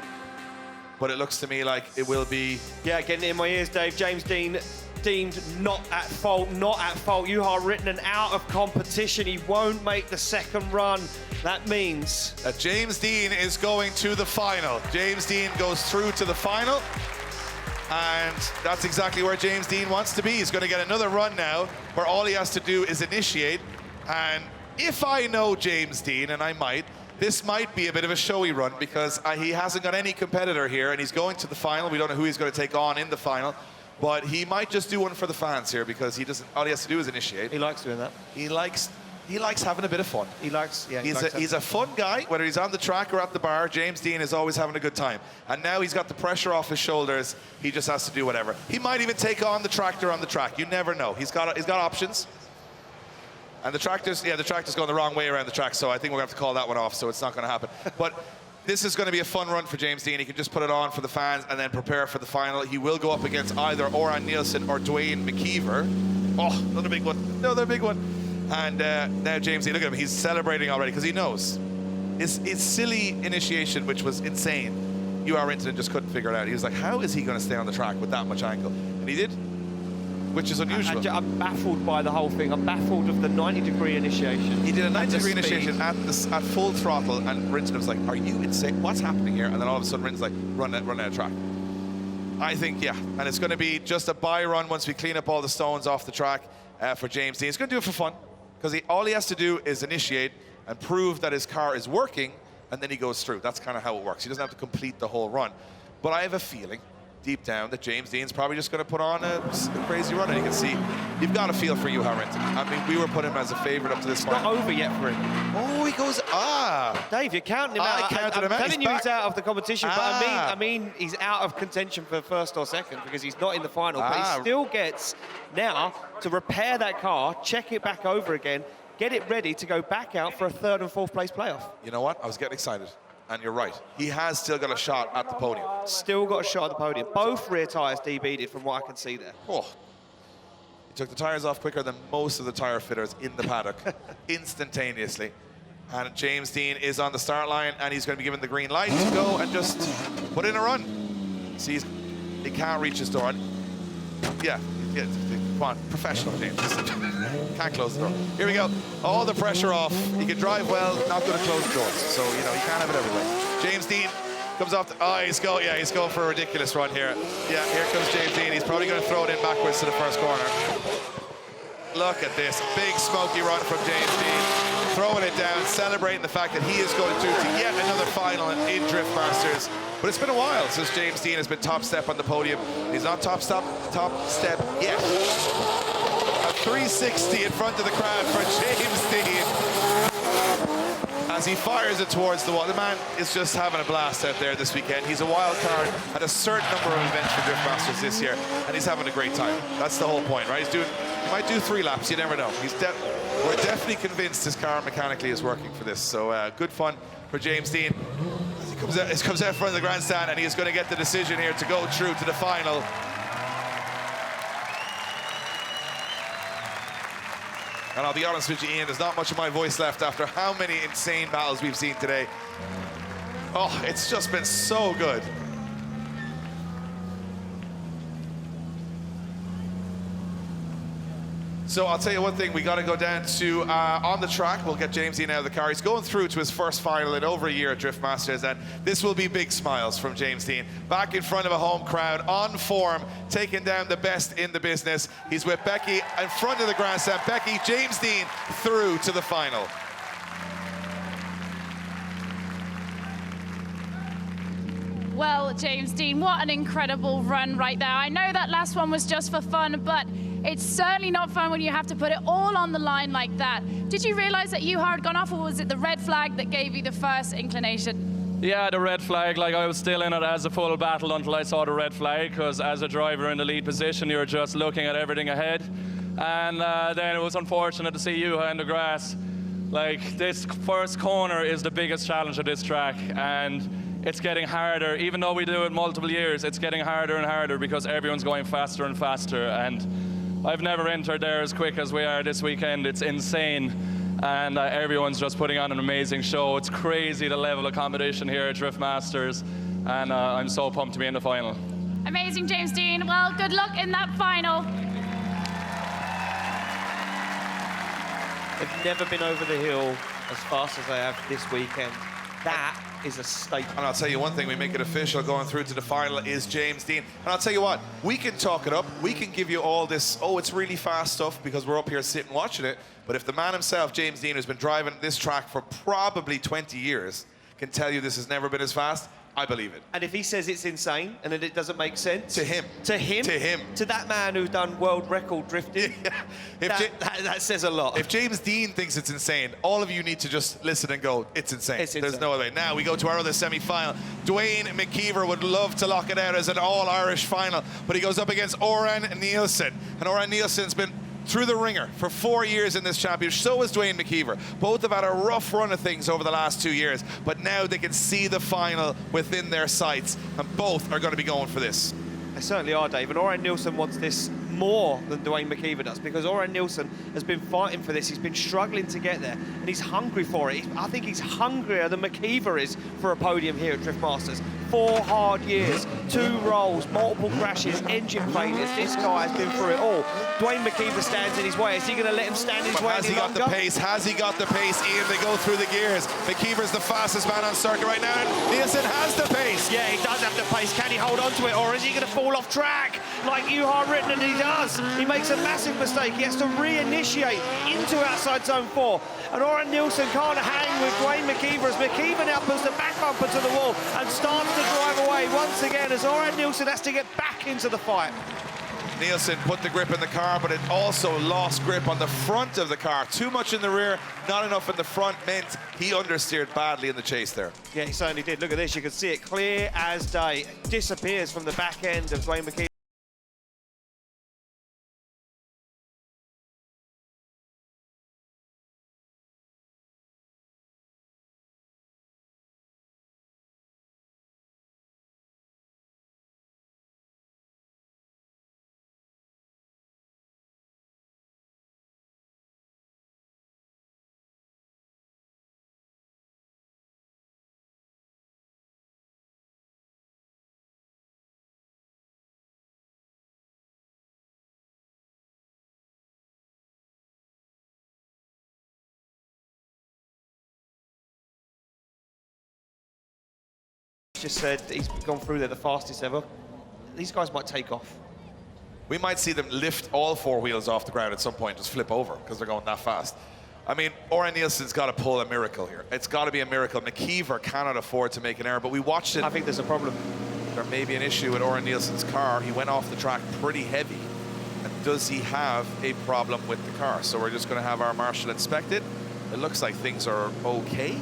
but it looks to me like it will be... Yeah, getting it in my ears, Dave. James Deane deemed not at fault, not at fault. Juha Rintanen out of competition. He won't make the second run. That means that James Deane is going to the final. James Deane goes through to the final, and that's exactly where James Deane wants to be. He's going to get another run now, where all he has to do is initiate. And if I know James Deane, and I might, this might be a bit of a showy run, because he hasn't got any competitor here, and he's going to the final. We don't know who he's going to take on in the final, but he might just do one for the fans here, because he doesn't. All he has to do is initiate. He likes doing that. He likes having a bit of fun. He likes, yeah. He's a fun guy, whether he's on the track or at the bar. James Deane is always having a good time. And now he's got the pressure off his shoulders. He just has to do whatever. He might even take on the tractor on the track. You never know. He's got options. And the tractor's going the wrong way around the track, so I think we're going to have to call that one off, so it's not going to happen. But this is going to be a fun run for James Deane. He can just put it on for the fans and then prepare for the final. He will go up against either Orjan Nilsen or Duane McKeever. Oh, another big one. Another big one. And now James Deane, look at him. He's celebrating already, because he knows. His silly initiation, which was insane, Juha Rintanen just couldn't figure it out. He was like, how is he going to stay on the track with that much angle? And he did, which is unusual. I'm baffled by the whole thing. I'm baffled of the 90-degree initiation. He did a 90-degree initiation at full throttle, and Rintanen was like, are you insane? What's happening here? And then all of a sudden, Rintanen's like, run out of track. I think, yeah. And it's going to be just a bye run once we clean up all the stones off the track for James Deane. He's going to do it for fun, because all he has to do is initiate and prove that his car is working, and then he goes through. That's kind of how it works. He doesn't have to complete the whole run. But I have a feeling deep down that James Deane's probably just going to put on a crazy run, and you can see, you've got a feel for Juha Rintanen. I mean, we were putting him as a favourite up to this point. It's not over yet for him. Oh, he goes, Dave, you're counting him out. I'm telling you he's out of the competition, but I mean he's out of contention for first or second, because he's not in the final, but he still gets now to repair that car, check it back over again, get it ready to go back out for a 3rd and 4th place playoff. You know what? I was getting excited. And you're right. He has still got a shot at the podium. Still got a shot at the podium. Both rear tyres DB'd from what I can see there. Oh. He took the tyres off quicker than most of the tyre fitters in the paddock, instantaneously. And James Deane is on the start line, and he's going to be given the green light to go and just put in a run. See, he can't reach his door. Yeah, come on, professional, James. Can't close the door. Here we go. All the pressure off. He can drive well, not going to close the doors. So, you know, he can't have it everywhere. James Deane comes off the, he's going for a ridiculous run here. Yeah, here comes James Deane. He's probably going to throw it in backwards to the first corner. Look at this. Big smoky run from James Deane. Throwing it down, celebrating the fact that he is going through to yet another final in Drift Masters. But it's been a while since James Deane has been top step on the podium. He's not top step yet. A 360 in front of the crowd for James Deane. As he fires it towards the wall. The man is just having a blast out there this weekend. He's a wild card at a certain number of events for Drift Masters this year, and he's having a great time. That's the whole point, right? He might do 3 laps, you never know. We're definitely convinced his car mechanically is working for this. So good fun for James Deane. As he comes out front of the grandstand, and he is going to get the decision here to go through to the final. And I'll be honest with you, Ian, there's not much of my voice left after how many insane battles we've seen today. Oh, it's just been so good. So I'll tell you one thing, we got to go down to on the track. We'll get James Deane out of the car. He's going through to his first final in over a year at Drift Masters, and this will be big smiles from James Deane. Back in front of a home crowd, on form, taking down the best in the business. He's with Becky in front of the grandstand. Becky, James Deane through to the final. Well, James Deane, what an incredible run right there. I know that last one was just for fun, but it's certainly not fun when you have to put it all on the line like that. Did you realize that Juha had gone off, or was it the red flag that gave you the first inclination? Yeah, the red flag, like I was still in it as a full battle until I saw the red flag, because as a driver in the lead position, you're just looking at everything ahead. And then it was unfortunate to see Juha in the grass. Like, this first corner is the biggest challenge of this track, and it's getting harder. Even though we do it multiple years, it's getting harder and harder because everyone's going faster and faster. And I've never entered there as quick as we are this weekend. It's insane. And everyone's just putting on an amazing show. It's crazy the level of competition here at Drift Masters. And I'm so pumped to be in the final. Amazing, James Deane. Well, good luck in that final. They've never been over the hill as fast as they have this weekend. That is a statement. And I'll tell you one thing, we make it official going through to the final is James Deane. And I'll tell you what, we can talk it up. We can give you all this, oh, it's really fast stuff because we're up here sitting watching it. But if the man himself, James Deane, who's been driving this track for probably 20 years, can tell you this has never been as fast, I believe it. And if he says it's insane and that it doesn't make sense... To him. To him? To him. To that man who's done world record drifting, that says a lot. If James Deane thinks it's insane, all of you need to just listen and go, it's insane. It's insane. There's no other way. Now we go to our other semi-final. Duane McKeever would love to lock it out as an all-Irish final, but he goes up against Orjan Nilsen. And Orjan Nilsen's been through the ringer for 4 years in this championship. So has Duane McKeever. Both have had a rough run of things over the last 2 years, but now they can see the final within their sights, and both are going to be going for this. They certainly are, Dave. And Orjan Nilsen wants this more than Duane McKeever does, because Orjan Nilsen has been fighting for this. He's been struggling to get there, and he's hungry for it. I think he's hungrier than McKeever is for a podium here at Drift Masters. 4 hard years, 2 rolls, multiple crashes, engine failures. This guy has been through it all. Duane McKeever stands in his way. Is he going to let him stand in his way? Has he got the pace? Has he got the pace? Ian, they go through the gears. McKeever's the fastest man on circuit right now, and Nilsen has the pace. Yeah, he does have the pace. Can he hold on to it, or is he going to fall off track like Juha written? And he does. He makes a massive mistake. He has to reinitiate into outside zone 4. And Orjan Nilsen can't hang with Duane McKeever as McKeever now puts the back bumper to the wall and starts to drive away once again as Orjan Nilsen has to get back into the fight. Nilsen put the grip in the car, but it also lost grip on the front of the car. Too much in the rear, not enough in the front, meant he understeered badly in the chase there. Yeah, he certainly did. Look at this. You can see it clear as day. Disappears from the back end of Duane McKeever. just said he's gone through there the fastest ever. These guys might take off. We might see them lift all 4 wheels off the ground at some point, just flip over, because they're going that fast. I mean, Orjan Nilsen's got to pull a miracle here. It's got to be a miracle. McKeever cannot afford to make an error, but we watched it. I think there's a problem. There may be an issue with Orjan Nilsen's car. He went off the track pretty heavy. And does he have a problem with the car? So we're just going to have our marshal inspect it. It looks like things are okay.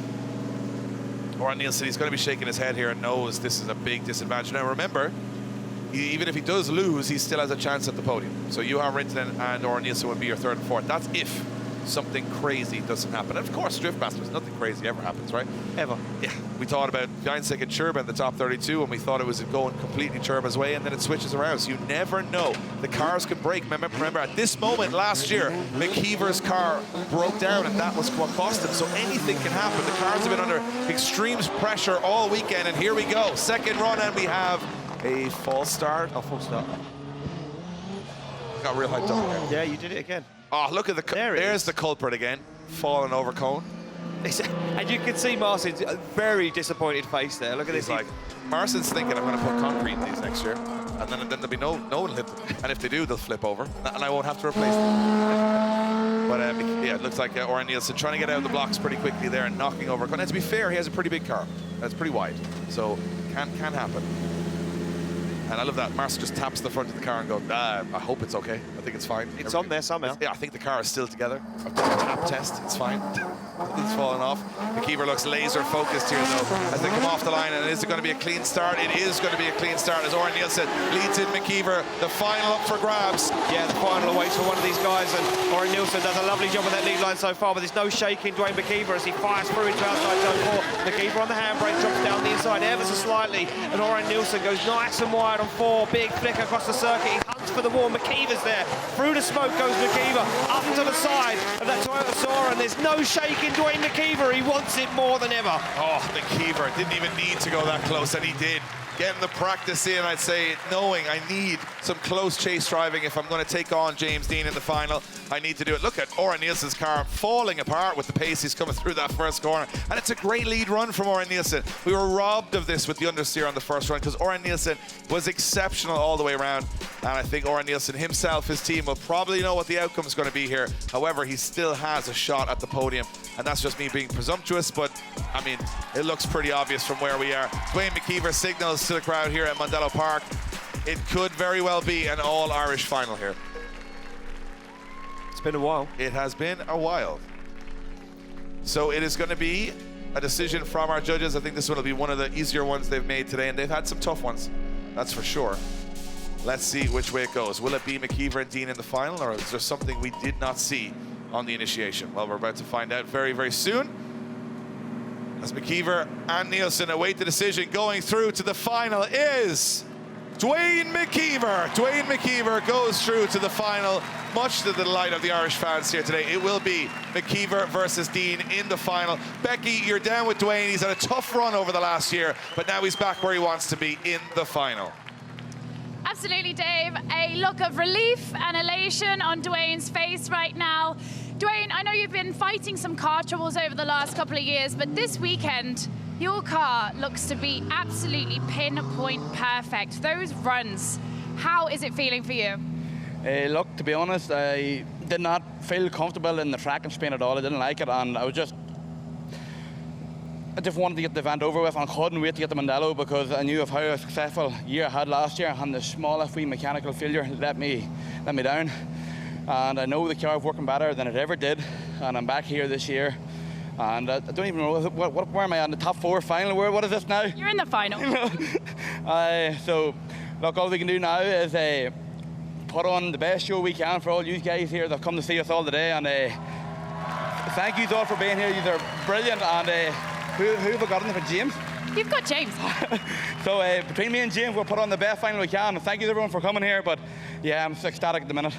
Orjan Nilsen, he's going to be shaking his head here and knows this is a big disadvantage. Now remember, even if he does lose, he still has a chance at the podium. So Juha, Rintanen and Orjan Nilsen would be your 3rd and 4th. That's if something crazy doesn't happen. And of course, Drift Masters, nothing crazy ever happens, right? Ever. Yeah, we thought about Więcek and Churba in the top 32, and we thought it was going completely Churba's way, and then it switches around. So you never know. The cars can break. Remember, at this moment last year, McKeever's car broke down, and that was what cost him. So anything can happen. The cars have been under extreme pressure all weekend, and here we go. 2nd run, and we have a false start. Oh, full start. Got real hyped up again. Yeah, you did it again. Oh, look at there's the culprit again, falling over cone. And you can see Marcin's very disappointed face there. Look at He's this. like, Marcin's thinking, I'm going to put concrete in these next year. And then there'll be no one will hit them. And if they do, they'll flip over. And I won't have to replace them. But yeah, it looks like Orjan Nilsen trying to get out of the blocks pretty quickly there and knocking over. And to be fair, he has a pretty big car. That's pretty wide. So can happen. And I love that. Marcin just taps the front of the car and goes, I hope it's okay. I think it's fine. It's on there somehow. Yeah, I think the car is still together. I've done a tap test. It's fine. Nothing's falling off. McKeever looks laser focused here, though, as they come off the line. And is it going to be a clean start? It is going to be a clean start as Orjan Nilsen leads in McKeever. The final up for grabs. Yeah, the final awaits for one of these guys. And Orjan Nilsen does a lovely job with that lead line so far, but there's no shaking Duane McKeever as he fires through into outside zone 4. McKeever on the handbrake, drops down the inside ever so slightly. And Orjan Nilsen goes nice and wide on 4. Big flick across the circuit. He hunts for the wall. McKeever's there. Through the smoke goes McKeever. Up to the side of that Toyota Sora, and there's no shaking Duane McKeever. He wants it more than ever. Oh, McKeever didn't even need to go that close, and he did. Getting the practice in, I'd say, knowing I need some close chase driving if I'm going to take on James Deane in the final. I need to do it. Look at Orjan Nilsen's car falling apart with the pace he's coming through that first corner. And it's a great lead run from Orjan Nilsen. We were robbed of this with the understeer on the first run because Orjan Nilsen was exceptional all the way around. And I think Orjan Nilsen himself, his team, will probably know what the outcome is going to be here. However, he still has a shot at the podium. And that's just me being presumptuous, but I mean, it looks pretty obvious from where we are. Duane McKeever signals to the crowd here at Mondello Park. It could very well be an all-Irish final here. It's been a while. It has been a while. So it is going to be a decision from our judges. I think this one will be one of the easier ones they've made today, and they've had some tough ones, that's for sure. Let's see which way it goes. Will it be McKeever and Deane in the final, or is there something we did not see on the initiation? Well, we're about to find out very, very soon. As McKeever and Nilsen await the decision, going through to the final is Duane McKeever. Duane McKeever goes through to the final, much to the delight of the Irish fans here today. It will be McKeever versus Deane in the final. Becky, you're down with Duane. He's had a tough run over the last year, but now he's back where he wants to be in the final. Absolutely, Dave. A look of relief and elation on Duane's face right now. Duane, I know you've been fighting some car troubles over the last couple of years, but this weekend, your car looks to be absolutely pinpoint perfect. Those runs, how is it feeling for you? Look, to be honest, I did not feel comfortable in the track in Spain at all. I didn't like it, and I just wanted to get the event over with, and I couldn't wait to get to Mondello because I knew of how a successful year I had last year, and the smallest wee mechanical failure let me down. And I know the car is working better than it ever did, and I'm back here this year. And I don't even know where am I on the top 4 final? What is this now? You're in the final. So, look, all we can do now is put on the best show we can for all you guys here that come to see us all today. And thank you all for being here. You're brilliant. And who have we got in there for James? You've got James. So between me and James, we'll put on the best final we can. And thank you everyone for coming here. But yeah, I'm ecstatic at the minute.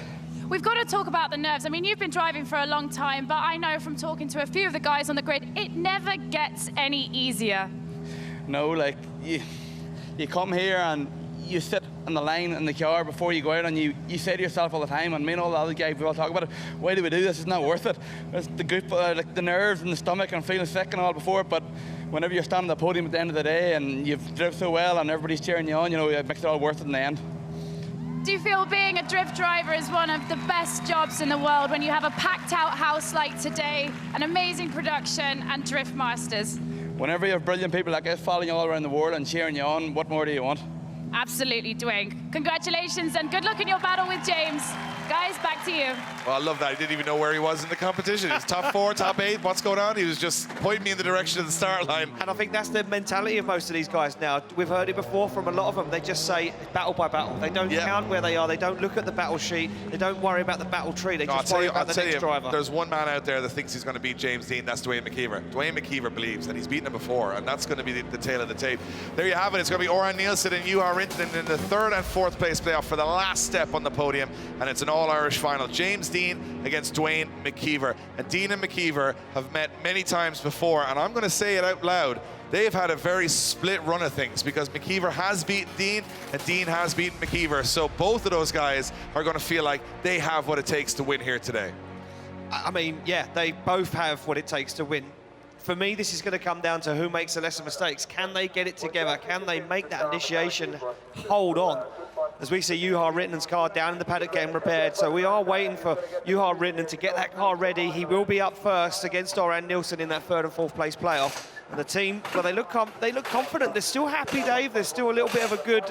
We've got to talk about the nerves. I mean, you've been driving for a long time, but I know from talking to a few of the guys on the grid, it never gets any easier. No, like, you come here and you sit on the line in the car before you go out, and you say to yourself all the time, and me and all the other guys, we all talk about it, why do we do this? It's not worth it. It's the good, like the nerves and the stomach and feeling sick and all before, but whenever you're standing at the podium at the end of the day and you've driven so well and everybody's cheering you on, you know, it makes it all worth it in the end. Do you feel being a drift driver is one of the best jobs in the world when you have a packed out house like today, an amazing production and drift masters? Whenever you have brilliant people like us following you all around the world and cheering you on, what more do you want? Absolutely, Duane. Congratulations and good luck in your battle with James. Guys, back to you. Well, I love that. He didn't even know where he was in the competition. He was top 4, top 8. What's going on? He was just pointing me in the direction of the start line. And I think that's the mentality of most of these guys now. We've heard it before from a lot of them. They just say battle by battle. They don't count where they are. They don't look at the battle sheet. They don't worry about the battle tree. They just worry about the next driver. There's one man out there that thinks he's going to beat James Deane. That's Duane McKeever. Duane McKeever believes that he's beaten him before, and that's going to be the tail of the tape. There you have it. It's going to be Orjan Nilsen and Juha Rintanen in the 3rd and 4th place playoff for the last step on the podium, and it's an all-Irish final. James Deane against Duane McKeever. And Deane and McKeever have met many times before, and I'm going to say it out loud. They've had a very split run of things because McKeever has beaten Deane and Deane has beaten McKeever. So both of those guys are going to feel like they have what it takes to win here today. I mean, yeah, they both have what it takes to win. For me, this is going to come down to who makes the lesser mistakes. Can they get it together? Can they make that initiation hold on? As we see Juha Rintanen's car down in the paddock getting repaired. So we are waiting for Juha Rintanen to get that car ready. He will be up first against Orjan Nilsen in that 3rd and 4th place playoff. And the team, well, they look confident. They're still happy, Dave. There's still a little bit of a good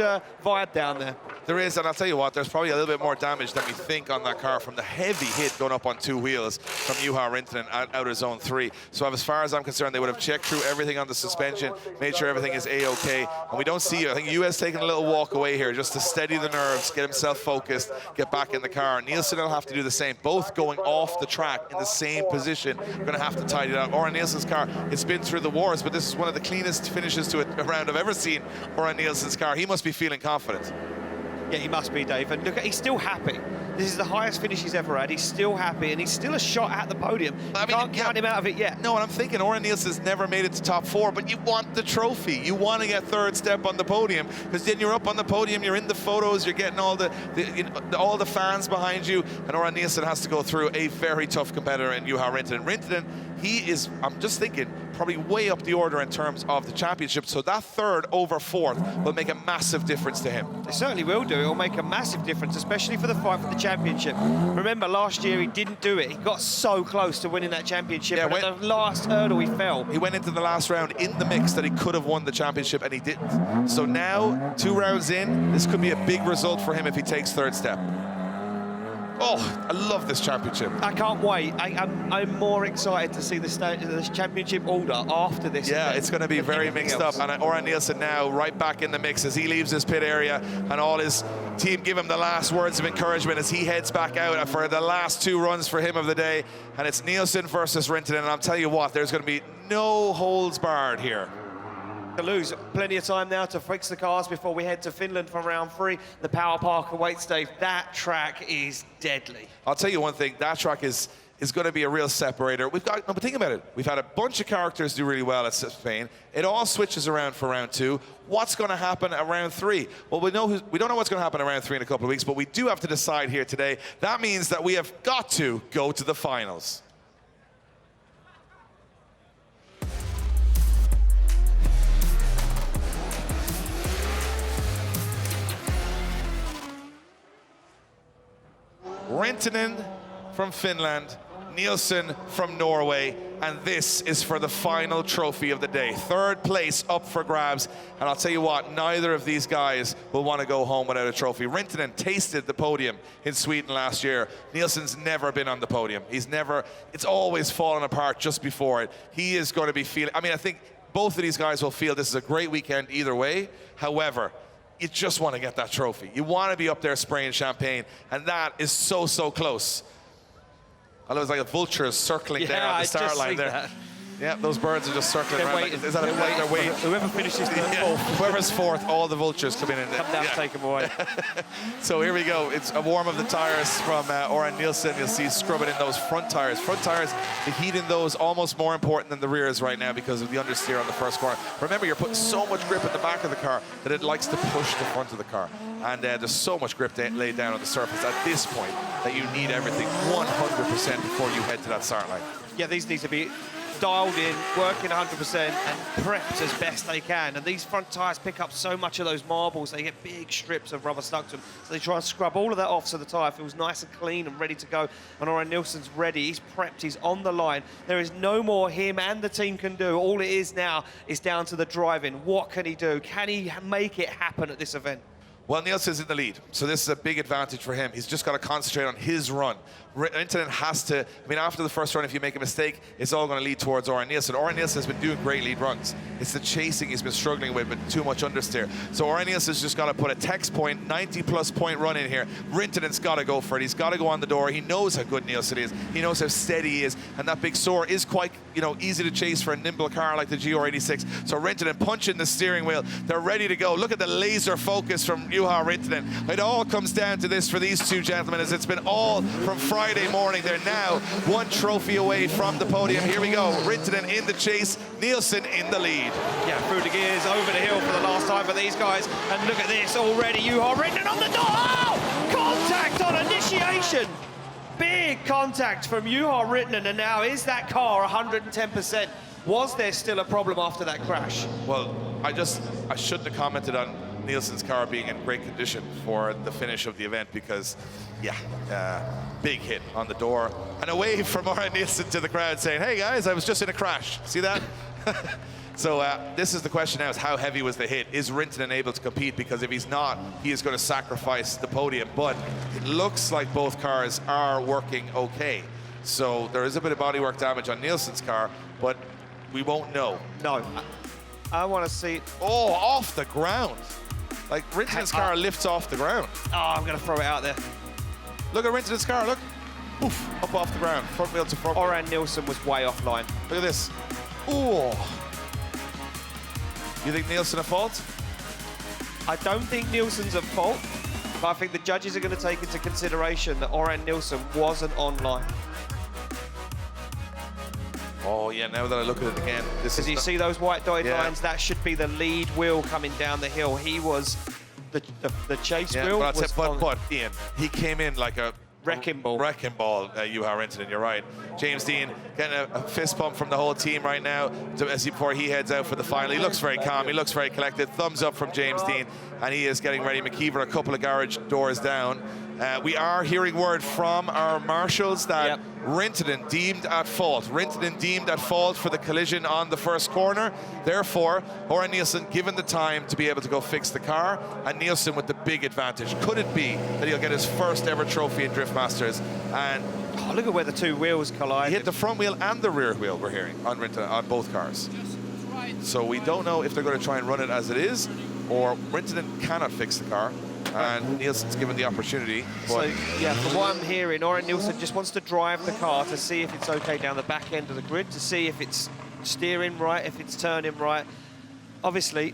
vibe down there. There is, and I'll tell you what, there's probably a little bit more damage than we think on that car from the heavy hit going up on 2 wheels from Juha Rintanen out of zone 3. So as far as I'm concerned, they would have checked through everything on the suspension, made sure everything is A-OK. And we don't see, I think Juha's taking a little walk away here just to steady the nerves, get himself focused, get back in the car. Nilsen will have to do the same, both going off the track in the same position. We're going to have to tidy it up. Orjan Nilsen's car, it's been through the wars, but this is one of the cleanest finishes to a round I've ever seen Orjan Nilsen's car. He must be feeling confident. Yeah, he must be, Dave. And look, he's still happy. This is the highest finish he's ever had. He's still happy, and he's still a shot at the podium. You can't count him out of it yet. No, and I'm thinking Orjan Nilsen's never made it to top 4, but you want the trophy. You want to get 3rd step on the podium, because then you're up on the podium, you're in the photos, you're getting all the fans behind you, and Orjan Nilsen has to go through a very tough competitor in Juha Rintanen. Rintanen, he is, I'm just thinking, probably way up the order in terms of the championship, so that 3rd over 4th will make a massive difference to him. It certainly will do. It will make a massive difference, especially for the fight for the championship. Remember, last year he didn't do it. He got so close to winning that championship, and at the last hurdle he fell. He went into the last round in the mix that he could have won the championship, and he didn't. So now, 2 rounds in, this could be a big result for him if he takes 3rd step. Oh, I love this championship. I can't wait. I'm more excited to see the championship order after this. Yeah, it's going to be very mixed up. And Orjan Nilsen now right back in the mix as he leaves his pit area, and all his team give him the last words of encouragement as he heads back out for the last 2 runs for him of the day. And it's Nilsen versus Rintanen. And I'll tell you what, there's going to be no holds barred here. To lose. Plenty of time now to fix the cars before we head to Finland for round 3. The Power Park awaits, Dave. That track is deadly. I'll tell you one thing, that track is going to be a real separator. But think about it. We've had a bunch of characters do really well at Spain. It all switches around for round 2. What's going to happen at round 3? Well, we don't know what's going to happen at round 3 in a couple of weeks, but we do have to decide here today. That means that we have got to go to the finals. Rintanen from Finland, Nilsen from Norway, and this is for the final trophy of the day. 3rd place up for grabs, and I'll tell you what, neither of these guys will want to go home without a trophy. Rintanen tasted the podium in Sweden last year. Nilsen's never been on the podium. It's always fallen apart just before it. He is going to be feeling, I think both of these guys will feel this is a great weekend either way. However, you just want to get that trophy. You want to be up there spraying champagne, and that is so, so close. I know it's like a vulture circling there on the start line there. Yeah, those birds are just circling They're around. waiting. Is that a plane? They're waiting. Whoever finishes fourth. Whoever's fourth, all the vultures come in and Come down to take them away. So here we go. It's a warm of the tires from Orjan Nilsen. You'll see scrubbing in those front tires. Front tires, the heat in those almost more important than the rears right now because of the understeer on the first corner. Remember, you're putting so much grip at the back of the car that it likes to push the front of the car. And there's so much grip laid down on the surface at this point that you need everything 100% before you head to that start line. Yeah, these need to be dialed in, working 100% and prepped as best they can. And these front tyres pick up so much of those marbles, they get big strips of rubber stuck to them. So they try and scrub all of that off so the tyre feels nice and clean and ready to go. And Orjan Nilsen's ready, he's prepped, he's on the line. There is no more him and the team can do. All it is now is down to the driving. What can he do? Can he make it happen at this event? Well, Nilsen's in the lead, so this is a big advantage for him. He's just got to concentrate on his run. Rintanen has to, I mean, after the first run, if you make a mistake, it's all going to lead towards Orjan Nilsen. Orjan Nilsen has been doing great lead runs. It's the chasing he's been struggling with, but too much understeer. So Orjan Nilsen's just got to put a text point, 90-plus point run in here. Rintanen's got to go for it. He's got to go on the door. He knows how good Nilsen is. He knows how steady he is, and that big Soar is quite, easy to chase for a nimble car like the GR86. So Rintanen punching the steering wheel. They're ready to go. Look at the laser focus from Juha Rintanen. It all comes down to this for these two gentlemen, as it's been all from Friday morning. They're now one trophy away from the podium. Here we go. Rintanen in the chase, Nilsen in the lead. Yeah, through the gears, over the hill for the last time for these guys. And look at this already. Juha Rintanen on the door. Oh! Contact on initiation. Big contact from Juha Rintanen. And now is that car 110%? Was there still a problem after that crash? Well, I shouldn't have commented on Nilsen's car being in great condition for the finish of the event because, big hit on the door. And a wave from Orjan Nilsen to the crowd saying, hey guys, I was just in a crash. See that? So this is the question now, is how heavy was the hit? Is Rintanen able to compete? Because if he's not, he is going to sacrifice the podium. But it looks like both cars are working okay. So there is a bit of bodywork damage on Nilsen's car, but we won't know. No. I want to see... Oh, off the ground. Like, Rintanen's car lifts off the ground. Oh, I'm going to throw it out there. Look at Rintanen's car, look. Oof, up off the ground, front wheel to front wheel. Orjan Nilsen was way offline. Look at this. Ooh. You think Nilsen at fault? I don't think Nilsen's at fault, but I think the judges are going to take into consideration that Orjan Nilsen wasn't online. Oh, yeah, now that I look at it again, this is... Because you see those white dotted Yeah. lines? That should be the lead wheel coming down the hill. He was the chase wheel. But Ian, he came in like a wrecking ball. Wrecking ball, Juha Rintanen, you're right. James Deane getting a fist pump from the whole team right now before he heads out for the final. He looks very calm, he looks very collected. Thumbs up from James Deane, and he is getting ready. McKeever a couple of garage doors down. We are hearing word from our marshals that Rintanen deemed at fault. Rintanen deemed at fault for the collision on the first corner. Therefore, Orjan Nilsen given the time to be able to go fix the car, and Nilsen with the big advantage. Could it be that he'll get his first ever trophy in Drift Masters? And look at where the two wheels collide. He hit the front wheel and the rear wheel, we're hearing, on Rintanen, on both cars. So we don't know if they're going to try and run it as it is, or Rintanen cannot fix the car. And Nilsen's given the opportunity. So, yeah, from what I'm hearing, Orjan Nilsen just wants to drive the car to see if it's okay down the back end of the grid, to see if it's steering right, if it's turning right. Obviously,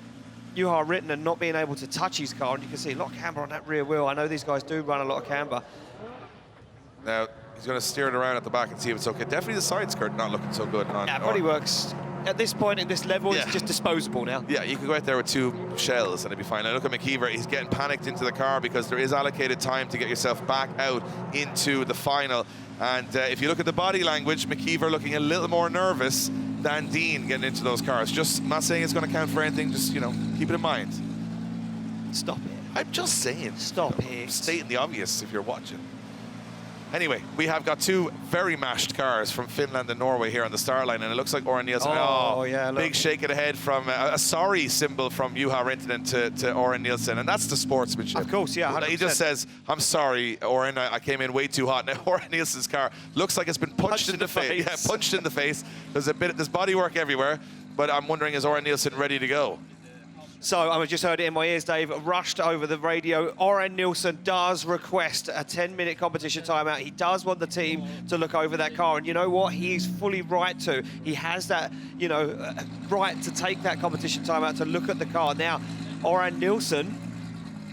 Juha Rintanen not being able to touch his car, and you can see a lot of camber on that rear wheel. I know these guys do run a lot of camber. Now, he's going to steer it around at the back and see if it's okay. Definitely the side skirt not looking so good. Yeah, bodyworks. At this point, at this level, it's just disposable now. Yeah, you could go out there with two shells and it'd be fine. Now look at McKeever, he's getting panicked into the car because there is allocated time to get yourself back out into the final. And if you look at the body language, McKeever looking a little more nervous than Deane getting into those cars. Just, I'm not saying it's going to count for anything, just, keep it in mind. Stop it. I'm just saying. Stop it. Stating the obvious if you're watching. Anyway, we have got two very mashed cars from Finland and Norway here on the start line, and it looks like Orjan Nilsen. Oh yeah, look. Big shake of the head from a sorry symbol from Juha Rintanen to Orjan Nilsen, and that's the sportsmanship. Of course, yeah, 100%. He just says, I'm sorry, Orjan, I came in way too hot. Now, Orjan Nilsen's car looks like it's been punched in the face. Yeah, punched in the face. There's body work everywhere, but I'm wondering, is Orjan Nilsen ready to go? So I just heard it in my ears, Dave, rushed over the radio. Orjan Nilsen does request a 10-minute competition timeout. He does want the team to look over that car. And you know what? He's fully right to. He has that, right to take that competition timeout to look at the car. Now, Orjan Nilsen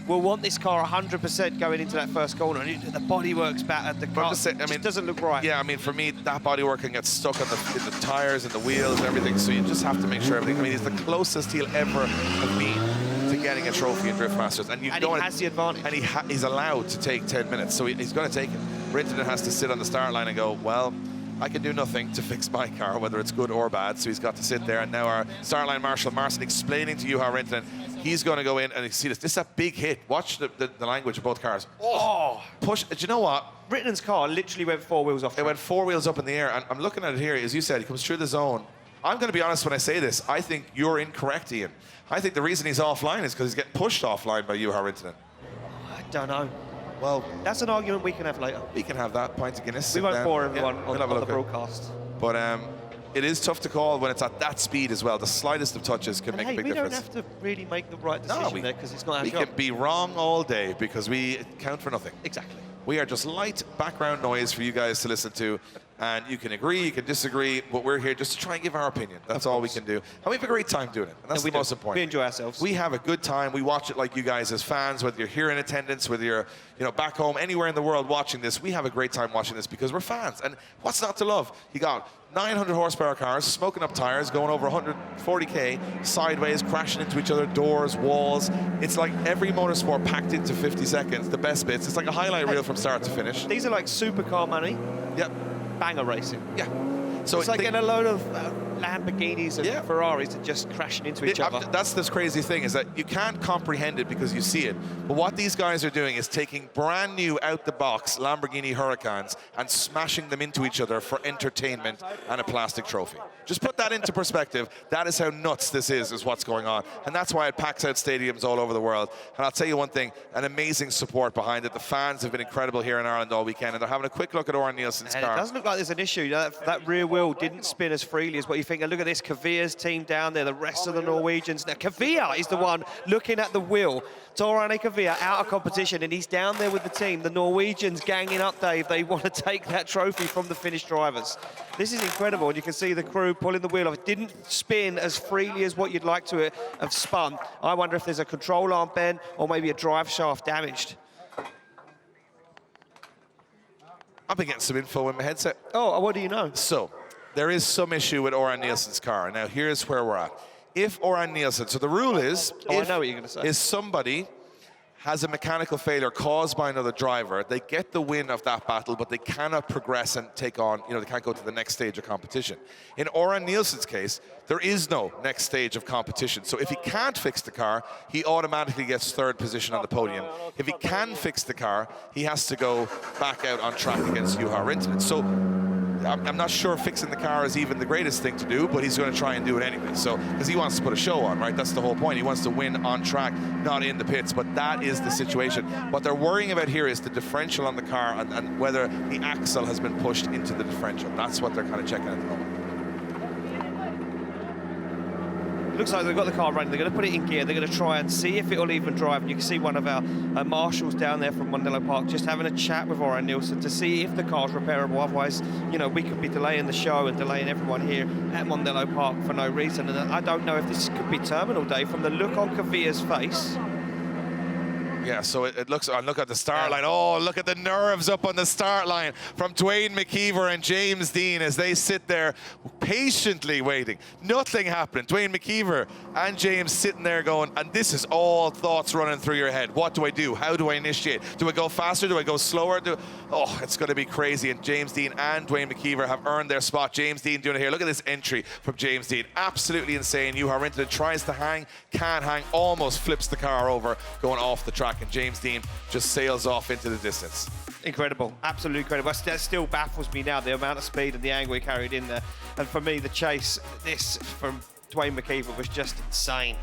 will want this car 100% going into that first corner. And the bodywork's battered. The car just doesn't look right. Yeah, I mean, for me, that bodywork can get stuck in the tires and the wheels and everything. So you just have to make sure everything. I mean, he's the closest he'll ever have been to getting a trophy in Drift Masters. And, he has the advantage. And he's allowed to take 10 minutes. So he's going to take it. Rintanen has to sit on the start line and go, well, I can do nothing to fix my car, whether it's good or bad. So he's got to sit there. And now our start line marshal, Marcin, explaining to Juha Rintanen, he's going to go in and you see this. This is a big hit. Watch the language of both cars. Oh, push. Do you know what? Rittenen's car literally went 4 wheels off track. It went 4 wheels up in the air. And I'm looking at it here. As you said, he comes through the zone. I'm going to be honest when I say this. I think you're incorrect, Ian. I think the reason he's offline is because he's getting pushed offline by Juha Rintanen. I don't know. Well, that's an argument we can have later. We can have that. Pint of Guinness. We won't bore everyone on the broadcast. But it is tough to call when it's at that speed as well. The slightest of touches can make a big difference. We don't have to really make the right decision there because it's not our job. We can be wrong all day because we count for nothing. Exactly. We are just light background noise for you guys to listen to. And you can agree, you can disagree, but we're here just to try and give our opinion. That's all we can do. And we have a great time doing it. And that's the most important. We enjoy ourselves. We have a good time. We watch it like you guys as fans, whether you're here in attendance, whether you're back home, anywhere in the world watching this. We have a great time watching this because we're fans. And what's not to love? You got 900 horsepower cars, smoking up tires, going over 140k, sideways, crashing into each other, doors, walls. It's like every motorsport packed into 50 seconds, the best bits. It's like a highlight reel from start to finish. These are like supercar money. Yep. Banger racing. Yeah. So it's like getting a load of Lamborghinis and Ferraris and just crashing into each other. That's this crazy thing, is that you can't comprehend it because you see it. But what these guys are doing is taking brand new out-the-box Lamborghini Huracans and smashing them into each other for entertainment and a plastic trophy. Just put that into perspective. That is how nuts this is what's going on. And that's why it packs out stadiums all over the world. And I'll tell you one thing, an amazing support behind it. The fans have been incredible here in Ireland all weekend, and they're having a quick look at Orjan Nilsen's car. It doesn't look like there's an issue. That rear wheel didn't spin as freely as what you think. And look at this, Kvyat's team down there, the rest of the Norwegians. Now, Kvyat is the one looking at the wheel. Torane Kvyat out of competition, and he's down there with the team. The Norwegians ganging up, Dave. They want to take that trophy from the Finnish drivers. This is incredible, and you can see the crew pulling the wheel off. It didn't spin as freely as what you'd like to have spun. I wonder if there's a control arm bent or maybe a drive shaft damaged. I've been getting some info in my headset. Oh, what do you know? So, there is some issue with Orjan Nilsen's car. Now, here's where we're at. If Orjan Nilsen, so the rule is, I know what you're going to say. If somebody has a mechanical failure caused by another driver, they get the win of that battle, but they cannot progress and take on, they can't go to the next stage of competition. In Orjan Nilsen's case, there is no next stage of competition. So if he can't fix the car, he automatically gets third position on the podium. If he can fix the car, he has to go back out on track against Juha Rintanen. So I'm not sure fixing the car is even the greatest thing to do, but he's going to try and do it anyway. So, because he wants to put a show on, right? That's the whole point. He wants to win on track, not in the pits. But that is the situation. What they're worrying about here is the differential on the car and whether the axle has been pushed into the differential. That's what they're kind of checking at the moment. Looks like they've got the car running. They're going to put it in gear. They're going to try and see if it'll even drive. And you can see one of our marshals down there from Mondello Park just having a chat with Orjan Nilsen to see if the car's repairable. Otherwise, we could be delaying the show and delaying everyone here at Mondello Park for no reason. And I don't know if this could be terminal day from the look on Kvyat's face. Yeah, so it looks, look at the start line. Oh, look at the nerves up on the start line from Duane McKeever and James Deane as they sit there patiently waiting. Nothing happening. Duane McKeever and James sitting there going, and this is all thoughts running through your head. What do I do? How do I initiate? Do I go faster? Do I go slower? Oh, it's going to be crazy. And James Deane and Duane McKeever have earned their spot. James Deane doing it here. Look at this entry from James Deane. Absolutely insane. Juha Rintanen tries to hang, can't hang, almost flips the car over, going off the track. And James Deane just sails off into the distance. Incredible, absolutely incredible. That still baffles me now, the amount of speed and the angle he carried in there. And for me, the chase, this from Duane McKeever was just insane.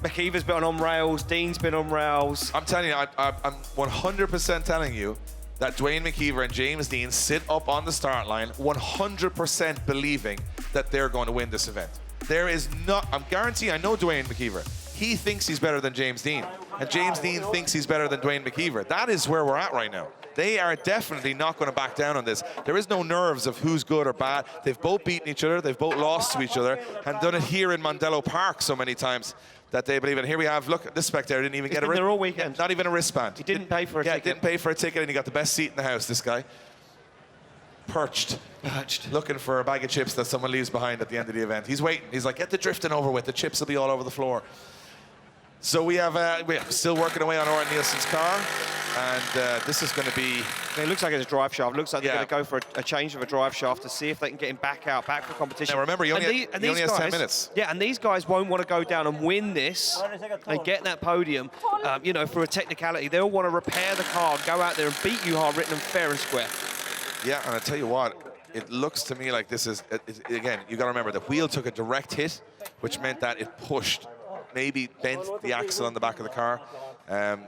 McKeever's been on rails, Deane's been on rails. I'm telling you, I'm 100% telling you that Duane McKeever and James Deane sit up on the start line 100% believing that they're going to win this event. There is not, I'm guaranteeing, I know Duane McKeever. He thinks he's better than James Deane. And James Deane thinks he's better than Duane McKeever. That is where we're at right now. They are definitely not going to back down on this. There is no nerves of who's good or bad. They've both beaten each other. They've both lost to each other and done it here in Mondello Park so many times that they believe it. And here we have, look, this spectator didn't even get a there all weekend. Not even a wristband. He didn't pay for a ticket. Yeah, didn't pay for a ticket, and he got the best seat in the house, this guy. Perched, looking for a bag of chips that someone leaves behind at the end of the event. He's waiting. He's like, get the drifting over with. The chips will be all over the floor. So we're still working away on Orjan Nilsen's car, and this is going to be... It looks like it's a drive shaft. It looks like they're going to go for a change of a drive shaft to see if they can get him back for competition. Now remember, he only has 10 minutes. Yeah, and these guys won't want to go down and win this and get that podium, you know, for a technicality. They'll want to repair the car, go out there and beat Juha Rintanen fair and square. Yeah, and I tell you what, it looks to me like this is, again, you got to remember, the wheel took a direct hit, which meant that it pushed, maybe bent the axle on the back of the car.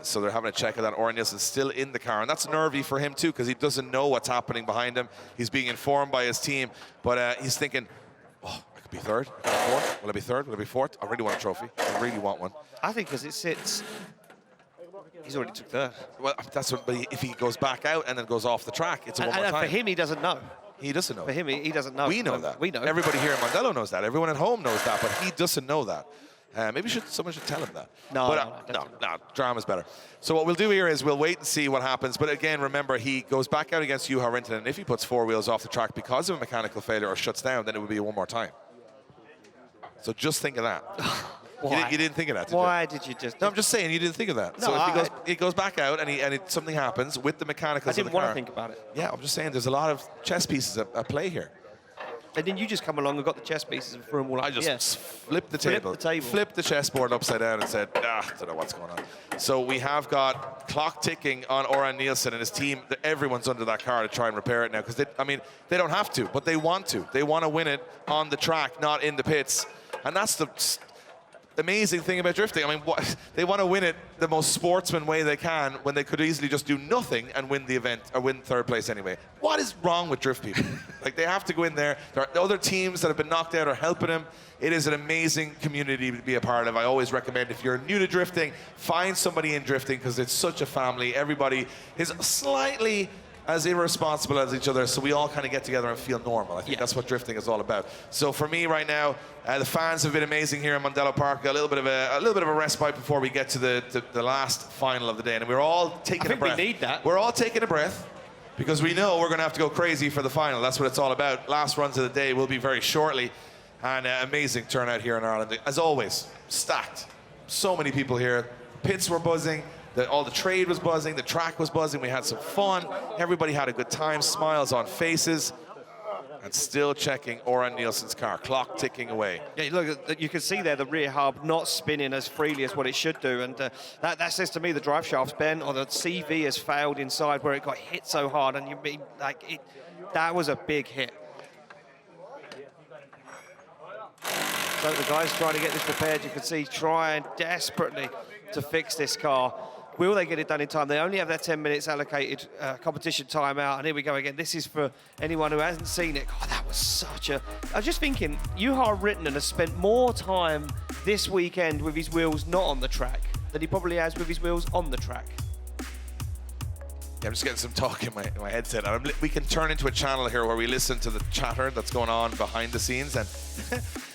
So they're having a check of that. Orjan Nilsen's still in the car, and that's nervy for him too, because he doesn't know what's happening behind him. He's being informed by his team, but he's thinking, oh, I could be third, I could be fourth. Will I be third? Will I be fourth? I really want a trophy. I really want one. I think because it sits... He's already took third. Well, that's what, but if he goes back out and then goes off the track, it's a one more time. For him, he doesn't know. He doesn't know. For him, he doesn't know. We know that. We know. Everybody here in Mondello knows that. Everyone at home knows that, but he doesn't know that. Maybe someone should tell him that. No, drama's better. So what we'll do here is we'll wait and see what happens. But again, remember, he goes back out against Juha Rintanen, and if he puts four wheels off the track because of a mechanical failure or shuts down, then it would be a one more time. So just think of that. You didn't think of that, did Why you? did you just... No, I'm just saying you didn't think of that. No, so if he goes back out and something happens with the mechanicals I of the didn't want car, to think about it. Yeah, I'm just saying there's a lot of chess pieces at play here. And then you just come along and got the chess pieces and threw them all up. I just flipped the table, flipped the chessboard upside down and said, I don't know what's going on. So we have got clock ticking on Orjan Nilsen and his team. Everyone's under that car to try and repair it now, because they don't have to, but they want to. They want to win it on the track, not in the pits. And that's the amazing thing about drifting. I mean, they want to win it the most sportsman way they can when they could easily just do nothing and win the event or win third place anyway. What is wrong with drift people? Like, they have to go in there. There are other teams that have been knocked out are helping them. It is an amazing community to be a part of. I always recommend, if you're new to drifting, find somebody in drifting, because it's such a family. Everybody is slightly as irresponsible as each other, so we all kind of get together and feel normal. I think that's what drifting is all about. So for me right now, the fans have been amazing here in Mondello Park. A little bit of a respite before we get to the last final of the day, and we're all taking a breath. We need that. We're all taking a breath, because we know we're going to have to go crazy for the final. That's what it's all about. Last runs of the day will be very shortly, and amazing turnout here in Ireland. As always, stacked. So many people here. Pits were buzzing. All the trade was buzzing, the track was buzzing, we had some fun, everybody had a good time, smiles on faces, and still checking Orjan Nilsen's car, clock ticking away. Yeah, look, you can see there the rear hub not spinning as freely as what it should do, and that says to me the drive shaft's bent, or the CV has failed inside where it got hit so hard, and that was a big hit. So the guys trying to get this repaired, you can see, trying desperately to fix this car. Will they get it done in time? They only have their 10 minutes allocated competition timeout, and here we go again. This is for anyone who hasn't seen it. God, that was such a... I was just thinking, Juha Rintanen has spent more time this weekend with his wheels not on the track than he probably has with his wheels on the track. Yeah, I'm just getting some talk in my headset. And we can turn into a channel here where we listen to the chatter that's going on behind the scenes, and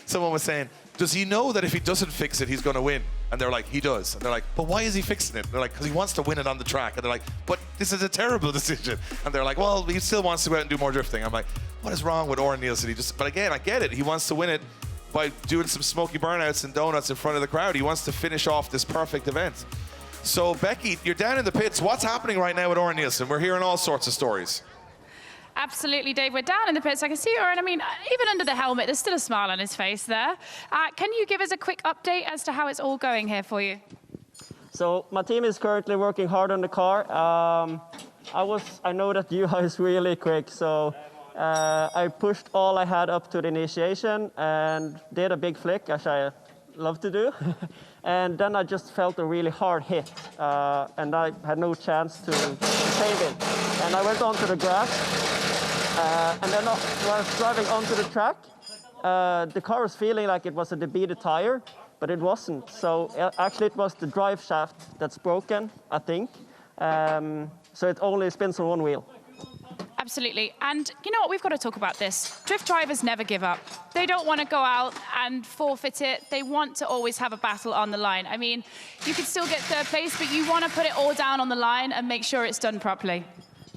someone was saying, does he know that if he doesn't fix it, he's going to win? And they're like, he does. And they're like, but why is he fixing it? And they're like, because he wants to win it on the track. And they're like, but this is a terrible decision. And they're like, well, he still wants to go out and do more drifting. I'm like, what is wrong with Orjan Nilsen? But again, I get it. He wants to win it by doing some smoky burnouts and donuts in front of the crowd. He wants to finish off this perfect event. So, Becky, you're down in the pits. What's happening right now with Orjan Nilsen? We're hearing all sorts of stories. Absolutely, Dave. We're down in the pits. I can see Orjan. I mean, even under the helmet, there's still a smile on his face there. Can you give us a quick update as to how it's all going here for you? So my team is currently working hard on the car. I know that Juha is really quick, so I pushed all I had up to the initiation and did a big flick, as I love to do. And then I just felt a really hard hit, and I had no chance to save it. And I went onto the grass, and then when I was driving onto the track, the car was feeling like it was a debooted tire, but it wasn't. So actually it was the drive shaft that's broken, I think. So it only spins on one wheel. Absolutely. And you know what? We've got to talk about this. Drift drivers never give up. They don't want to go out and forfeit it. They want to always have a battle on the line. I mean, you could still get third place, but you want to put it all down on the line and make sure it's done properly.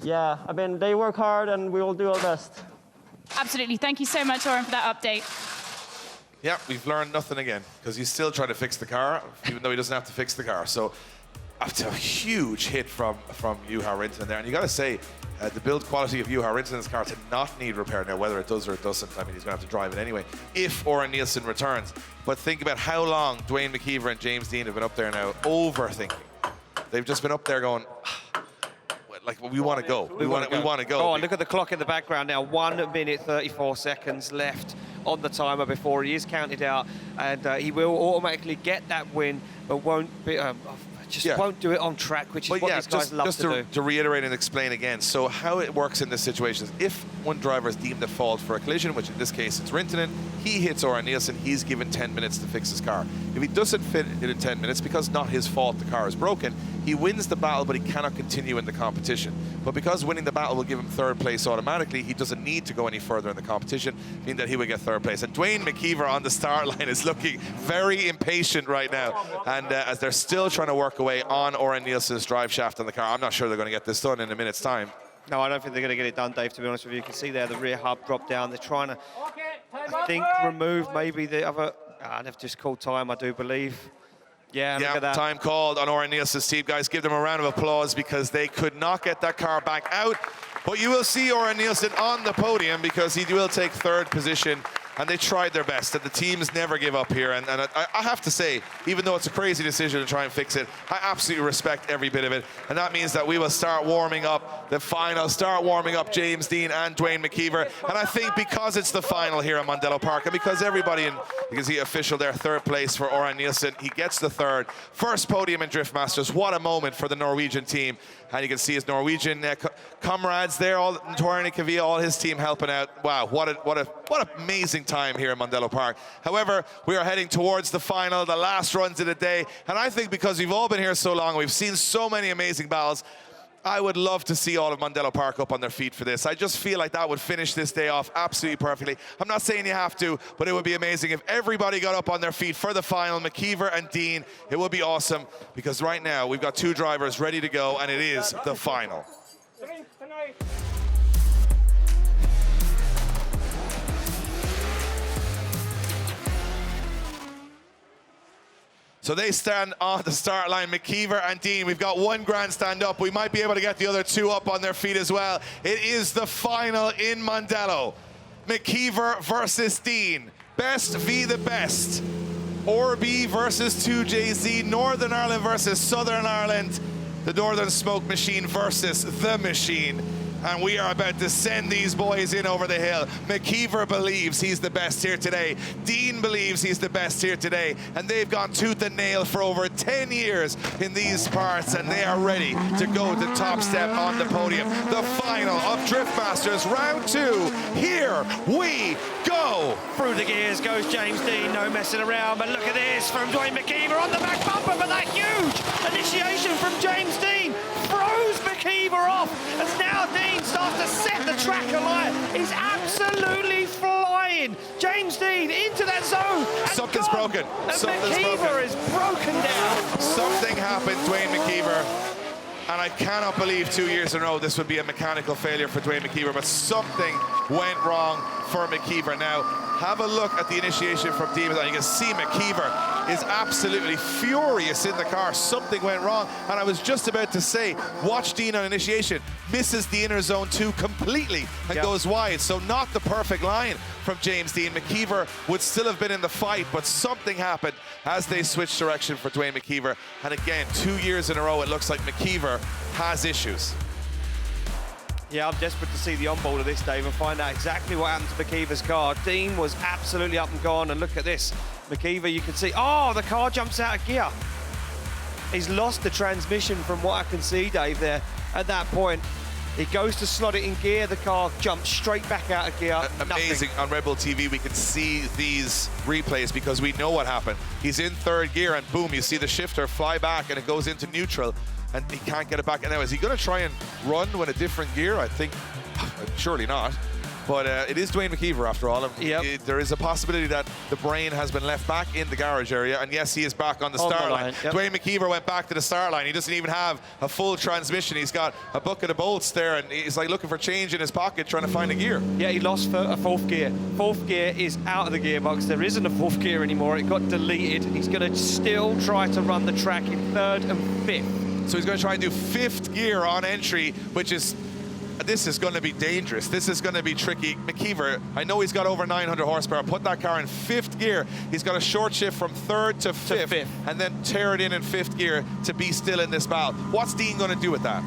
Yeah, I mean, they work hard and we will do our best. Absolutely. Thank you so much, Orjan, for that update. Yeah, we've learned nothing again, because he's still trying to fix the car, even though he doesn't have to fix the car. So it's a huge hit from Juha Rintanen there. And you got to say, the build quality of Juha Rintanen's car to not need repair now, whether it does or it doesn't. I mean, he's going to have to drive it anyway, if Orjan Nilsen returns. But think about how long Duane McKeever and James Deane have been up there now, overthinking. They've just been up there going, like, we want to go. We want to go. Oh, and look at the clock in the background now. 1 minute, 34 seconds left on the timer before he is counted out. And he will automatically get that win, but won't be... won't do it on track, which is what these guys love to do. To reiterate and explain again, so how it works in this situation is if one driver is deemed at fault for a collision, which in this case it's Rintanen, he hits Orjan Nilsen, he's given 10 minutes to fix his car. If he doesn't fit it in 10 minutes, because not his fault the car is broken, he wins the battle, but he cannot continue in the competition. But because winning the battle will give him third place automatically, he doesn't need to go any further in the competition, meaning that he would get third place. And Duane McKeever on the start line is looking very impatient right now. And as they're still trying to work away on Orjan Nilsen's drive shaft on the car, I'm not sure they're going to get this done in a minute's time. No, I don't think they're going to get it done, Dave, to be honest with you. You can see there the rear hub drop down. They're trying to, I think, remove maybe the other... they've just called time, I do believe. Yeah, look at that. Time called on Orjan Nilsen's team. Guys, give them a round of applause because they could not get that car back out. But you will see Orjan Nilsen on the podium because he will take third position. And they tried their best, and the teams never give up here. And I have to say, even though it's a crazy decision to try and fix it, I absolutely respect every bit of it. And that means that we will start warming up the final, start warming up James Deane and Duane McKeever. And I think because it's the final here at Mondello Park, and because everybody, you can see official there, third place for Orjan Nilsen, he gets the third. First podium in Drift Masters. What a moment for the Norwegian team. And you can see his Norwegian comrades there, all Tornik Kavia, all his team helping out. Wow, what an amazing time here in Mondello Park. However, we are heading towards the final, the last runs of the day. And I think because we've all been here so long, we've seen so many amazing battles, I would love to see all of Mondello Park up on their feet for this. I just feel like that would finish this day off absolutely perfectly. I'm not saying you have to, but it would be amazing if everybody got up on their feet for the final, McKeever and Deane. It would be awesome because right now we've got two drivers ready to go and it is the final. So they stand on the start line, McKeever and Deane. We've got one grandstand up. We might be able to get the other two up on their feet as well. It is the final in Mondello. McKeever versus Deane. Best v the best. Orby versus 2JZ. Northern Ireland versus Southern Ireland. The Northern Smoke Machine versus the Machine. And we are about to send these boys in over the hill. McKeever believes he's the best here today. Deane believes he's the best here today. And they've gone tooth and nail for over 10 years in these parts. And they are ready to go to top step on the podium. The final of Drift Masters round 2. Here we go. Through the gears goes James Deane, no messing around. But look at this from Duane McKeever on the back bumper. But that huge initiation from James Deane throws McKeever off. As now Deane starts to set the track alight. He's absolutely flying. James Deane into that zone. Something's broken. McKeever is broken down. Something happened, Duane McKeever. And I cannot believe 2 years in a row this would be a mechanical failure for Duane McKeever, but something went wrong for McKeever. Now, have a look at the initiation from Deane. You can see McKeever is absolutely furious in the car. Something went wrong. And I was just about to say, watch Deane on initiation. Misses the inner zone 2 completely and goes wide. So not the perfect line from James Deane. McKeever would still have been in the fight, but something happened as they switched direction for Duane McKeever. And again, 2 years in a row, it looks like McKeever has issues. Yeah, I'm desperate to see the onboard of this, Dave, and find out exactly what happened to McKeever's car. Deane was absolutely up and gone, and look at this. McKeever, you can see, oh, the car jumps out of gear. He's lost the transmission from what I can see, Dave, there at that point. He goes to slot it in gear, the car jumps straight back out of gear. Amazing. On Red Bull TV, we can see these replays because we know what happened. He's in third gear and boom, you see the shifter fly back and it goes into neutral and he can't get it back. And now, is he going to try and run with a different gear? I think, surely not. But it is Duane McKeever after all. There is a possibility that the brain has been left back in the garage area. And yes, he is back on the start line. Duane McKeever went back to the start line. He doesn't even have a full transmission. He's got a bucket of bolts there and he's like looking for change in his pocket trying to find a gear. Yeah, he lost a fourth gear. Fourth gear is out of the gearbox. There isn't a fourth gear anymore. It got deleted. He's going to still try to run the track in third and fifth. So he's going to try and do fifth gear on entry, which is... This is going to be dangerous. This is going to be tricky. McKeever, I know he's got over 900 horsepower. Put that car in fifth gear. He's got a short shift from third to fifth, and then tear it in fifth gear to be still in this battle. What's Deane going to do with that?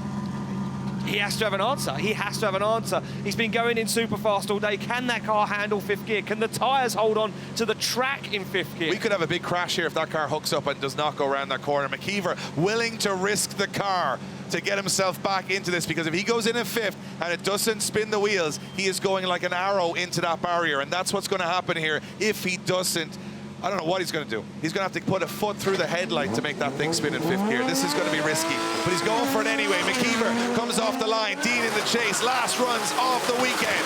He has to have an answer. He has to have an answer. He's been going in super fast all day. Can that car handle fifth gear? Can the tyres hold on to the track in fifth gear? We could have a big crash here if that car hooks up and does not go around that corner. McKeever willing to risk the car to get himself back into this, because if he goes in fifth and it doesn't spin the wheels, he is going like an arrow into that barrier, and that's what's going to happen here if he doesn't. I don't know what he's going to do. He's going to have to put a foot through the headlight to make that thing spin in fifth gear. This is going to be risky, but he's going for it anyway. McKeever comes off the line. Deane in the chase. Last runs of the weekend.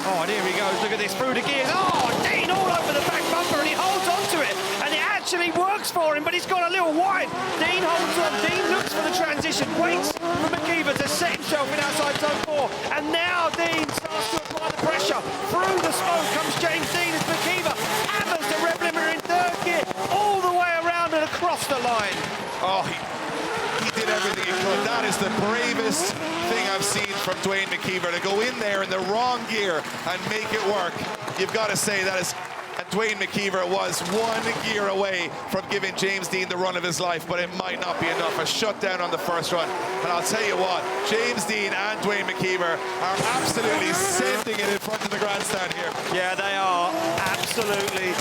Oh, and here he goes. Look at this through the gears. Oh, Deane all over the back bumper, and he holds on to it. And it actually works for him, but he's gone a little wide. Deane holds on. Deane looks for the transition, waits for McKeever to set himself in outside zone 4. And now Deane starts to apply the pressure. Through the smoke comes James Deane as McKeever hammers the rev limiter in third gear all the way around and across the line. Oh, he did everything he could. That is the bravest thing I've seen from Duane McKeever, to go in there in the wrong gear and make it work. You've got to say that is... And Duane McKeever was one gear away from giving James Deane the run of his life, but it might not be enough. A shutdown on the first run. And I'll tell you what, James Deane and Duane McKeever are absolutely sending it in front of the grandstand here. Yeah, they are absolutely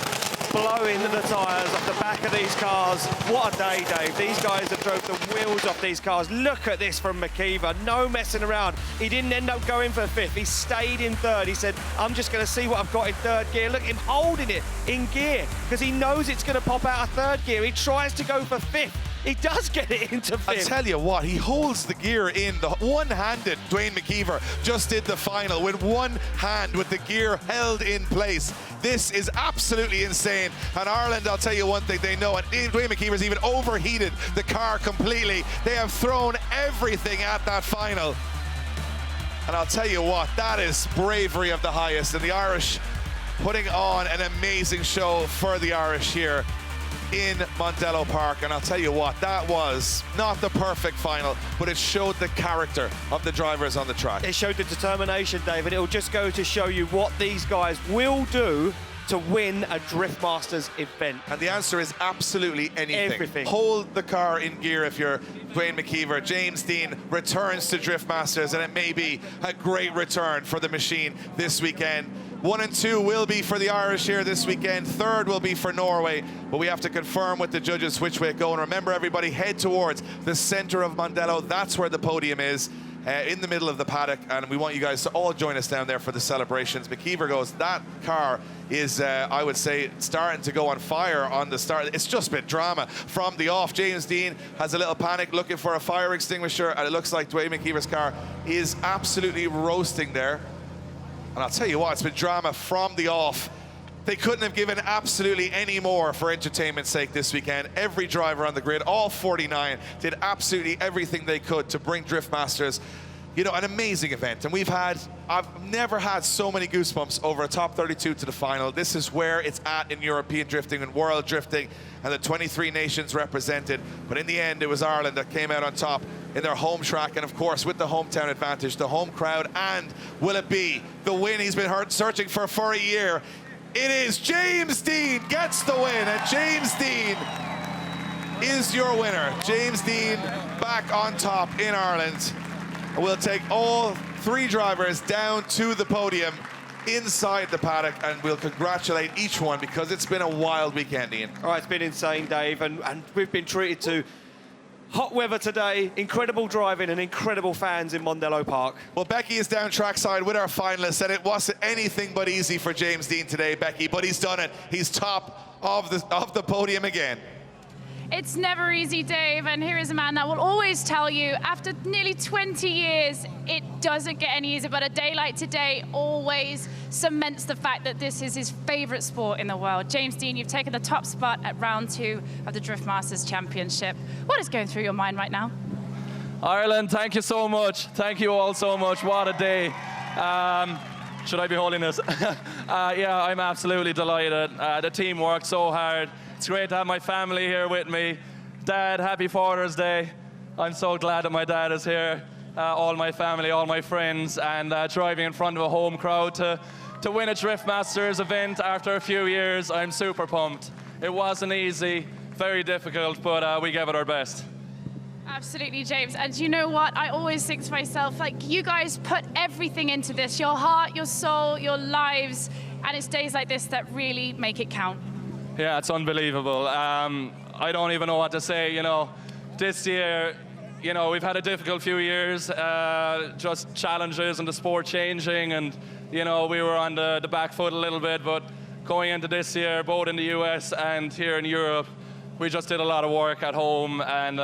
blowing the tyres off the back of these cars. What a day, Dave. These guys have drove the wheels off these cars. Look at this from McKeever. No messing around. He didn't end up going for fifth. He stayed in third. He said, I'm just going to see what I've got in third gear. Look, him holding it in gear because he knows it's going to pop out of third gear. He tries to go for fifth. He does get it into fifth. I tell you what, he holds the gear in. The one-handed Duane McKeever just did the final with one hand with the gear held in place. This is absolutely insane. And Ireland, I'll tell you one thing they know, and Duane McKeever's even overheated the car completely. They have thrown everything at that final. And I'll tell you what, that is bravery of the highest. And the Irish putting on an amazing show for the Irish here in Mondello Park. And I'll tell you what, that was not the perfect final, but it showed the character of the drivers on the track. It showed the determination, David. It'll just go to show you what these guys will do to win a Drift Masters event. And the answer is absolutely anything. Everything. Hold the car in gear if you're Duane McKeever. James Deane returns to Drift Masters, and it may be a great return for the machine this weekend. 1 and 2 will be for the Irish here this weekend. Third will be for Norway, but we have to confirm with the judges which way it goes. And remember, everybody, head towards the center of Mondello. That's where the podium is, in the middle of the paddock, and we want you guys to all join us down there for the celebrations. McKeever goes, that car is, I would say, starting to go on fire on the start. It's just been drama from the off. James Deane has a little panic looking for a fire extinguisher, and it looks like Duane McKeever's car is absolutely roasting there. And I'll tell you what, it's been drama from the off. They couldn't have given absolutely any more for entertainment's sake this weekend. Every driver on the grid, all 49, did absolutely everything they could to bring Drift Masters, you know, an amazing event. And I've never had so many goosebumps over a top 32 to the final. This is where it's at in European drifting and world drifting, and the 23 nations represented. But in the end, it was Ireland that came out on top in their home track, and of course with the hometown advantage, the home crowd, and will it be the win he's been searching for a year? It is James Deane gets the win, and James Deane is your winner. James Deane back on top in Ireland. We'll take all 3 drivers down to the podium inside the paddock, and we'll congratulate each one because it's been a wild weekend, Ian. All right, it's been insane, Dave, and we've been treated to Hot weather today, incredible driving and incredible fans in Mondello Park. Well, Becky is down trackside with our finalists, and it wasn't anything but easy for James Deane today, Becky, but he's done it. He's top of the podium again. It's never easy, Dave, and here is a man that will always tell you, after nearly 20 years, it doesn't get any easier, but a day like today always cements the fact that this is his favorite sport in the world. James Deane, you've taken the top spot at round 2 of the Drift Masters Championship. What is going through your mind right now? Ireland, thank you so much. Thank you all so much. What a day. Should I be holding this? Yeah, I'm absolutely delighted. The team worked so hard. It's great to have my family here with me. Dad, happy Father's Day. I'm so glad that my dad is here. All my family, all my friends, and driving in front of a home crowd to win a Drift Masters event after a few years. I'm super pumped. It wasn't easy, very difficult, but we gave it our best. Absolutely, James. And you know what? I always think to myself, like, you guys put everything into this, your heart, your soul, your lives, and it's days like this that really make it count. Yeah, it's unbelievable. I don't even know what to say, you know. This year, you know, we've had a difficult few years, just challenges and the sport changing, and, you know, we were on the back foot a little bit, but going into this year, both in the US and here in Europe, we just did a lot of work at home, and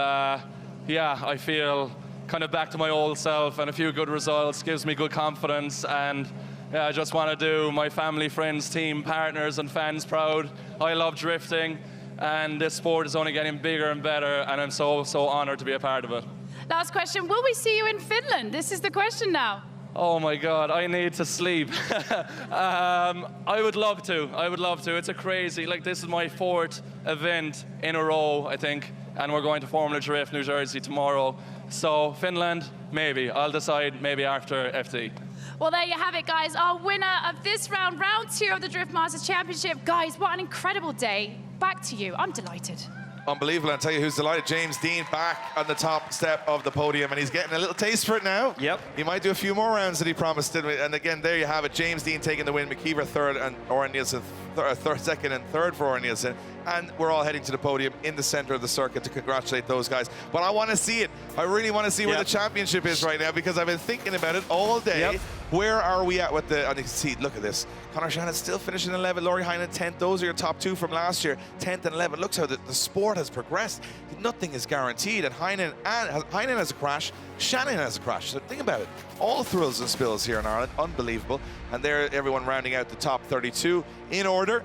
yeah, I feel kind of back to my old self, and a few good results gives me good confidence, and yeah, I just want to do my family, friends, team, partners, and fans proud. I love drifting, and this sport is only getting bigger and better, and I'm so honored to be a part of it. Last question, will we see you in Finland? This is the question now. Oh my God, I need to sleep. I would love to. I would love to. It's a crazy, like, this is my 4th event in a row, I think, and we're going to Formula Drift, New Jersey tomorrow. So Finland, maybe. I'll decide maybe after FT. Well, there you have it, guys. Our winner of this round, round 2 of the Drift Masters Championship. Guys, what an incredible day. Back to you. I'm delighted. Unbelievable. I'll tell you who's delighted. James Deane back on the top step of the podium, and he's getting a little taste for it now. Yep. He might do a few more rounds that he promised, didn't we? And again, there you have it. James Deane taking the win. McKeever 3rd, and Orjan Nilsen 2nd and 3rd for Orjan Nilsen. And we're all heading to the podium in the center of the circuit to congratulate those guys. But I want to see it. I really want to see where the championship is right now, because I've been thinking about it all day. Yep. Where are we at with the, and you can see, look at this. Conor Shanahan still finishing 11th, Lauri Heinonen 10th. Those are your top 2 from last year, 10th and 11th. Looks how the sport has progressed. Nothing is guaranteed, and Heinonen has a crash, Shanahan has a crash. So think about it. All thrills and spills here in Ireland, unbelievable. And there, everyone rounding out the top 32 in order.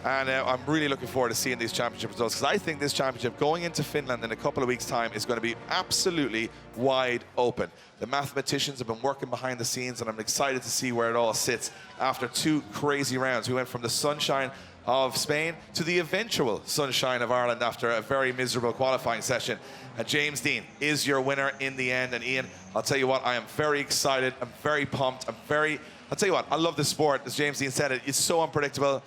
And I'm really looking forward to seeing these championship results, because I think this championship going into Finland in a couple of weeks' time is going to be absolutely wide open. The mathematicians have been working behind the scenes, and I'm excited to see where it all sits after 2 crazy rounds. We went from the sunshine of Spain to the eventual sunshine of Ireland after a very miserable qualifying session. And James Deane is your winner in the end. And Ian, I'll tell you what, I am very excited. I'm very pumped. I'll tell you what, I love this sport. As James Deane said, it's so unpredictable.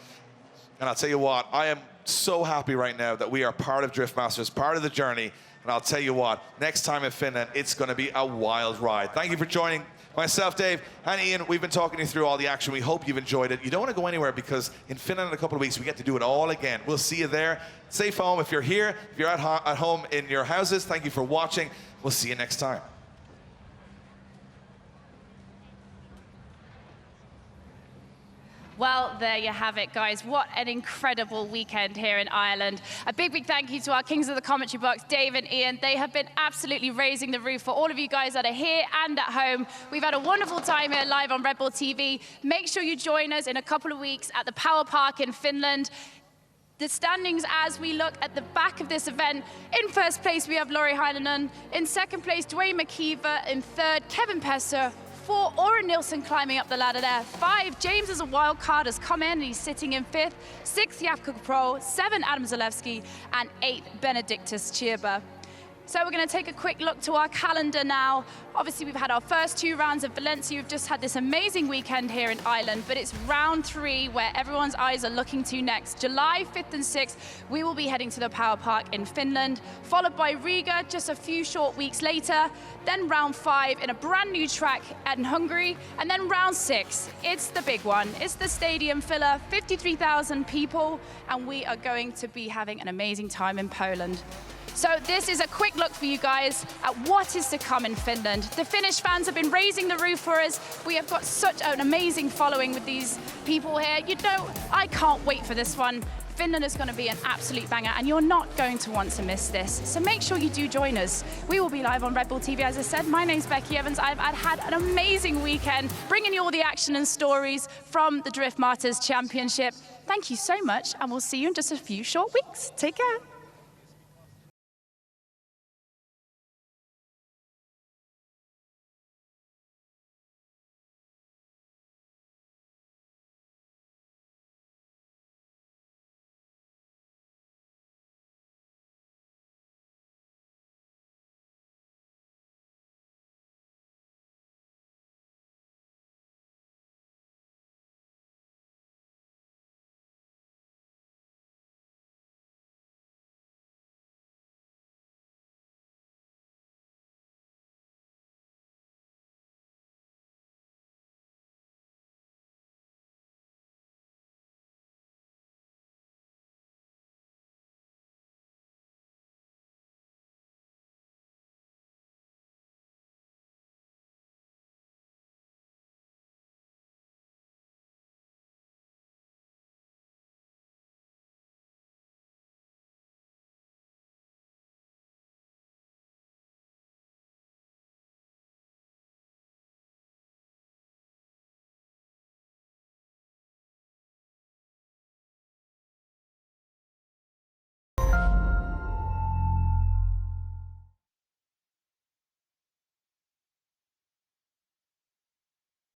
And I'll tell you what, I am so happy right now that we are part of Drift Masters, part of the journey. And I'll tell you what, next time in Finland, it's going to be a wild ride. Thank you for joining myself, Dave, and Ian. We've been talking you through all the action. We hope you've enjoyed it. You don't want to go anywhere, because in Finland in a couple of weeks, we get to do it all again. We'll see you there. Safe home if you're here. If you're at home in your houses, thank you for watching. We'll see you next time. Well, there you have it, guys. What an incredible weekend here in Ireland. A big, big thank you to our kings of the commentary box, Dave and Ian. They have been absolutely raising the roof for all of you guys that are here and at home. We've had a wonderful time here live on Red Bull TV. Make sure you join us in a couple of weeks at the Power Park in Finland. The standings as we look at the back of this event. In 1st place, we have Lauri Heinonen. In 2nd place, Duane McKeever. In 3rd, Kevin Pesur. 4, Orjan Nilsen climbing up the ladder there. 5, James as a wild card has come in and he's sitting in 5th. 6, Jakub. 7, Adam Zalewski. And 8, Benedictus Chirba. So we're going to take a quick look to our calendar now. Obviously, we've had our first 2 rounds of Valencia. We've just had this amazing weekend here in Ireland, but it's round 3 where everyone's eyes are looking to next. July 5th and 6th, we will be heading to the Power Park in Finland, followed by Riga just a few short weeks later, then round 5 in a brand new track in Hungary, and then round 6. It's the big one. It's the stadium filler, 53,000 people, and we are going to be having an amazing time in Poland. So this is a quick look for you guys at what is to come in Finland. The Finnish fans have been raising the roof for us. We have got such an amazing following with these people here. You know, I can't wait for this one. Finland is going to be an absolute banger, and you're not going to want to miss this. So make sure you do join us. We will be live on Red Bull TV, as I said. My name's Becky Evans. I've had an amazing weekend, bringing you all the action and stories from the Drift Masters Championship. Thank you so much, and we'll see you in just a few short weeks. Take care.